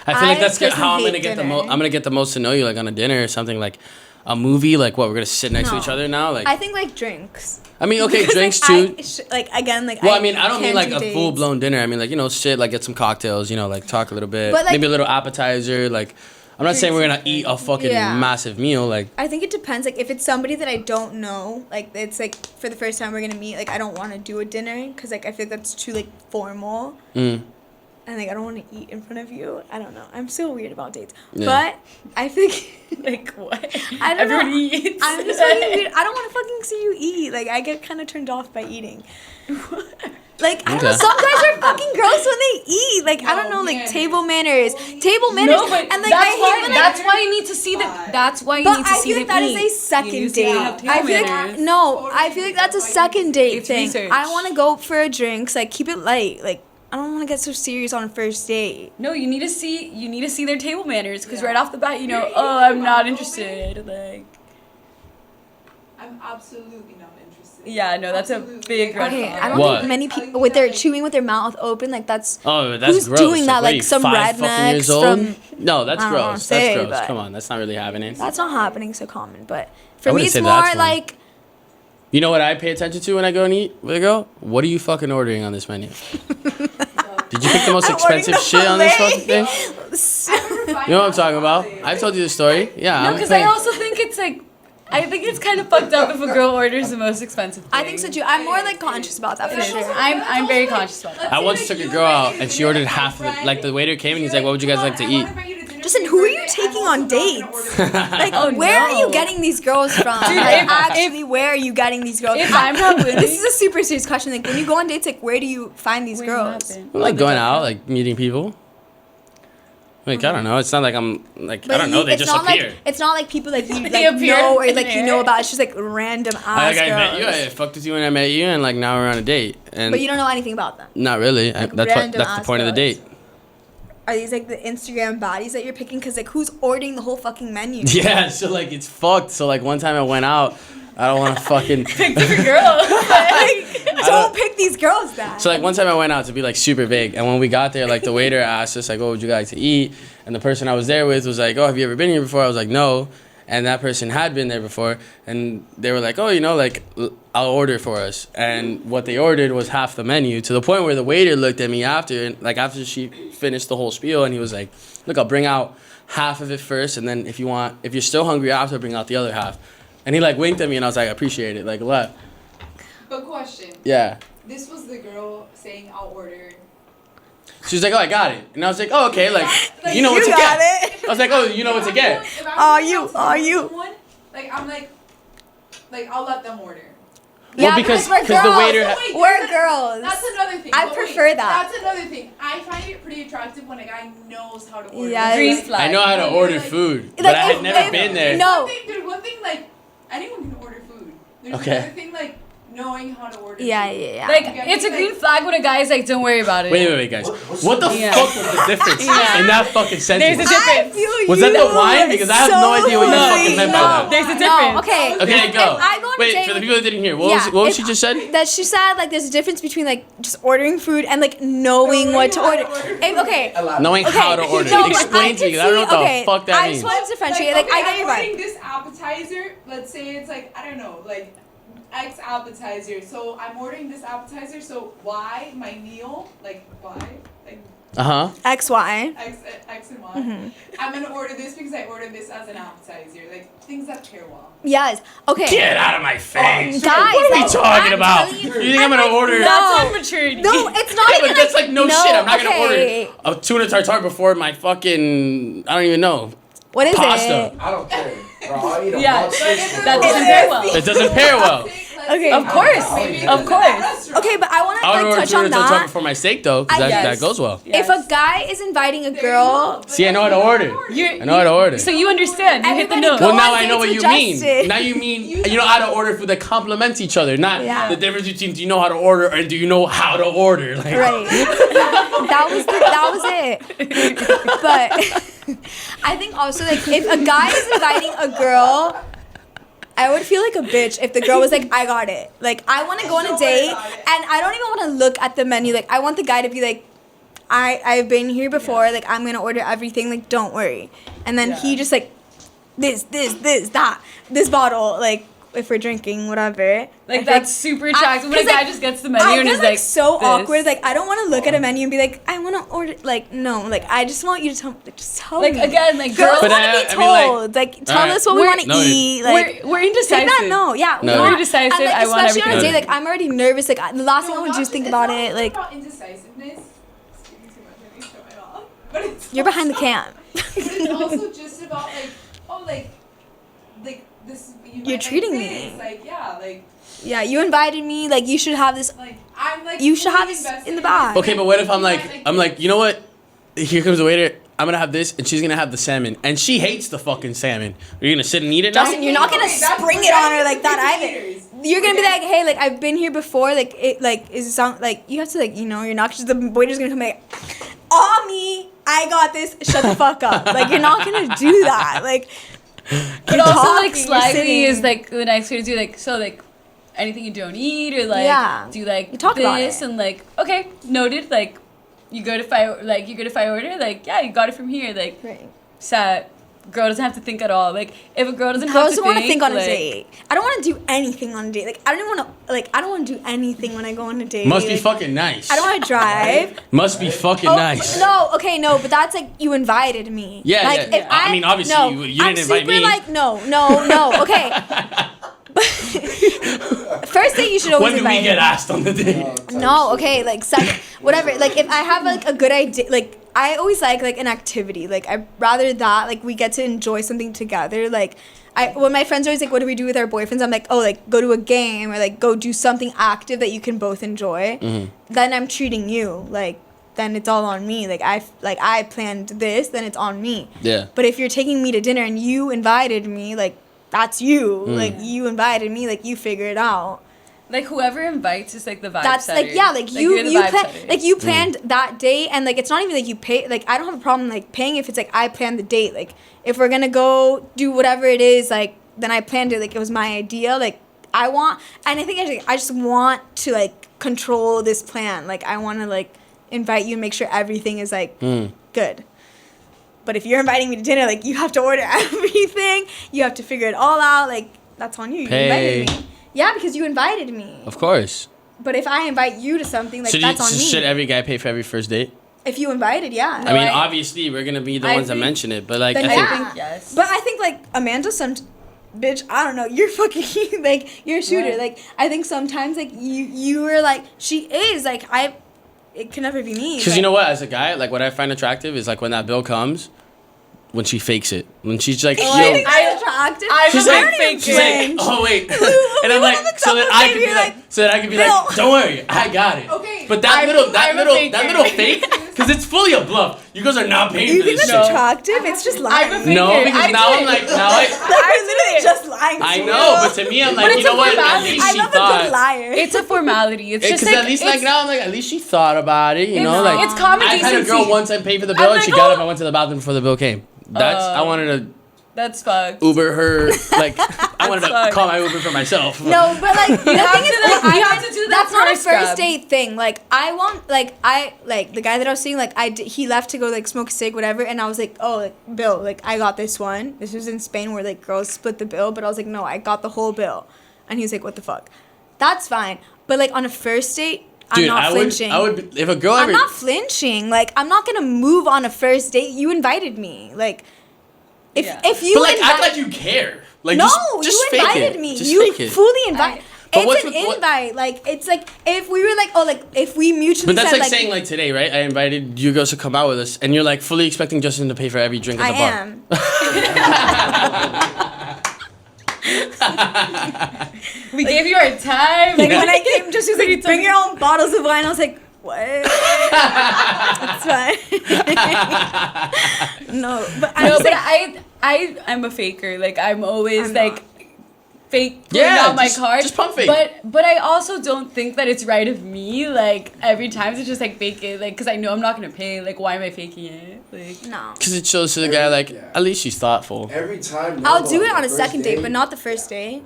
I feel like I that's personally how I'm hate gonna get the dinner. most. I'm gonna get the most to know you, like on a dinner or something. Like a movie. Like what? We're gonna sit next to each No. other now. Like I think like drinks. I mean, okay, Because, drinks like, too. like again, like Well, I mean, I don't mean can't like do a dates. full blown dinner. I mean, like, you know, shit, like get some cocktails, you know, like talk a little bit, But, like- maybe a little appetizer. Like, I'm not saying we're gonna eat a fucking Yeah. massive meal. Like, I think it depends. Like if it's somebody that I don't know, like it's like for the first time we're gonna meet. Like I don't want to do a dinner because like I feel like that's too like formal, mm, and like I don't want to eat in front of you. I don't know. I'm so weird about dates, Yeah. but I think like what? I don't know. Everybody eats. I'm just fucking weird. I don't want to fucking see you eat. Like I get kind of turned off by eating. Like I don't know. Okay. Some guys are fucking gross when they eat. Like I don't know. Like manners. table manners, table manners, No, but and like that's I hate why. when That's why you need to see the. That's why you But need to I see feel like the that is meat. a second You need to date. have table I feel like manners. no, I feel like that's a second date It's thing. research. I want to go for a drinks, like keep it light. Like I don't want to get so serious on a first date. No, you need to see their table manners because Yeah. right off the bat, you know, You're oh, eating I'm your not mouth interested. Like, I'm absolutely not interested. yeah, no, that's a Absolutely. big red Okay, flag. I don't What? think many people with their chewing with their mouth open, like that's oh, that's who's gross. doing that? what are Like you, some 5 fucking years rednecks old? from. No, that's I don't wanna gross. say, That's gross. but- Come on, that's not really happening. That's not happening so common, but for I me wouldn't it's say more that's one. like You know what I pay attention to when I go and eat with a girl? What are you fucking ordering on this menu? Did you pick the most I'm ordering expensive the shit on this filet. fucking thing? You know what I'm talking about? I've told you the story. Yeah, No, I'm because I paying. also think it's like, I think it's kind of fucked up if a girl orders the most expensive. I think so too. I'm more like conscious about that for It is. sure. I'm very conscious about that. I once took a girl out and she ordered half of it. Like the waiter came and he's like, "What would you guys like to eat?" Justin, who are you taking on dates? Like, Oh, where are you no. getting these girls from? Dude, like, if- actually, where are you getting these girls? If I'm not winning, This is a super serious question. Like, when you go on dates, like, where do you find these Where do you girls? happen? I'm like going out, like meeting people. Like I don't know. It's not like I'm like I don't know. They it's just not appear. like it's not like people like you They like appear know or in like the you know air. about. It's just like random ass Like I girls. met you, I fucked with you when I met you, and like now we're on a date, and But you don't know anything about them. not really. Like, That's random that's the ass point of the girls. date. Are these like the Instagram baddies that you're picking? Because like who's ordering the whole fucking menu? Yeah, so like it's fucked. So like one time I went out, I don't want to fucking. Pick different girls. Don't pick these girls then. So like one time I went out to be like super big, and when we got there, like the waiter asked us like, "What would you like to eat?" And the person I was there with was like, "Oh, have you ever been here before?" I was like, "No," and that person had been there before, and they were like, "Oh, you know, like I'll order for us." And what they ordered was half the menu, to the point where the waiter looked at me after, and like after she finished the whole spiel, and he was like, "Look, I'll bring out half of it first, and then if you're still hungry after, bring out the other half." And he like winked at me, and I was like, "I appreciate it," like a lot. But question. Yeah. This was the girl saying I'll order. She was like, "Oh, I got it," and I was like, "Oh, okay, like you know what to You get." got it. I was like, "Oh, you know what to get." If I'm Are going you- out to are meet you? someone, like I'm like I'll let them order. Well, because we're the girls. waiter. Wait, We're that's girls. That's another thing. I But prefer wait, that. That's another thing. I find it pretty attractive when a guy knows how to order. Yeah, Green like- flag. I know how to Like, order like- food, but Like, I had if- never if- been there. No. One thing, like anyone can order food. There's Okay. another thing like knowing how to order. Yeah, food. yeah, yeah. Like, Yeah, it's a like- green flag when a guy is like, don't worry about it. Wait, guys. What the Yeah. fuck was the difference Yeah. in that fucking sentence? There's a difference. I feel Was that you the wine? Because I have no idea what you fucking meant by that. There's a difference. No, okay. Okay, If go. I go on a Wait, date for the with- people that didn't hear, what Yeah, was if she just said? That she said like there's a difference between like just ordering food and like knowing what to order. Okay. Knowing Okay. how to order. No, but Explain I to me, can 'cause I don't know what see- the fuck that I means. just wanted to differentiate. Like, I get your I'm vibe. ordering this appetizer. Let's say it's like, I don't know, like X appetizer. So I'm ordering this appetizer. So Y, my meal, like Y, like Uh-huh. XY. X and Y. Mm-hmm. I'm gonna order this because I ordered this as an appetizer. Like things that pair well. Yes. Okay. Get out of my face. Guys, what are we like, talking I'm about? telling You you- think I'm gonna order? No. That's immaturity. No, it's not Yeah, even but that's like no no, shit. I'm not gonna okay. order a tuna tartare before my fucking, I don't even know, What is pasta. it? I don't care. Bro, I'll eat a Yeah, box Like, fish if for that it's doesn't a pair recipe, well. It doesn't pair well. Okay. Of course. Maybe it's Of at a course. restaurant. Okay, but I want to I would like order touch tuna on tartare that. before my steak though, because I- that Yes. goes well. If a guy is inviting a There you girl, go. See, I know how to order. I know how to order. So you understand. You hit the Everybody note. go Well, now on I know what dates you with mean. Justin. Now you mean you know how to order food that complements each other, not Yeah. the difference between do you know how to order and do you know how to order. Like, right? that was it. But I think also like if a guy is inviting a girl, I would feel like a bitch if the girl was like, I got it. Like I want to go on a Don't worry date about it. and I don't even want to look at the menu. Like I want the guy to be like, I've been here before. Like I'm gonna order everything. Like don't worry. And then he just like this that this bottle like. If we're drinking, whatever. I Like, feel that's super attractive when a 'cause, guy like, just gets the menu I and feel is like like, so this. awkward. Like I don't want to look at a menu and be like, I want to order. Like no, like I just want you to tell. Just tell Like, me. again, like, girls But want to I be mean, like, told. Like, tell alright. us what we We're- want to no, eat. Like we're take indecisive. that. No, yeah, No. we're We're indecisive. And, like, I want especially on a everything. date. Like I'm already nervous. Like the last thing I want to do is think about it. It's Like not about indecisiveness. Speaking too much, I need to shut my mouth. But it's you're behind the also- cam. But it's also just about like, oh, like this. You're treating me. Like yeah, like Yeah, you invited me. Like you should have this. I'm like. You should have fully this invested in the in back. this. Okay, but what if I'm You like, might, you know what? Here comes the waiter. I'm gonna have this, and she's gonna have the salmon, and she hates the fucking salmon. Are you gonna sit and eat it now? Justin, you're not gonna Okay, that's- spring it on her like that that's either. haters. You're gonna be Okay. like, hey, like I've been here before. Like it, like is it sound like you have to like you're not just the waiter's gonna come like, oh me, I got this. Shut the fuck up. Like you're not gonna do that. Like. But you're also, talking, like, you're slightly sitting. is, like, the nice way to do, like, so, like, anything you don't eat, or, like, Yeah. do, like, You talk this, about it. and, like, okay, noted, like, you go to Fi Order, like, yeah, you got it from here, like, Right. sad. Girl doesn't have to think at all. Like, if a girl doesn't Girls have to don't want to think on like, a date. I don't want to do anything on a date. Like I don't even want to. Like I don't want to do anything when I go on a date. Must be Like, fucking nice. I don't want to drive. Must be fucking Oh, nice. No, okay, no, but that's like you invited me. Yeah, like, yeah. If I mean, obviously, no, you I'm didn't invite super, me. Like no. Okay. First date you should always When do we invite get me. asked on the date? No, okay, like second, whatever. Like if I have like a good idea, like I always like an activity. Like I rather that like we get to enjoy something together. Like when my friends are always like, what do we do with our boyfriends? I'm like, oh, like go to a game or like go do something active that you can both enjoy. Then I'm treating you like. Then it's all on me. Like I planned this, then it's on me. Yeah. But if you're taking me to dinner and you invited me, like that's you. Like you invited me, like you figure it out. Like, whoever invites is, like, the vibe That's setter. like yeah, like you you're the you vibe plan setter. like you planned that date and like it's not even like you pay like I don't have a problem like paying if it's like I planned the date. Like if we're gonna go do whatever it is, like then I planned it, like it was my idea. Like I want and I think I just want to like control this plan. Like I wanna like invite you and make sure everything is like good. But if you're inviting me to dinner, like you have to order everything. You have to figure it all out. Like that's on you. You Pay. invited me. Yeah, because you invited me. Of course. But if I invite you to something, like Should, that's on me. should every guy pay for every first date? If you invited, yeah. I mean, I- obviously, we're gonna be the I ones that think- mention it, but like, Then I think yeah. think yes. But I think like Amanda, bitch, I don't know. You're fucking like you're a shooter. Right. Like I think sometimes like you were like she is like it can never be me. because but- you know what, as a guy, like what I find attractive is like when that bill comes, when she fakes it, when she's like, You yo, think that's attractive? I'm she's a like, big fake she's it. like, oh wait, we and I'm went on like, the so that couple I date, could be you're like, like, so that I could be Bill. like, don't worry, I got it. Okay. But that I'm little a fake, This Because it's fully a bluff. You guys are not paying You for think this that's shit. attractive? It's just lying. I'm a fake- No, Figure. because I now did. I'm like, now I You're literally just lying. To I me. know, but to me, I'm like, But you it's know a what? At formality. least I she love a good thought. liar. It's a formality. It's just Because like at least it's, like now I'm like at least she thought about it, you It's- know, like it's common I had a girl decency. once I paid for the bill I'm and she like, got oh. up and went to the bathroom before the bill came. That's I wanted to that's fucked. Uber her like I wanted to Fuck. call my Uber for myself. No, but like the thing have is, to, like, like, you have to do that that's not a first first grab. date thing. Like I want, like I like the guy that I was seeing. Like he left to go like smoke a cig, whatever, and I was like, oh, like Bill, like I got this one. This was in Spain where like girls split the bill, but I was like, no, I got the whole bill, and he was like, what the fuck? That's fine, but like on a first date, Dude, I'm not flinching. I would if a girl I'm ever not flinching. Like I'm not gonna move on a first date. You invited me. Like if Yeah. if you but like act invite- like you care. Like no, just you fake invited it. me. Just You fake it. fully invited. But what's It's an with what- invite. Like it's like if we were like, oh, like if we mutually. But that's said, like saying like today, right? I invited you girls to come out with us, and you're like fully expecting Justin to pay for every drink at I the bar. am. We gave you our time. Like when I came, just was like, bring your own bottles of wine. I was like, what? That's fine. No, but I'm No, just but like, I'm a faker. Like I'm always I'm like not. fake putting Yeah, out my just- card. just pump fake. But I also don't think that it's right of me. Like every time to just like fake it. Like because I know I'm not gonna pay. Like why am I faking it? Like no. Because it shows to the guy like Yeah. at least she's thoughtful. Every time. I'll no, do it on the a first second date, but not the first date.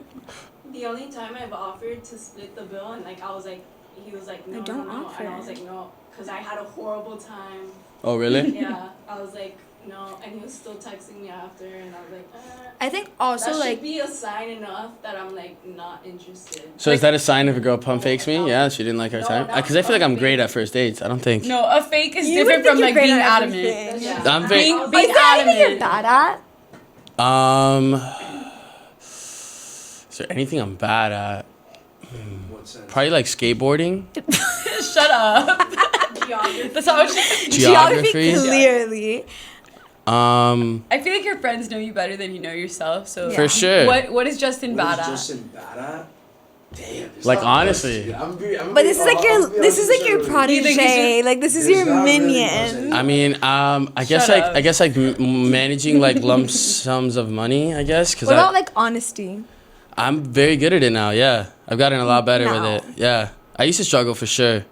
The only time I've offered to split the bill and like I was like, he was like, no, don't no, no, offer. and I was like, no, because I had a horrible time. Oh really? Yeah, I was like, no, and he was still texting me after, and I was like, I think that also should like be a sign enough that I'm like not interested. So is that a sign if a girl pump fakes me? Yeah, she didn't like her No, time. not Because I feel like I'm pump great fake. at first dates. I don't think. no, a fake is You different would from think like you're great being at adamant. everything. Yeah. I'm very. Being is there anything you're adamant. bad at? Is there anything I'm bad at? What sense? Probably like skateboarding, Shut up. Geography. That's how she. geography. Clearly. I feel like your friends know you better than you know yourself. So For sure. What is Justin What bad is at? Justin bad at? Damn. there's Like, not much, honestly. dude. But this is like your this is like your You think protege. Like this is There's your not really minion. much. I mean, I guess Shut like up. I guess like managing like lump sums of money. I guess because What about like honesty? I'm very good at it now. Yeah, I've gotten a lot better No. with it. Yeah, I used to struggle for sure,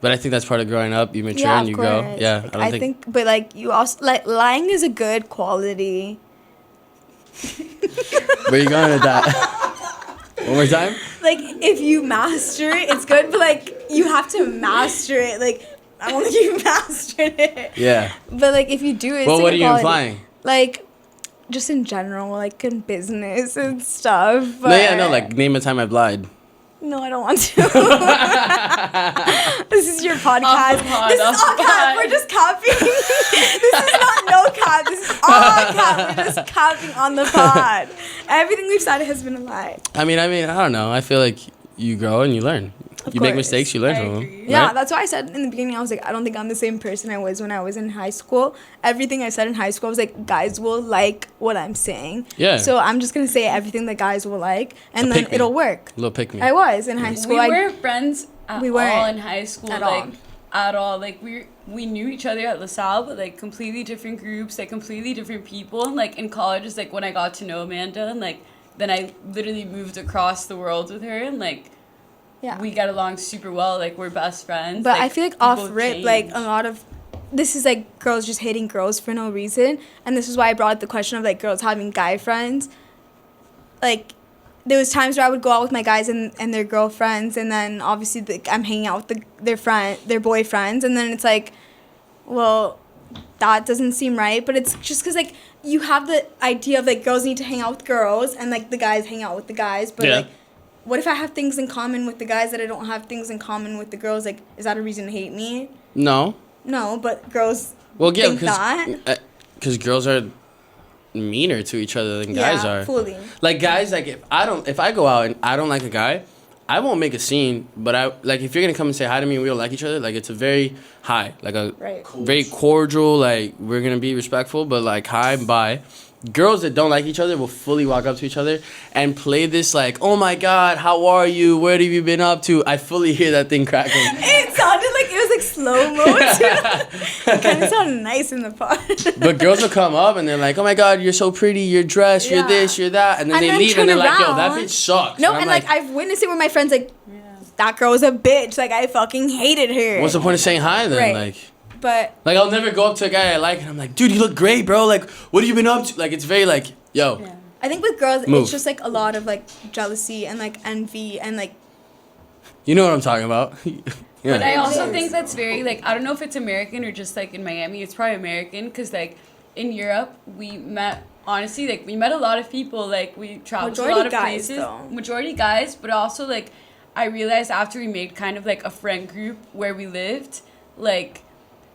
but I think that's part of growing up. You mature Yeah, and of you course. grow. Yeah, Like, I don't think. but like you also like lying is a good quality. Where you going with that? One more time. Like if you master it, it's good. But like you have to master it. Like I don't think you mastered it. Yeah. But like if you do it, it's Well, like what a are you quality. implying? Like just in general, like in business and stuff. But No, yeah, no. Like name a time I've lied. No, I don't want to. This is your podcast. Off the pod, This is off all the cap. pod. We're just capping. This is not no cap. This is all cap. We're just capping on the pod. Everything we've said has been a lie. I mean, I don't know. I feel like you grow and you learn. Of You make course. mistakes, you learn I from them. agree. Yeah, right? that's why I said in the beginning, I was like, I don't think I'm the same person I was when I was in high school. Everything I said in high school, I was like, guys will like what I'm saying. Yeah. So I'm just going to say everything that guys will like, and So then pick me. it'll work. Little pick me. I was in high school. We I- weren't friends at We weren't. all in high school. At like all. at all. Like we knew each other at LaSalle, but like completely different groups, like completely different people. And like in college is like when I got to know Amanda, and like then I literally moved across the world with her, and like yeah. we get along super well. Like we're best friends. But I feel like off people rip, like change. a lot of this is like girls just hating girls for no reason, and this is why I brought up the question of like girls having guy friends. Like, there was times where I would go out with my guys and their girlfriends, and then obviously I'm hanging out with their boyfriends, and then it's like, well, that doesn't seem right. But it's just because like you have the idea of like girls need to hang out with girls, and like the guys hang out with the guys, but Yeah. like. What if I have things in common with the guys that I don't have things in common with the girls? Like, is that a reason to hate me? No. No, but girls Well, yeah, think that. because girls are meaner to each other than guys are. fully. Like guys, like if I go out and I don't like a guy, I won't make a scene. But I like if you're gonna come and say hi to me and we don't like each other, like it's a very hi, like a Right. very cordial, like we're gonna be respectful, but like hi, bye. Girls that don't like each other will fully walk up to each other and play this like, oh my god, how are you? Where have you been up to? I fully hear that thing cracking. It sounded like it was like slow mo too. Kind of sound nice in the pod. But girls will come up and they're like, "Oh my God, you're so pretty. You're dressed. You're Yeah. this. You're that." And then And they then leave turn and they're like, "Yo, that around. bitch sucks." No, I'm and like I've witnessed it where my friends like, that girl was a bitch. Like I fucking hated her. what's the point of saying hi then? Right. But Like I'll never go up to a guy I like and I'm like, "Dude, you look great, bro. Like, what have you been up to?" Like it's very like, yo. Yeah. I think with girls, Move. it's just like a lot of like jealousy and like envy and like. You know what I'm talking about. But I Yeah. also think that's very like I don't know if it's American or just like in Miami. It's probably American because like in Europe we met honestly like we met a lot of people like we traveled to a Majority lot of guys, places. though. Majority guys, but also like I realized after we made kind of like a friend group where we lived, like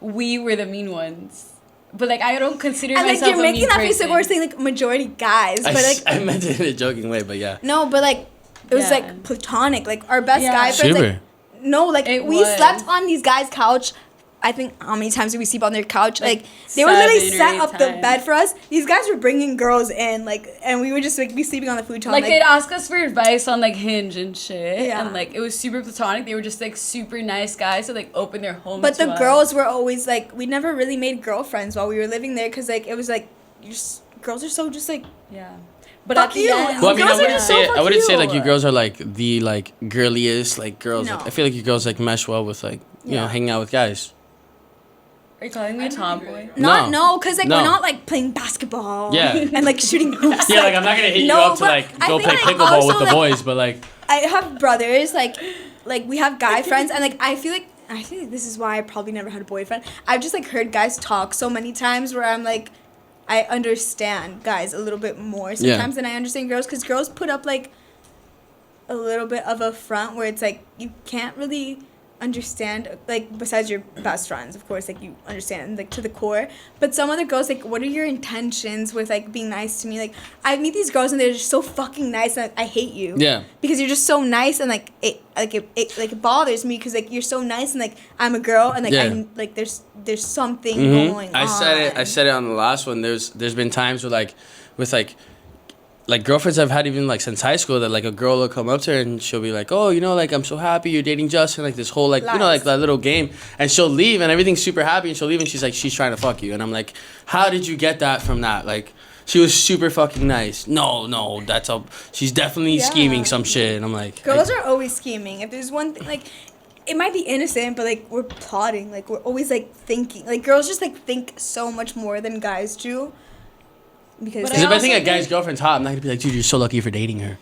we were the mean ones. But like I don't consider And like myself you're a making mean that face person. like we're saying like majority guys, I, but like I meant it in a joking way, but yeah. no, but like it was Yeah. like platonic. Like our best Yeah. guy friends. Like, Super. no, like It we was. slept on these guys' couch. I think how many times did we sleep on their couch? Like they would literally 7 or set 8 up the times. bed for us. These guys were bringing girls in, like, and we would just like be sleeping on the futon. Like they'd ask us for advice on like Hinge and shit, Yeah. and like it was super platonic. They were just like super nice guys to like open their home. but to the us. girls were always like, we never really made girlfriends while we were living there because like it was like, girls are so just like. yeah. But Fuck at the you. end, Well, I mean, Girls I are wouldn't just say so it, I fuck wouldn't say like you. you girls are like the like girliest like girls. No. Like, I feel like you girls like mesh well with like you know Yeah. hanging out with guys. are you calling me a tomboy? No, because like No. we're not like playing basketball. Yeah. And like shooting hoops. Yeah, like I'm not gonna hit you No, up to but like I go think, play like, pickleball also, with the like- boys, but like I have brothers, like we have guy friends, and like I feel like this is why I probably never had a boyfriend. I've just like heard guys talk so many times where I'm like, I understand guys a little bit more Yeah. sometimes than I understand girls, because girls put up like a little bit of a front where it's like you can't really understand, like besides your best friends, of course, like you understand like to the core, but some other girls, like, what are your intentions with like being nice to me? Like I meet these girls and they're just so fucking nice and I hate you. yeah. Because you're just so nice, and like it bothers me because like you're so nice, and like I'm a girl, and like Yeah. I'm like there's something Mhm. going I on. said it on the last one. There's been times where like with like girlfriends I've had even like since high school that like a girl will come up to her and she'll be like, "Oh, you know, like I'm so happy you're dating Justin," like this whole like you know Lies. like that little game, and she'll leave and everything's super happy and she'll leave and she's like she's trying to fuck you, and I'm like, how did you get that from that? Like she was super fucking nice. No, that's a she's definitely Yeah. scheming some shit, and I'm like Girls are always scheming. If there's one thing, like, it might be innocent, but like we're plotting. Like we're always like thinking. Like girls just like think so much more than guys do. Because But Because if I also think a think- guy's girlfriend's hot, I'm not gonna be like, dude, you're so lucky for dating her.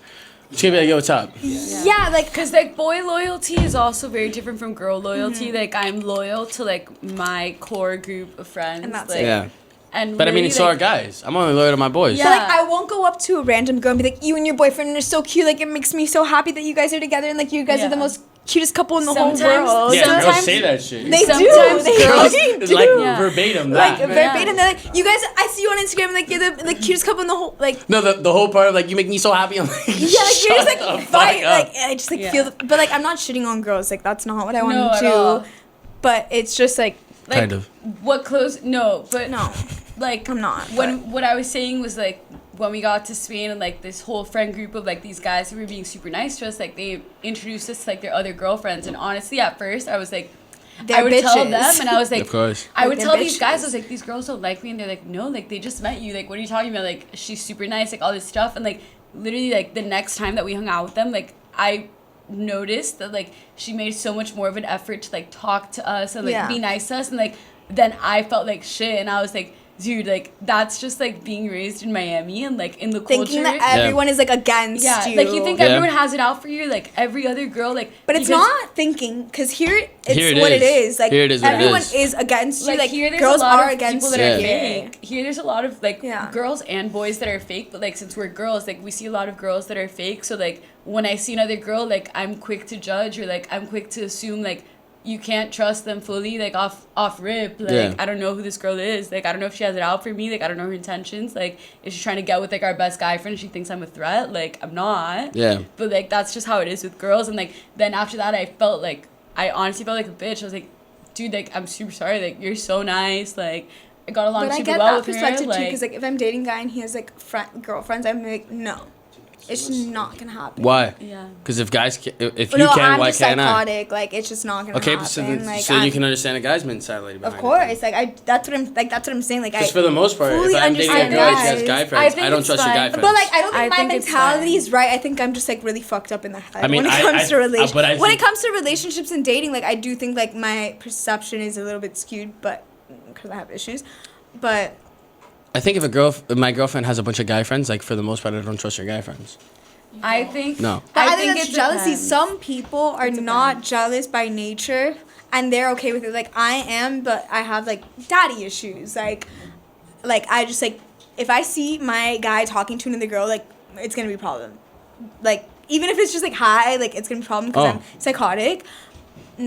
She's gonna be like, yo, what's up? yeah, like Because like boy loyalty is also very different from girl loyalty. Like I'm loyal to like my core group of friends. And that's like, it. Yeah. And But I mean, really, so are like, guys. I'm only loyal to my boys. But like I won't go up to a random girl and be like, you and your boyfriend are so cute. Like it makes me so happy that you guys are together, and like you guys are the Yeah. most cutest couple in the Sometimes- whole world. Yeah, girls Sometimes- say that shit. They do. Sometimes They girls- fucking It's do. like Yeah. verbatim Like that. verbatim, they're like, you guys. I see you on Instagram, like you're the cutest couple in the whole. Like No, the whole part of like, you make me so happy. I'm like, yeah, like you're just shut like the fight. fuck up. Like I just like Yeah. feel. But like I'm not shitting on girls. Like that's not what I want No, to at do. all. But it's just like like, Kind of. What close? No, but no, like I'm not. when what I was saying was like when we got to Spain and like this whole friend group of like these guys who were being super nice to us, like they introduced us to like their other girlfriends, and honestly at first I was like They're I would tell bitches. them and I was like Of course. I would Like, tell they're these guys, bitches. I was like, these girls don't like me, and they're like, no, like they just met you, like what are you talking about? Like she's super nice, like all this stuff, and like literally like the next time that we hung out with them, like I noticed that like she made so much more of an effort to like talk to us and like Yeah. be nice to us, and like then I felt like shit, and I was like, dude, like that's just like being raised in Miami and like in the thinking culture. that everyone is like against yeah, you. like you think Yeah. everyone has it out for you, like every other girl, like But it's because- not thinking, because here it's Here it what it is. is. Like Here it is what it everyone is. is against you. Like here there's girls a lot are of against people that are Yeah. fake. Here there's a lot of like Yeah. girls and boys that are fake, but like since we're girls, like we see a lot of girls that are fake. So like when I see another girl, like I'm quick to judge, or like I'm quick to assume like you can't trust them fully, like off rip. Like Yeah. I don't know who this girl is. Like I don't know if she has it out for me. Like I don't know her intentions. Like is she trying to get with like our best guy friend? She thinks I'm a threat. Like I'm not. Yeah. But like that's just how it is with girls. And like then after that, I honestly felt like a bitch. I was like, dude, like I'm super sorry. Like you're so nice. Like I got along But I super get well that with perspective her. too, because like if I'm dating a guy and he has like girlfriends, I'm like no. It's just not gonna happen. Why? Yeah. Because if guys, if you No, can, I'm why just can't I? psychotic. Like it's just not gonna Okay, happen. so, like, so you I'm- can understand a guy's mentality behind Of it. course, like that's what I'm saying. Like Because for the most part, if fully I'm dating a understand girl and she has guys. guy I friends, think I don't it's trust your guy fine. friends. But like I don't think I my think it's mentality fine. is right. I think I'm just like really fucked up in the head I mean, when it I- comes I- to relationships. but I When it think- comes to relationships and dating, like I do think like my perception is a little bit skewed, but because I have issues. But I think if my girlfriend has a bunch of guy friends, like for the most part, I don't trust your guy friends. I think. No. I think that's it jealousy. depends. Some people are not jealous by nature, and they're okay with it. Like I am, but I have like daddy issues. Like I just like if I see my guy talking to another girl, like it's gonna be a problem. Like even if it's just like hi, like it's gonna be a problem because Oh. I'm psychotic.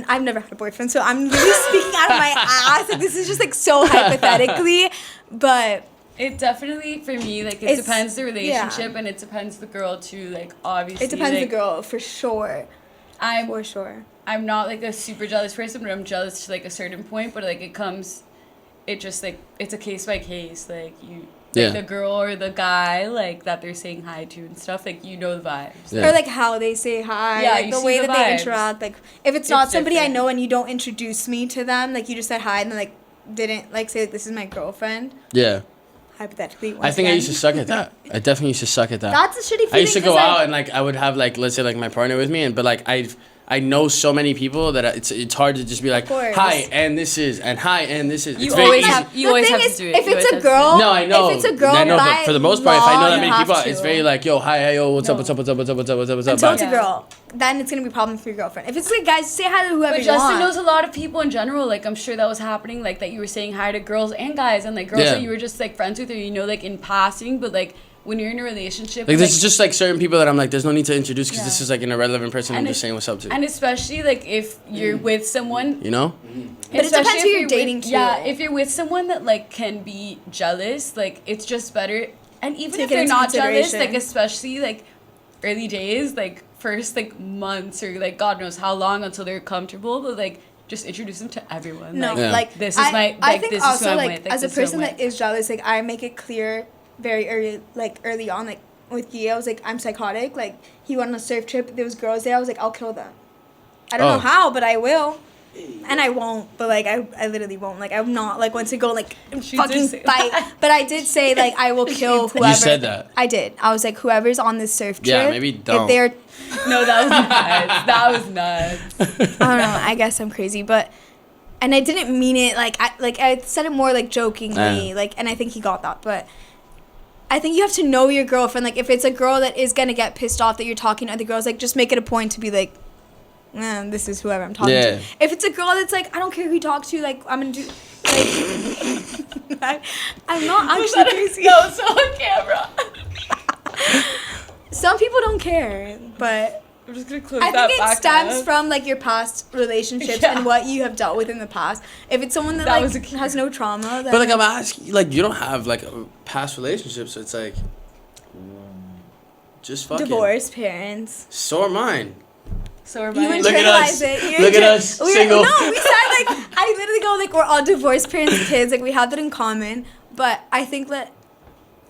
I've never had a boyfriend, so I'm really speaking out of my ass. Like this is just like so hypothetically, but. It definitely, for me, like, it It's- depends the yeah. relationship and it depends the girl, too. Like, obviously. It depends like, the girl for sure. I'm For sure. I'm not, like, a super jealous person, but I'm jealous to, like, a certain point. But, like, it just, like, it's a case by case. Like, Yeah. the girl or the guy, like, that they're saying hi to and stuff, like, you know the vibes. Yeah. Or like how they say hi, Yeah, like you the see way the that they vibes. interact. Like if it's not It's somebody I different. know and you don't introduce me to them, like you just said hi and then like didn't like say like this is my girlfriend. Yeah. Hypothetically, I once think I again. used to suck at that. I definitely used to suck at that. That's a shitty feeling. I used to go 'cause, like, out and like I would have like let's say like my partner with me but like I know so many people that it's hard to just be like course. hi and this is and hi and this is. You It's very always easy. have- you the always thing have to is, do it. if You it's always a have to do girl, it. No, I know. If it's a girl, I know, by but for the most part, if I know law, that you many have people, to. it's very like, yo, hi, hey, yo, what's up, No. what's up, what's up, what's up, what's up, what's up, what's up. Until it's a Bye. girl, then it's gonna be a problem for your girlfriend. If it's like guys, say hi to whoever But you Justin want. knows a lot of people in general. Like, I'm sure that was happening. Like, that you were saying hi to girls and guys, and like girls Yeah. that you were just like friends with, or you know, like in passing. But like when you're in a relationship, Like, and, this is just like certain people that I'm like, there's no need to introduce because this Yeah. is like an irrelevant person. I'm And just it- saying what's up to. and especially like if you're with someone. You know? But it depends especially who if you're with- dating too. Yeah, if you're with someone that like can be jealous, like it's just better. And even Take if it they're into not jealous, consideration. like especially like early days, like first like months or like God knows how long until they're comfortable, but like just introduce them to everyone. No, like, Yeah. like this is I, my- I like, think this is who also I'm like with, like, as a this is who I'm person that with. is jealous, like I make it clear very early on, like with Gia, I was like I'm psychotic. Like he went on a surf trip, there was girls there. I was like I'll kill them. I don't Oh. know how, but I will. And I won't, but like I literally won't. Like I'm not like once to go like She fucking did say fight. that. But I did say like I will kill did. You whoever. said that. I did. I was like whoever's on this surf trip. Yeah, maybe don't. If they're No, that was nuts. That was nuts. I don't know. I guess I'm crazy, but and I didn't mean it I said it more like jokingly, Yeah. like, and I think he got that, but I think you have to know your girlfriend. Like, if it's a girl that is gonna get pissed off that you're talking to other girls, like, just make it a point to be like, this is whoever I'm talking Yeah. to. If it's a girl that's like, I don't care who you talk to, like, I'm gonna do, like, I'm not actually crazy. That was so on camera. Some people don't care, but I'm just gonna close I that think it back stems up. from like your past relationships Yeah. and what you have dealt with in the past. If it's someone that, That like was a key. has no trauma, then But like I'm asking, like you don't have like a past relationship, so it's like just fucking divorced parents. So are mine. So are You mine. Look at internalize us. it. You Look at us, we're- single. No, we said like I literally go like we're all divorced parents, kids. Like we have that in common. But I think that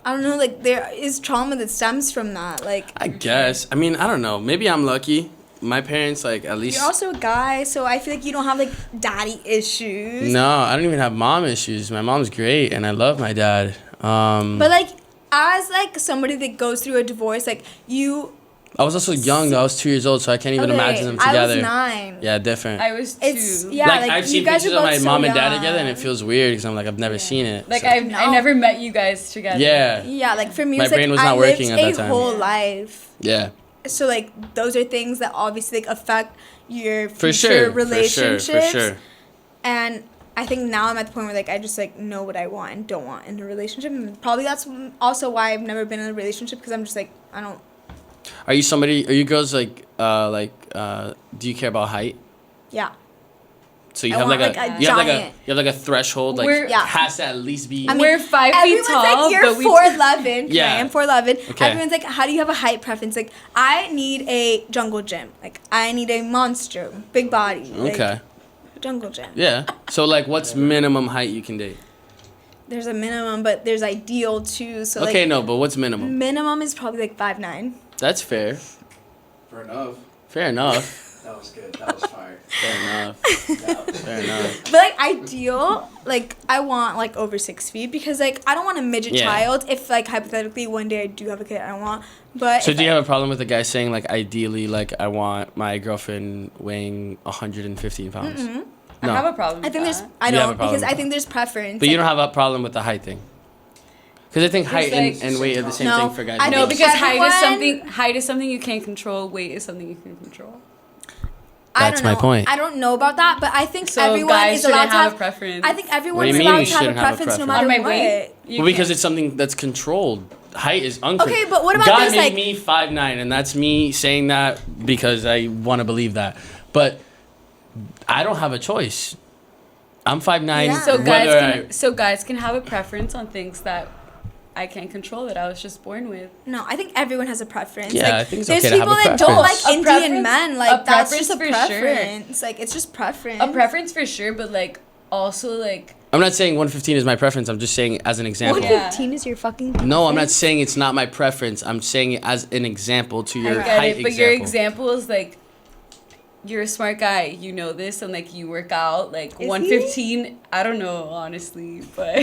I don't know. Like there is trauma that stems from that. Like I guess. I mean, I don't know. Maybe I'm lucky. My parents, like, at least. you're also a guy, so I feel like you don't have like daddy issues. No, I don't even have mom issues. My mom's great, and I love my dad. But like as like somebody that goes through a divorce, like you. I was also young, though. I was 2 years old, so I can't even Okay, imagine them together. I was 9. Yeah, different. I was 2. It's yeah. like, Like I've you seen guys pictures are of both my so mom and dad young. together, and it feels weird because I'm like, I've never seen it. Like so. I No. never met you guys together. Yeah. Yeah, like for me, My it's like brain was I not lived working at a that time. whole life. Yeah. So like those are things that obviously like affect your For future sure. relationships. For sure. And I think now I'm at the point where like I just like know what I want and don't want in a relationship. And probably that's also why I've never been in a relationship because I'm just like I don't. Are you girls like, do you care about height? Yeah. So you I have want, like like, a you have like a giant. you have like a threshold like We're- Yeah. has to at least be. I mean, We're 5 feet Everyone's tall, like you're but we 4'11". Yeah. I am 4'11". Okay. Everyone's like, how do you have a height preference? Like I need a jungle gym. Like I need a monster, big body. Like, Okay. Jungle gym. Yeah. So like, what's minimum height you can date? There's a minimum, but there's ideal too. So Okay, like no, but what's minimum? minimum is probably like 5'9". That's fair. For enough. Fair enough. That was good. That was fire. Fair enough. That was Fair enough. But like ideal, like I want like over 6 feet because like I don't want a midget Yeah. child. If like hypothetically one day I do have a kid, I don't want. But So if do you I- have a problem with the guy saying like ideally like I want my girlfriend weighing 115 pounds? Mm-mm. I No. have a problem. I think with there's that. I You have a don't problem because with I that. think there's preference. But you like- don't have a problem with the height thing. Because I think height like- and weight are the same No, thing for guys. I and No, think girls. because everyone- height is something you can't control. Weight is something you can control. I That's don't my know. point. I don't know about that, but I think So everyone guys is allowed shouldn't to have have a preference. I think everyone do is you mean allowed you to have a shouldn't have a preference no preference? matter on my what. weight. You Well, because can't. it's something that's controlled. Height is uncontrolled. Okay, but what about God this, made like- me 5'9", and that's me saying that because I want to believe that. But I don't have a choice. I'm 5'9". Yeah. So whether guys can have a preference on things that I can't control that I was just born with. No, I think everyone has a preference. Yeah, like, I think it's there's okay to have people a that don't like preference. A Indian preference- men. a Like that's just a preference for sure. preference. Like it's just preference. A preference for sure, but like also like I'm not saying 115 is my preference. I'm just saying as an example. 115 is your fucking. No, I'm not preference? saying it's not my preference. I'm saying it as an example to your I get height it, but example. your example is like you're a smart guy, you know this, and like you work out. Like Is 115, I don't know honestly, but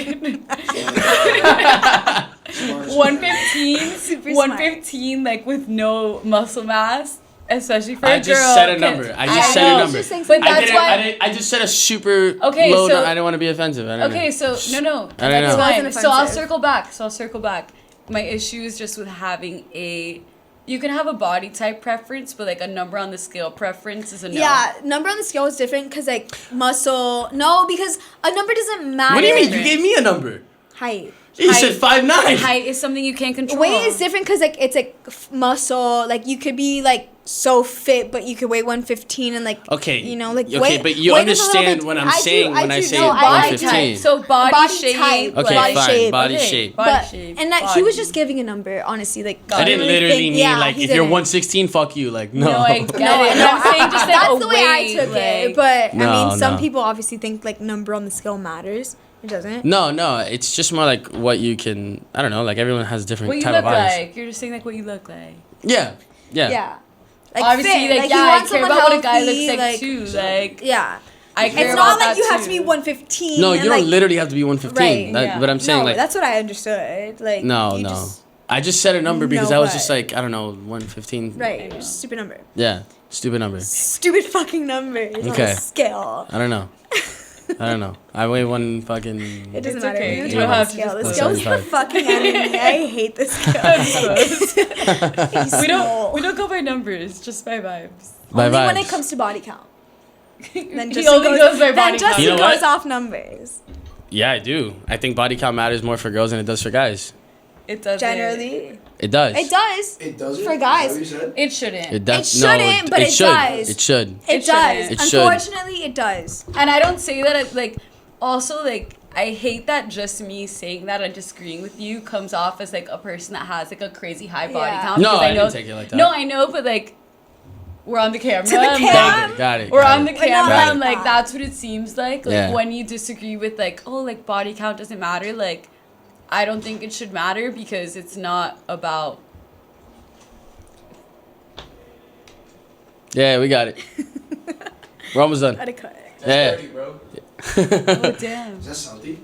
Smart. 115, Super 115, like with no muscle mass, especially for I a girl. just said a 'cause- number. I just said know, a number. just saying But something. that's why. I just said a super Okay, low. so- I didn't want to be offensive. I don't Okay, know. so no, I don't that's know. fine. Wasn't So I'll offensive. circle back. My issue is just with having a. You can have a body type preference, but like a number on the scale preference is a no. Yeah, number on the scale is different because like muscle. No, because a number doesn't matter. What do you mean? You gave me a number. Height. You Height. said 5'9". Height is something you can't control. Weight is different because like it's like muscle. Like you could be like so fit, but you could weigh 115 and like Okay. you know like Okay, weight. but you weight is a little understand bit- what I'm I do- saying when I do. say No, body 115. type. So body, Body shape. type, Okay, body fine. shape. Body Okay, shape. Body But shape. and that he was body. just giving a number. Honestly, like I I didn't really literally think- mean yeah, like he if you're didn't. 116, fuck you. Like no. No, I get No, it. no, I'm saying just like that's a the way I took it. like- But I No, mean, some no. people obviously think like number on the scale matters. It doesn't. No, it's just more like what you can. I don't know. Like everyone has different what you type look of eyes. like. You're just saying like what you look like. Yeah. Yeah. Like Obviously, fit. like, Like, yeah, you I want care someone about what a guy healthy, looks like, too. Like, Yeah. I care It's about not like that you have too. to be 115. No, and, you don't like, literally have to be 115. Right, yeah. But I'm saying no, like that's what I understood. Like no. you just- I just said a number because No, I was but- just like I don't know 115. I right. know. Stupid number. Yeah. Stupid number. Stupid fucking numbers on Okay. a scale. I don't know. I don't know. I weigh one fucking. It doesn't It's matter. okay. We You don't don't have have the to scale. The just- scale's your 75. fucking enemy. I hate the scale. we don't go by numbers, just by vibes. By Only when vibes. it comes to body count. Then He Justin only goes by then body count. Justin You know goes what? off numbers. Yeah, I do. I think body count matters more for girls than it does for guys. It does Generally, It does. it does. It does For guys. Is that what you said? It shouldn't. It does. It shouldn't, but it should. does. It should. It, It does. shouldn't. It should. Unfortunately, it does. And I don't say that like also like I hate that just me saying that and disagreeing with you comes off as like a person that has like a crazy high body Yeah. count. No, because I know, didn't take it like that. No, I know, but like we're on the camera. To the and, cam. like, Got it. we're got on it. the We're not camera like and like that. that's what it seems like. Like Yeah. when you disagree with like, oh like body count doesn't matter, like I don't think it should matter because it's not about Yeah, we got it. We're almost done. Gotta cut. That's Yeah. dirty, bro. oh damn. Is that salty?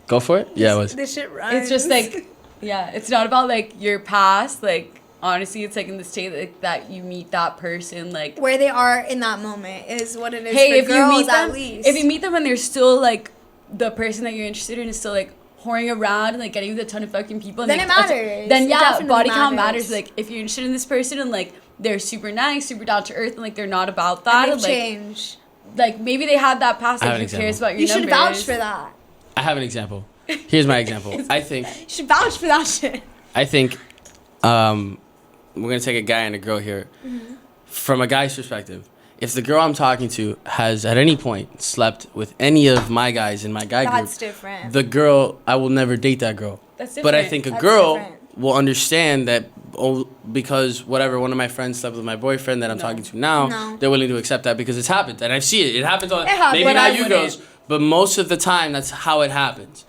Go for it. Yeah, it was. This shit runs. It's just like yeah, it's not about like your past, like honestly it's like in the state like, that you meet that person like where they are in that moment is what it is hey, for if girls you meet them, at least. if you meet them and they're still like the person that you're interested in is still like whoring around and like getting with a ton of fucking people, and, Then like, it matters. Then It yeah, definitely body count matters. matters. Like if you're interested in this person and like they're super nice, super down to earth, and like they're not about and that, they've and, like changed. like maybe they had that past. I have Like an who cares example. about your You should numbers? vouch for that. I have an example. Here's my example. I think You should vouch for that shit. we're gonna take a guy and a girl here. From a guy's perspective, if the girl I'm talking to has at any point slept with any of my guys in my guy That's group, different. the girl I will never date that girl. That's But I different. think a That's girl different. will understand that because whatever one of my friends slept with my boyfriend that I'm No. talking to now, No. they're willing to accept that because it's happened and I see it. It happens all. It happens. Maybe But not I you wouldn't. girls, but most of the time that's how it happens.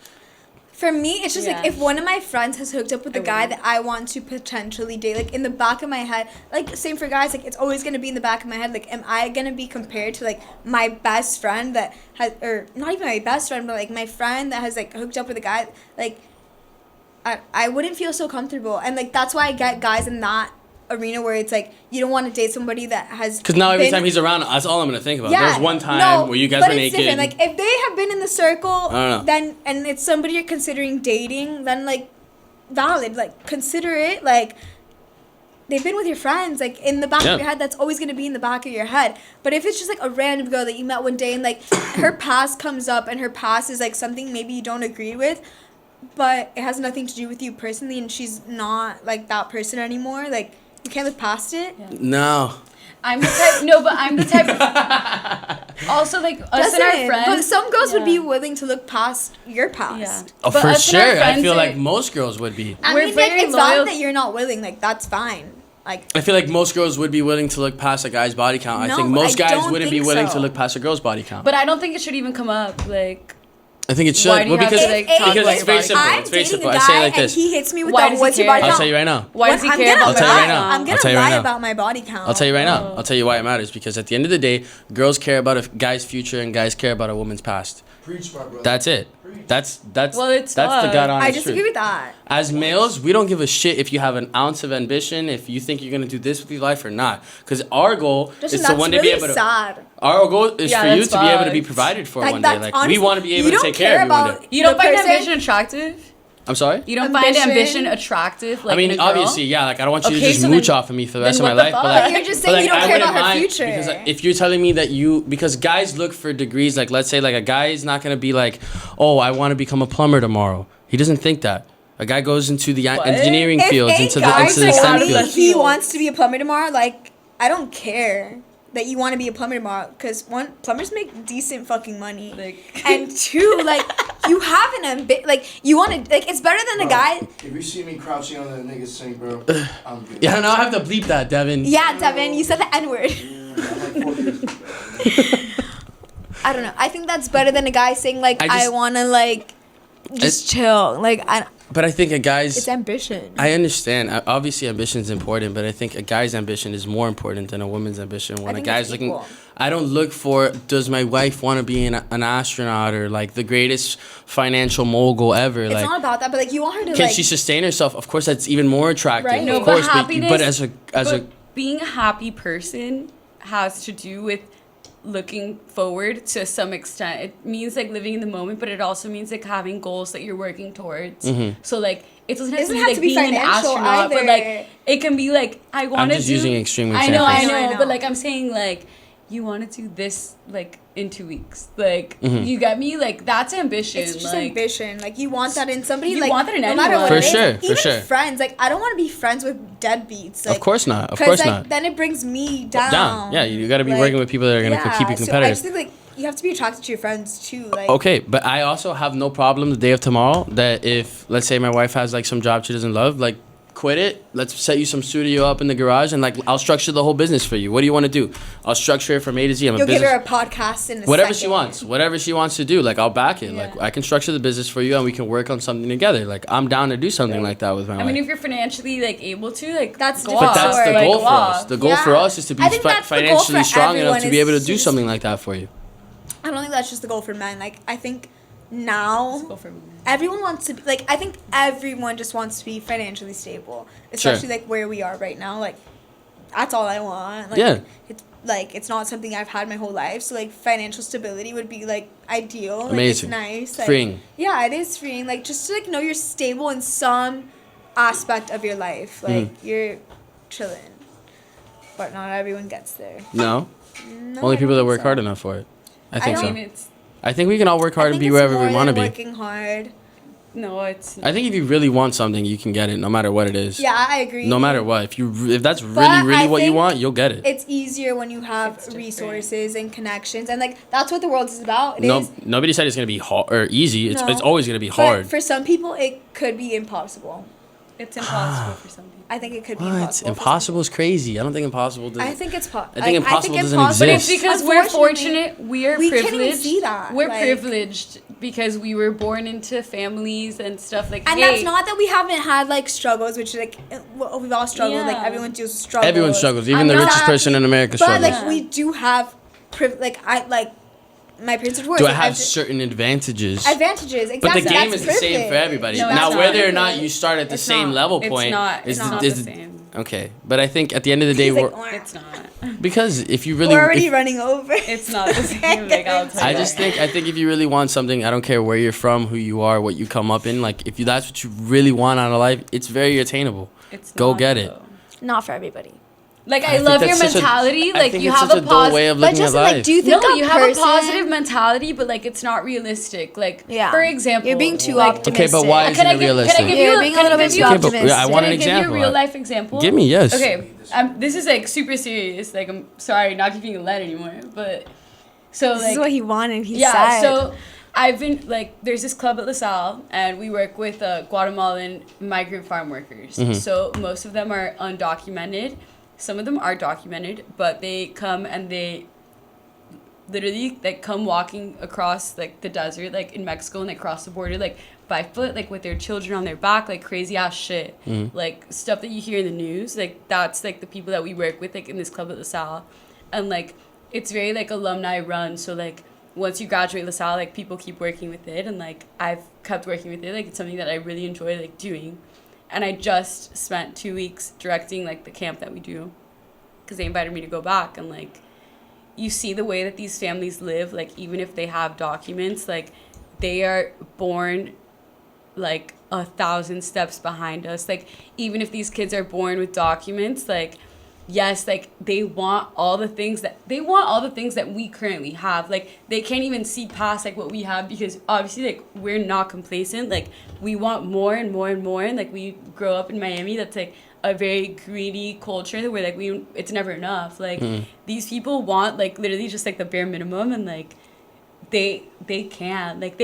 For me, it's just like Yeah. if one of my friends has hooked up with a guy that I want to potentially date, like in the back of my head, like same for guys, like it's always gonna be in the back of my head. Like, am I gonna be compared to like my best friend that has, or not even my best friend, but like my friend that has like hooked up with a guy? Like, I wouldn't feel so comfortable, and like that's why I get guys in that arena where it's like you don't want to date somebody that has. Because now every been- time he's around, that's all I'm gonna think about. Yeah, There's one time no, where you guys but were it's naked. different. Like if they have been in the circle, I don't know. then and it's somebody you're considering dating, then like valid, like consider it. Like they've been with your friends, like in the back Yeah. of your head. That's always gonna be in the back of your head. But if it's just like a random girl that you met one day and like her past comes up and her past is like something maybe you don't agree with, but it has nothing to do with you personally, and she's not like that person anymore, like you can't look past it. No. I'm the type. No, but I'm the type. Also, like us and our Doesn't. friends. But some girls would be Yeah. willing to look past your past. Yeah. Oh, But for us and our sure. I friends feel are- like most girls would be. I We're mean, like, very it's loyal. valid that you're not willing. Like, that's fine. Like, I feel like most girls would be willing to look past a guy's body count. I No, think most I guys don't wouldn't be think willing so. to look past a girl's body count. But I don't think it should even come up. Like, I think it should. Why do you Well, have because to, like, if, talk because about it's your very body simple. I'm It's very dating simple. a I say it guy like and this. he hits me with Why that, does he what's your care? body I'll count? tell you right now. why does he I'm care gonna about I'll tell you lie. right now. I'm I'll gonna tell you right lie now. about my body count. I'll tell you right now. Oh. I'll tell you why it matters. Because at the end of the day, girls care about a guy's future and guys care about a woman's past. Preach, my brother. That's it. That's Well, it's that's the not. god honest I disagree truth. with that. As males, we don't give a shit if you have an ounce of ambition, if you think you're gonna do this with your life or not. Because our goal Justin, is to that's one day really be able to. sad. Our goal is Yeah, for you that's to be able to be fucked. provided for Like, one day. that's Like we honestly- want to be able you to don't take care of care you one about- day. You don't The find person- ambition attractive? I'm sorry. You don't find Ambition? ambition attractive? Like, I mean, in a girl? obviously, yeah. Like I don't want you to Okay, just so mooch then- off of me for the then rest of my what the life. But fuck? like, But you're just but, saying you like, don't I care about wouldn't her mind future. Because like, if you're telling me that because guys look for degrees. Like let's say like a guy is not gonna be like, oh, I want to become a plumber tomorrow. He doesn't think that. A guy goes into the What? engineering If fields, a into guy the told STEM me fields. he fields. wants to be a plumber tomorrow, like, I don't care that you want to be a plumber tomorrow. Because, one, plumbers make decent fucking money. Like, And two, like, you have an ambition. Like, you want to, like, it's better than a Bro, guy. If you see me crouching on the nigga's sink, bro, I'm good. Yeah, now I have to bleep that, Devin. Yeah, Devin, you said the N word. I'm like 4 years old, bro. I don't know. I think that's better than a guy saying, like, I want to, like, just chill. Like, But I think a guy's. it's ambition. I understand. Obviously, ambition is important, but I think a guy's ambition is more important than a woman's ambition. When a think guy's it's looking, equal. I don't look for, does my wife want to be an astronaut or like the greatest financial mogul ever? It's like, not about that, but, like, you want her to, can like, she sustain herself? Of course, that's even more attractive. Right. No, of but course, happiness- but as a being a happy person has to do with looking forward to some extent. It means like living in the moment, but it also means like having goals that you're working towards. Mm-hmm. So like it doesn't have Doesn't to be have like to be being an financial astronaut, but either. like it can be like I want to just do. using extreme I know, examples. I know. but like I'm saying like you want to do this like in 2 weeks. Like Mm-hmm. you get me? Like that's ambition. It's just like, ambition. Like you want that in somebody. You like want that in no matter anyone. what For it is. sure, Like, for even sure. friends. Like I don't want to be friends with deadbeats. Like, of course not. Of 'cause, course like, not. Then it brings me down. Down. Yeah, you got to be Like, working with people that are going to keep you So I competitive. just think like you have to be attracted to your friends too. Like Okay, but I also have no problem the day of tomorrow that if, let's say, my wife has like some job she doesn't love, like quit it. Let's set you some studio up in the garage and like I'll structure the whole business for you. What do you want to do? I'll structure it from A to Z. I'm a you'll give business. her a podcast in a Whatever second. whatever she wants to do, like I'll back it. Like Yeah. I can structure the business for you and we can work on something together. Like I'm down to do something like that with my I wife. mean, if you're financially like able to, like That's go different. But that's the Like, goal for walk. us. The goal for Yeah. us is to be I think that's the goal financially for strong enough to everyone be able to is do just- something like that for you. I don't think that's just the goal for men. Like I think now Go for women. everyone wants to be like I think everyone just wants to be financially stable, especially like where we are right now. Like that's all I want. Like, Yeah. it's not something I've had my whole life. So like financial stability would be like ideal. Like, Amazing. It's nice. Like, Freeing. Yeah, it is freeing. Like just to like know you're stable in some aspect of your life. Like you're chilling. But not everyone gets there. No, No, only I people don't that think work so. hard enough for it. I think I so. mean, it's I think we can all work hard I and think be it's wherever more we want to than be. Working hard. no, it's. I think if you really want something, you can get it, no matter what it is. Yeah, I agree. No matter what, if that's But really I what you think want, you'll get it. It's easier when you have It's different. resources and connections, and like that's what the world is about. It No, is. nobody said it's gonna be hard or easy. It's No. it's always gonna be But hard. for some people, it could be impossible. It's impossible for some people. I think it could be What? impossible. for some Impossible is crazy. I don't think impossible. people. I think it's possible. I think impossible doesn't But it's exist. because we're Unfortunately, fortunate. We are we can't privileged. even see that, We're like- privileged because we were born into families and stuff like. And hey, that's not that we haven't had like struggles, which like we've all struggled. Like Yeah. everyone deals with struggles. Everyone struggles. Even I'm the not richest happy, person in America But struggles. like we do have, my parents are divorced. Do I like, have certain advantages? advantages? Exactly. But the game That's is the same for privilege. everybody. No, it's now, not. whether or not you start at the It's same not. level it's point not. is It's not is the same. okay. But I think at the end of the day, He's like, we're, "Wah." It's not. because if you really, We're already if- running over. It's not the same. Like I'll tell I you. just think if you really want something, I don't care where you're from, who you are, what you come up in. Like if that's what you really want out of life, it's very attainable. It's Go not, get it. though. Not for everybody. Like I I, think love your that's such a- mentality. I Like think you it's have such a a dull way of But looking at Justin, life. like, do you think No, a you have a person- positive mentality, but like it's not realistic. Like Yeah. for example, You're being too like, optimistic. Okay, but why isn't Can I it give, realistic? Can I give You're you? being a Can I little give bit you? too Okay, but optimistic. I want Can an I give you a example. real life example? Give me, yes. Okay, this is like super serious. Like I'm sorry, not keeping it light anymore. But so This like is what he wanted. He yeah, said. so I've been like, there's this club at LaSalle, and we work with Guatemalan migrant farm workers. Mm-hmm. So most of them are undocumented. Some of them are documented, but they come and they literally like come walking across like the desert, like in Mexico, and they cross the border like by foot, like with their children on their back, like crazy ass shit, like stuff that you hear in the news. Like that's like the people that we work with, like in this club at LaSalle, and like it's very like alumni run. So like once you graduate LaSalle, like people keep working with it, and like I've kept working with it. Like it's something that I really enjoy like doing. And I just spent 2 weeks directing like the camp that we do, because they invited me to go back. And like you see the way that these families live, like even if they have documents, like they are born like 1,000 steps behind us. Like even if these kids are born with documents, like yes, like they want all the things that we currently have. Like they can't even see past like what we have, because obviously like we're not complacent. Like we want more and more and more, and like we grow up in Miami, that's like a very greedy culture where like it's never enough. Like these people want like literally just like the bare minimum, and like they can't like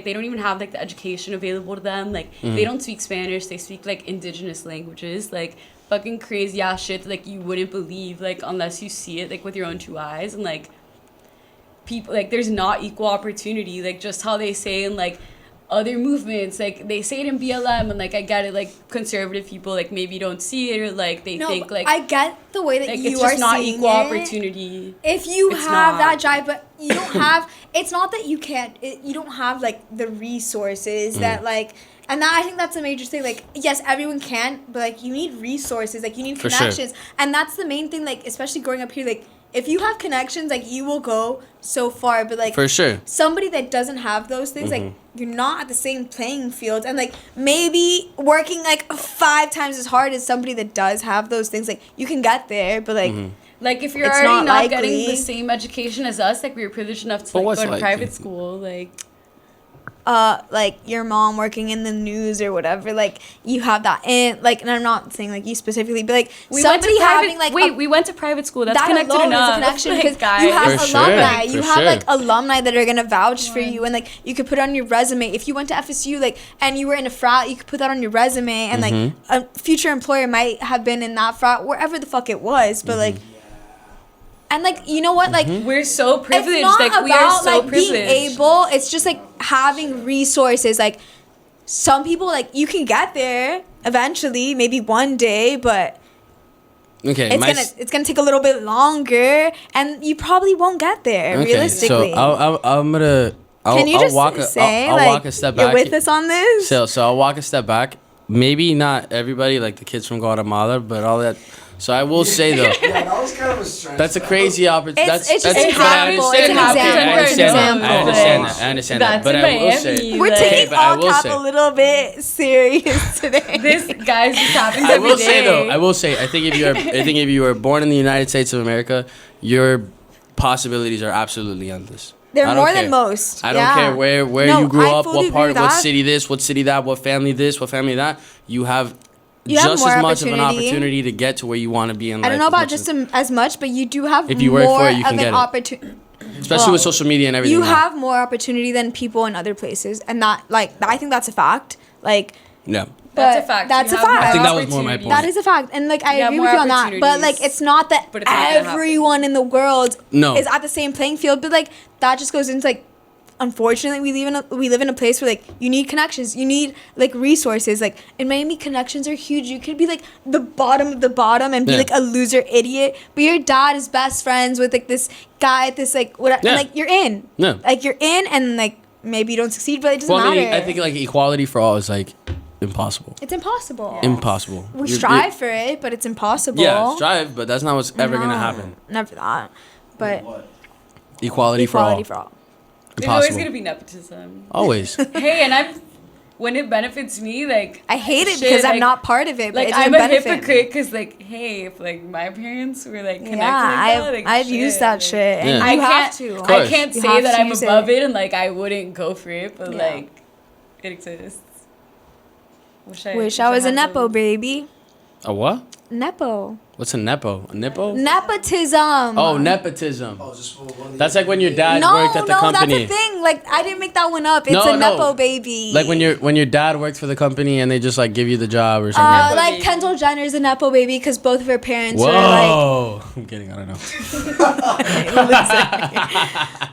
they don't even have like the education available to them. Like they don't speak Spanish, they speak like indigenous languages, like fucking crazy ass shit that, like you wouldn't believe like unless you see it like with your own two eyes. And like people, like there's not equal opportunity, like just how they say in like other movements, like they say it in BLM, and like I get it, like conservative people like maybe don't see it, or like they no, think but like I get the way that like you it's are just not seeing equal it. opportunity. If you It's have not. that drive, but you don't have, it's not that you can't, you don't have like the resources that like, and that, I think that's a major thing. Like, yes, everyone can, but like you need resources, like you need For sure. connections, and that's the main thing. Like, especially growing up here, like if you have connections, like you will go so far. But like For sure. somebody that doesn't have those things, like you're not at the same playing field, and like maybe working like 5 times as hard as somebody that does have those things, like you can get there, but like. Like if you're It's already not not getting likely. the same education as us, like we were privileged enough to But like what's go to likely? private school, like Like your mom working in the news or whatever, like you have that in, like, and I'm not saying like you specifically, but like we went to somebody private. having like wait, we went to private school. That's that connected alone enough. is a connection, Like, because guys. you have For sure, alumni, for you have sure. like alumni that are gonna vouch for you, and like you could put it on your resume. If you went to FSU, like, and you were in a frat, you could put that on your resume, and like a future employer might have been in that frat, wherever the fuck it was, but like. And like, you know what, like We're so privileged. it's not Like about we are so like privileged. being able. It's just like having resources. Like some people, like you can get there eventually, maybe one day, but Okay. it's gonna take a little bit longer, and you probably won't get there realistically. So I'm gonna. Can you I'll just walk say I'll like walk a step you're back. with us on this? So I'll walk a step back. Maybe not everybody, like the kids from Guatemala, but all that. So I will say though, Yeah, that was kind of a stretch. that's a crazy opportunity. It's just that's an but I example, understand it's that. an Okay, I understand example, that. I understand that. I understand that. That's But in I will Miami. say, We're like- taking but I all will cap say- a little bit serious today. This guys, this happens I every will say though, day. I will say, I think if you are born in the United States of America, your possibilities are absolutely endless. They're I don't more care. than most. I don't yeah. care where No, you grew I up, fully what agree part, with what that. city this, what city that, what family this, what family that. You have You have just more as much of an opportunity. opportunity to get to where you want to be in life. I don't know as about much just as- as much, but you do have If you work more for it, you of can an get it. opportunity. especially with social media and everything. You now. have more opportunity than people in other places, and that, like, I think that's a fact. Like, Yeah. That's a but fact. That's You a have more fact. I think that was more my opportunities. point. That is a fact, and like I You have agree more with you on that. But like, opportunities, it's not that but it's not gonna happen. everyone in the world No. is at the same playing field. But like, that just goes into like unfortunately we live in a place where like you need connections, you need like resources. Like in Miami, connections are huge. You could be like the bottom of the bottom and be Yeah. like a loser idiot, but your dad is best friends with like this guy at this like what Yeah. and, like you're in. Yeah. Like you're in, and like maybe you don't succeed, but it doesn't Well, I matter. mean, I think like equality for all is like impossible. it's impossible. Impossible. We You're- strive for it, but it's impossible. Yeah, strive, but that's not what's ever gonna No, happen. Never that. But What? Equality, equality for all. for all. There's always Impossible. gonna be nepotism. Always. Hey, and I'm when it benefits me, like I hate it shit, because I'm like- not part of it. But like it doesn't I'm a benefit me. hypocrite because like, hey, if like my parents were like connected, Yeah, like that, like, I've used that like, shit. And Yeah. you I have can't, to. Of I course. can't You say have that to I'm use above it. it and like I wouldn't go for it, but Yeah. like it exists. Wish I was a had nepo those. baby. A what? Nepo. What's a nepo? A nippo? Nepotism. Oh, nepotism. Oh, just for one of That's the- like when your dad no, worked at the no, company. that's a thing. Like I didn't make that one up. It's No, a no. nepo baby. Like when your dad worked for the company and they just like give you the job or something. Nepo like baby. Kendall Jenner's a nepo baby because both of her parents are like Whoa! I'm kidding. I don't know.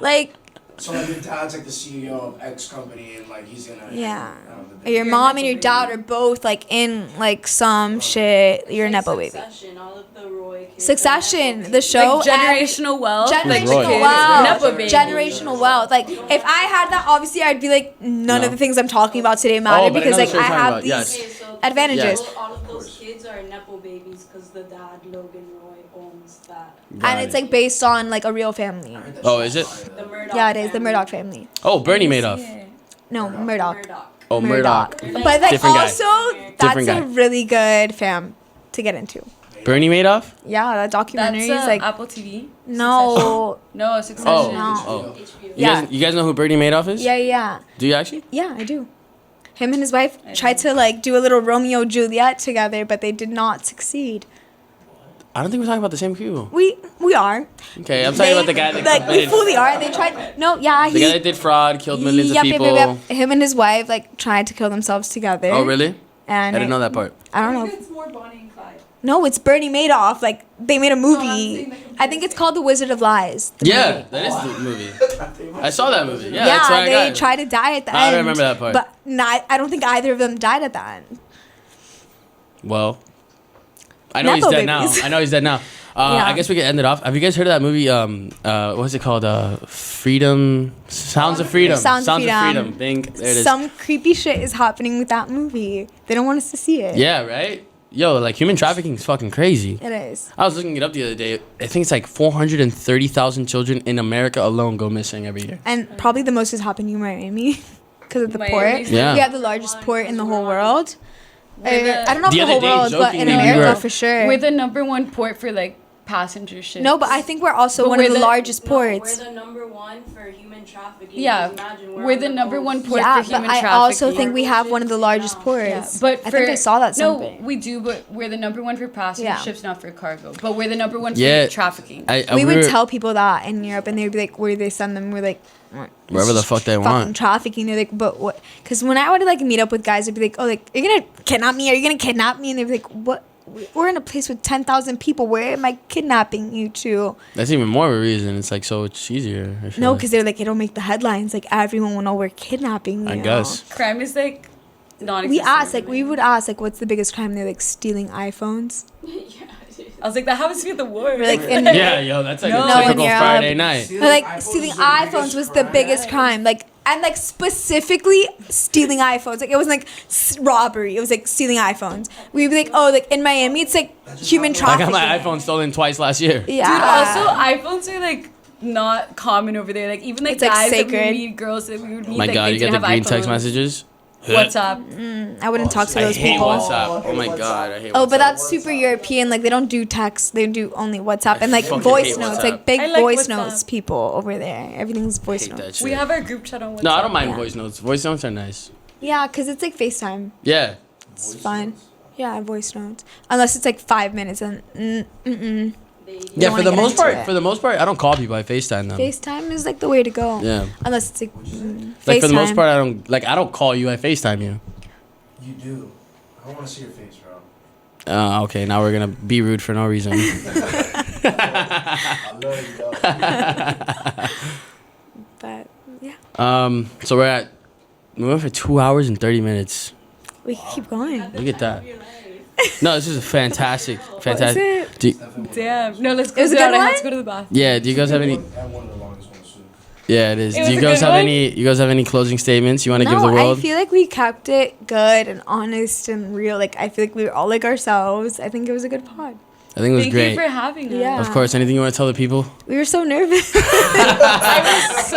like So like your dad's like the CEO of X company and like he's gonna. yeah. I don't know, Or your You're a mom nepo and your baby. dad are both like in like some shit. You're a Like nepo baby. Succession, all of the Roy kids are Succession, nepo the babies. show. Like generational wealth. Roy? Generational kids, wealth. Nepo baby. Generational wealth. Like if I had that, obviously I'd be like none No. of the things I'm talking about today matter Oh, but I because know like what I you're have talking these. about. Yes. Okay, so advantages. all of those kids are nepo babies because the dad Logan Roy owns that. And it's like based on like a real family. I heard that Oh, shit is it? fire, The though. Murdoch. Yeah, it is the family. Murdoch family. Oh, Bernie Madoff. No, Murdoch. Oh, Murdoch. But like Different guy. also, Different that's guy. a really good fam to get into. Bernie Madoff? Yeah, that documentary is like Apple TV. no. No, Succession. Oh, No. oh. HBO. Yeah. You guys know who Bernie Madoff is? Yeah. Do you actually? Yeah, I do. Him and his wife I tried to like do a little Romeo Juliet together, but they did not succeed. I don't think we're talking about the same people. We are. Okay, I'm talking about the guy that like we committed. fully are. They tried. No, yeah, The he. guy that did fraud, killed millions of Yep, people. Him and his wife like tried to kill themselves together. Oh, really? And I didn't know that part. I don't I know. think it's more Bonnie and Clyde. No, it's Bernie Madoff. Like they made a I'm movie. saying the I think it's called The Wizard of Lies. the Yeah, movie. that is the movie. I saw that movie. Yeah, Yeah, that's why I they got it. tried to die at the I end. remember that part. But I don't think either of them died at the end. Well, I know he's Nepo dead now. babies. I know he's dead now. Yeah. I guess we can end it off. Have you guys heard of that movie? What's it called? Freedom. Sounds of Freedom. Sounds of Freedom. Bing. There it is. Some creepy shit is happening with that movie. They don't want us to see it. Yeah, right? Yo, like human trafficking is fucking crazy. It is. I was looking it up the other day. I think it's like 430,000 children in America alone go missing every year. And probably the most has happened in Miami because of the Miami's port. Yeah. We have the largest port in the whole world. We're the- I don't know if The the other whole day, world, but in jokingly, we America were- for sure. We're the number one port for like passenger ships. No, but I think we're also But one of we're the the- largest No, ports. we're the number one for human trafficking. Yeah, Just imagine we're on the number coast. one port Yeah, for but human I trafficking. also think we have one of the largest Yeah, ports. But I think I saw that No, something. we do, but we're the number one for passenger Yeah. ships, not for cargo. But we're the number one for Yeah. trafficking. We would were- tell people that in Europe, and they'd be like, "Where do they send them?" We're like, Wherever the fuck they fucking want. trafficking. They're like, "But what?" Because when I would like meet up with guys, they'd be like, "Oh, like you're gonna kidnap me? Are you gonna kidnap me?" And they'd be like, "What? We're in a place with 10,000 people. Where am I kidnapping you to?" That's even more of a reason. It's like so it's easier. I feel No, like. because they're like, it'll make the headlines. Like everyone will know we're kidnapping you. I guess. Crime is like non. We asked, like, we would ask, like, what's the biggest crime? They're like stealing iPhones. Yeah, it is. I was like, that happens to be at the war. We're like, in Yeah, yo, that's like No, a in typical Europe. Friday night. Or, like stealing iPhones was the biggest crime. Like and like specifically stealing iPhones. Like it wasn't like robbery. It was like stealing iPhones. We'd be like, oh, like in Miami, it's like human I got trafficking. my iPhone stolen twice last year. Yeah. Dude, also iPhones are like not common over there. Like even like It's, like, guys that sacred. we meet, girls that we would meet. My like, God, they you get didn't the have green text iPhones. messages. WhatsApp. I wouldn't talk to I those hate people. WhatsApp. Oh my God, I hate Oh, WhatsApp. but that's super European. Like they don't do text. They do only WhatsApp and like fucking voice hate notes. WhatsApp. Like big I like voice WhatsApp. notes. People over there. Everything's voice hate that notes. shit. We have our group chat on WhatsApp. No, I don't mind Yeah. voice notes. Voice notes are nice. Yeah, cause it's like FaceTime. Yeah. It's fine. Yeah, voice notes. Unless it's like 5 minutes and They- Yeah, don't for the wanna get most into part, it. for the most part, I don't call people. I FaceTime them. FaceTime is like the way to go. Yeah. Unless it's like Like for the most FaceTime. part, I don't call you. I FaceTime you. You do. I want to see your face, bro. Okay, now we're gonna be rude for no reason. I love you, dog. But Yeah. So we went for 2 hours and 30 minutes. We can keep going. Look at that. No, this is a fantastic. What is it? Do you- Damn. No, let's It go was a out. good I have one? to go to the bathroom. yeah. Do you guys have any? And one of the longest ones too. Yeah, it is. It Do was you a guys good have one? any? You guys have any closing statements you want to give the No, world? I feel like we kept it good and honest and real. Like I feel like we were all like ourselves. I think it was a good pod. I think it was Thank great. you for having us. Yeah. Of course. Anything you want to tell the people? We were so nervous. So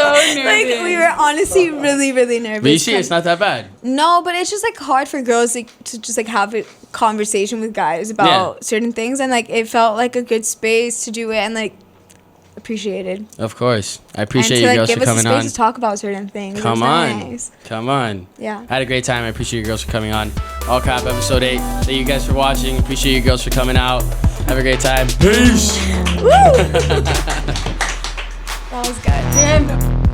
nervous. Like we were honestly really, really nervous. But you see, it's not that bad. No, but it's just like hard for girls like to just like have a conversation with guys about certain things, and like it felt like a good space to do it and like appreciated. Of course. I And appreciate to you like girls give for us a coming space on. to talk about certain things. It Come was on. nice. Come on. Yeah. I had a great time. I appreciate you girls for coming on. All Cap episode 8. Thank you guys for watching. Appreciate you girls for coming out. Have a great time. Peace. Woo! That was good. Damn.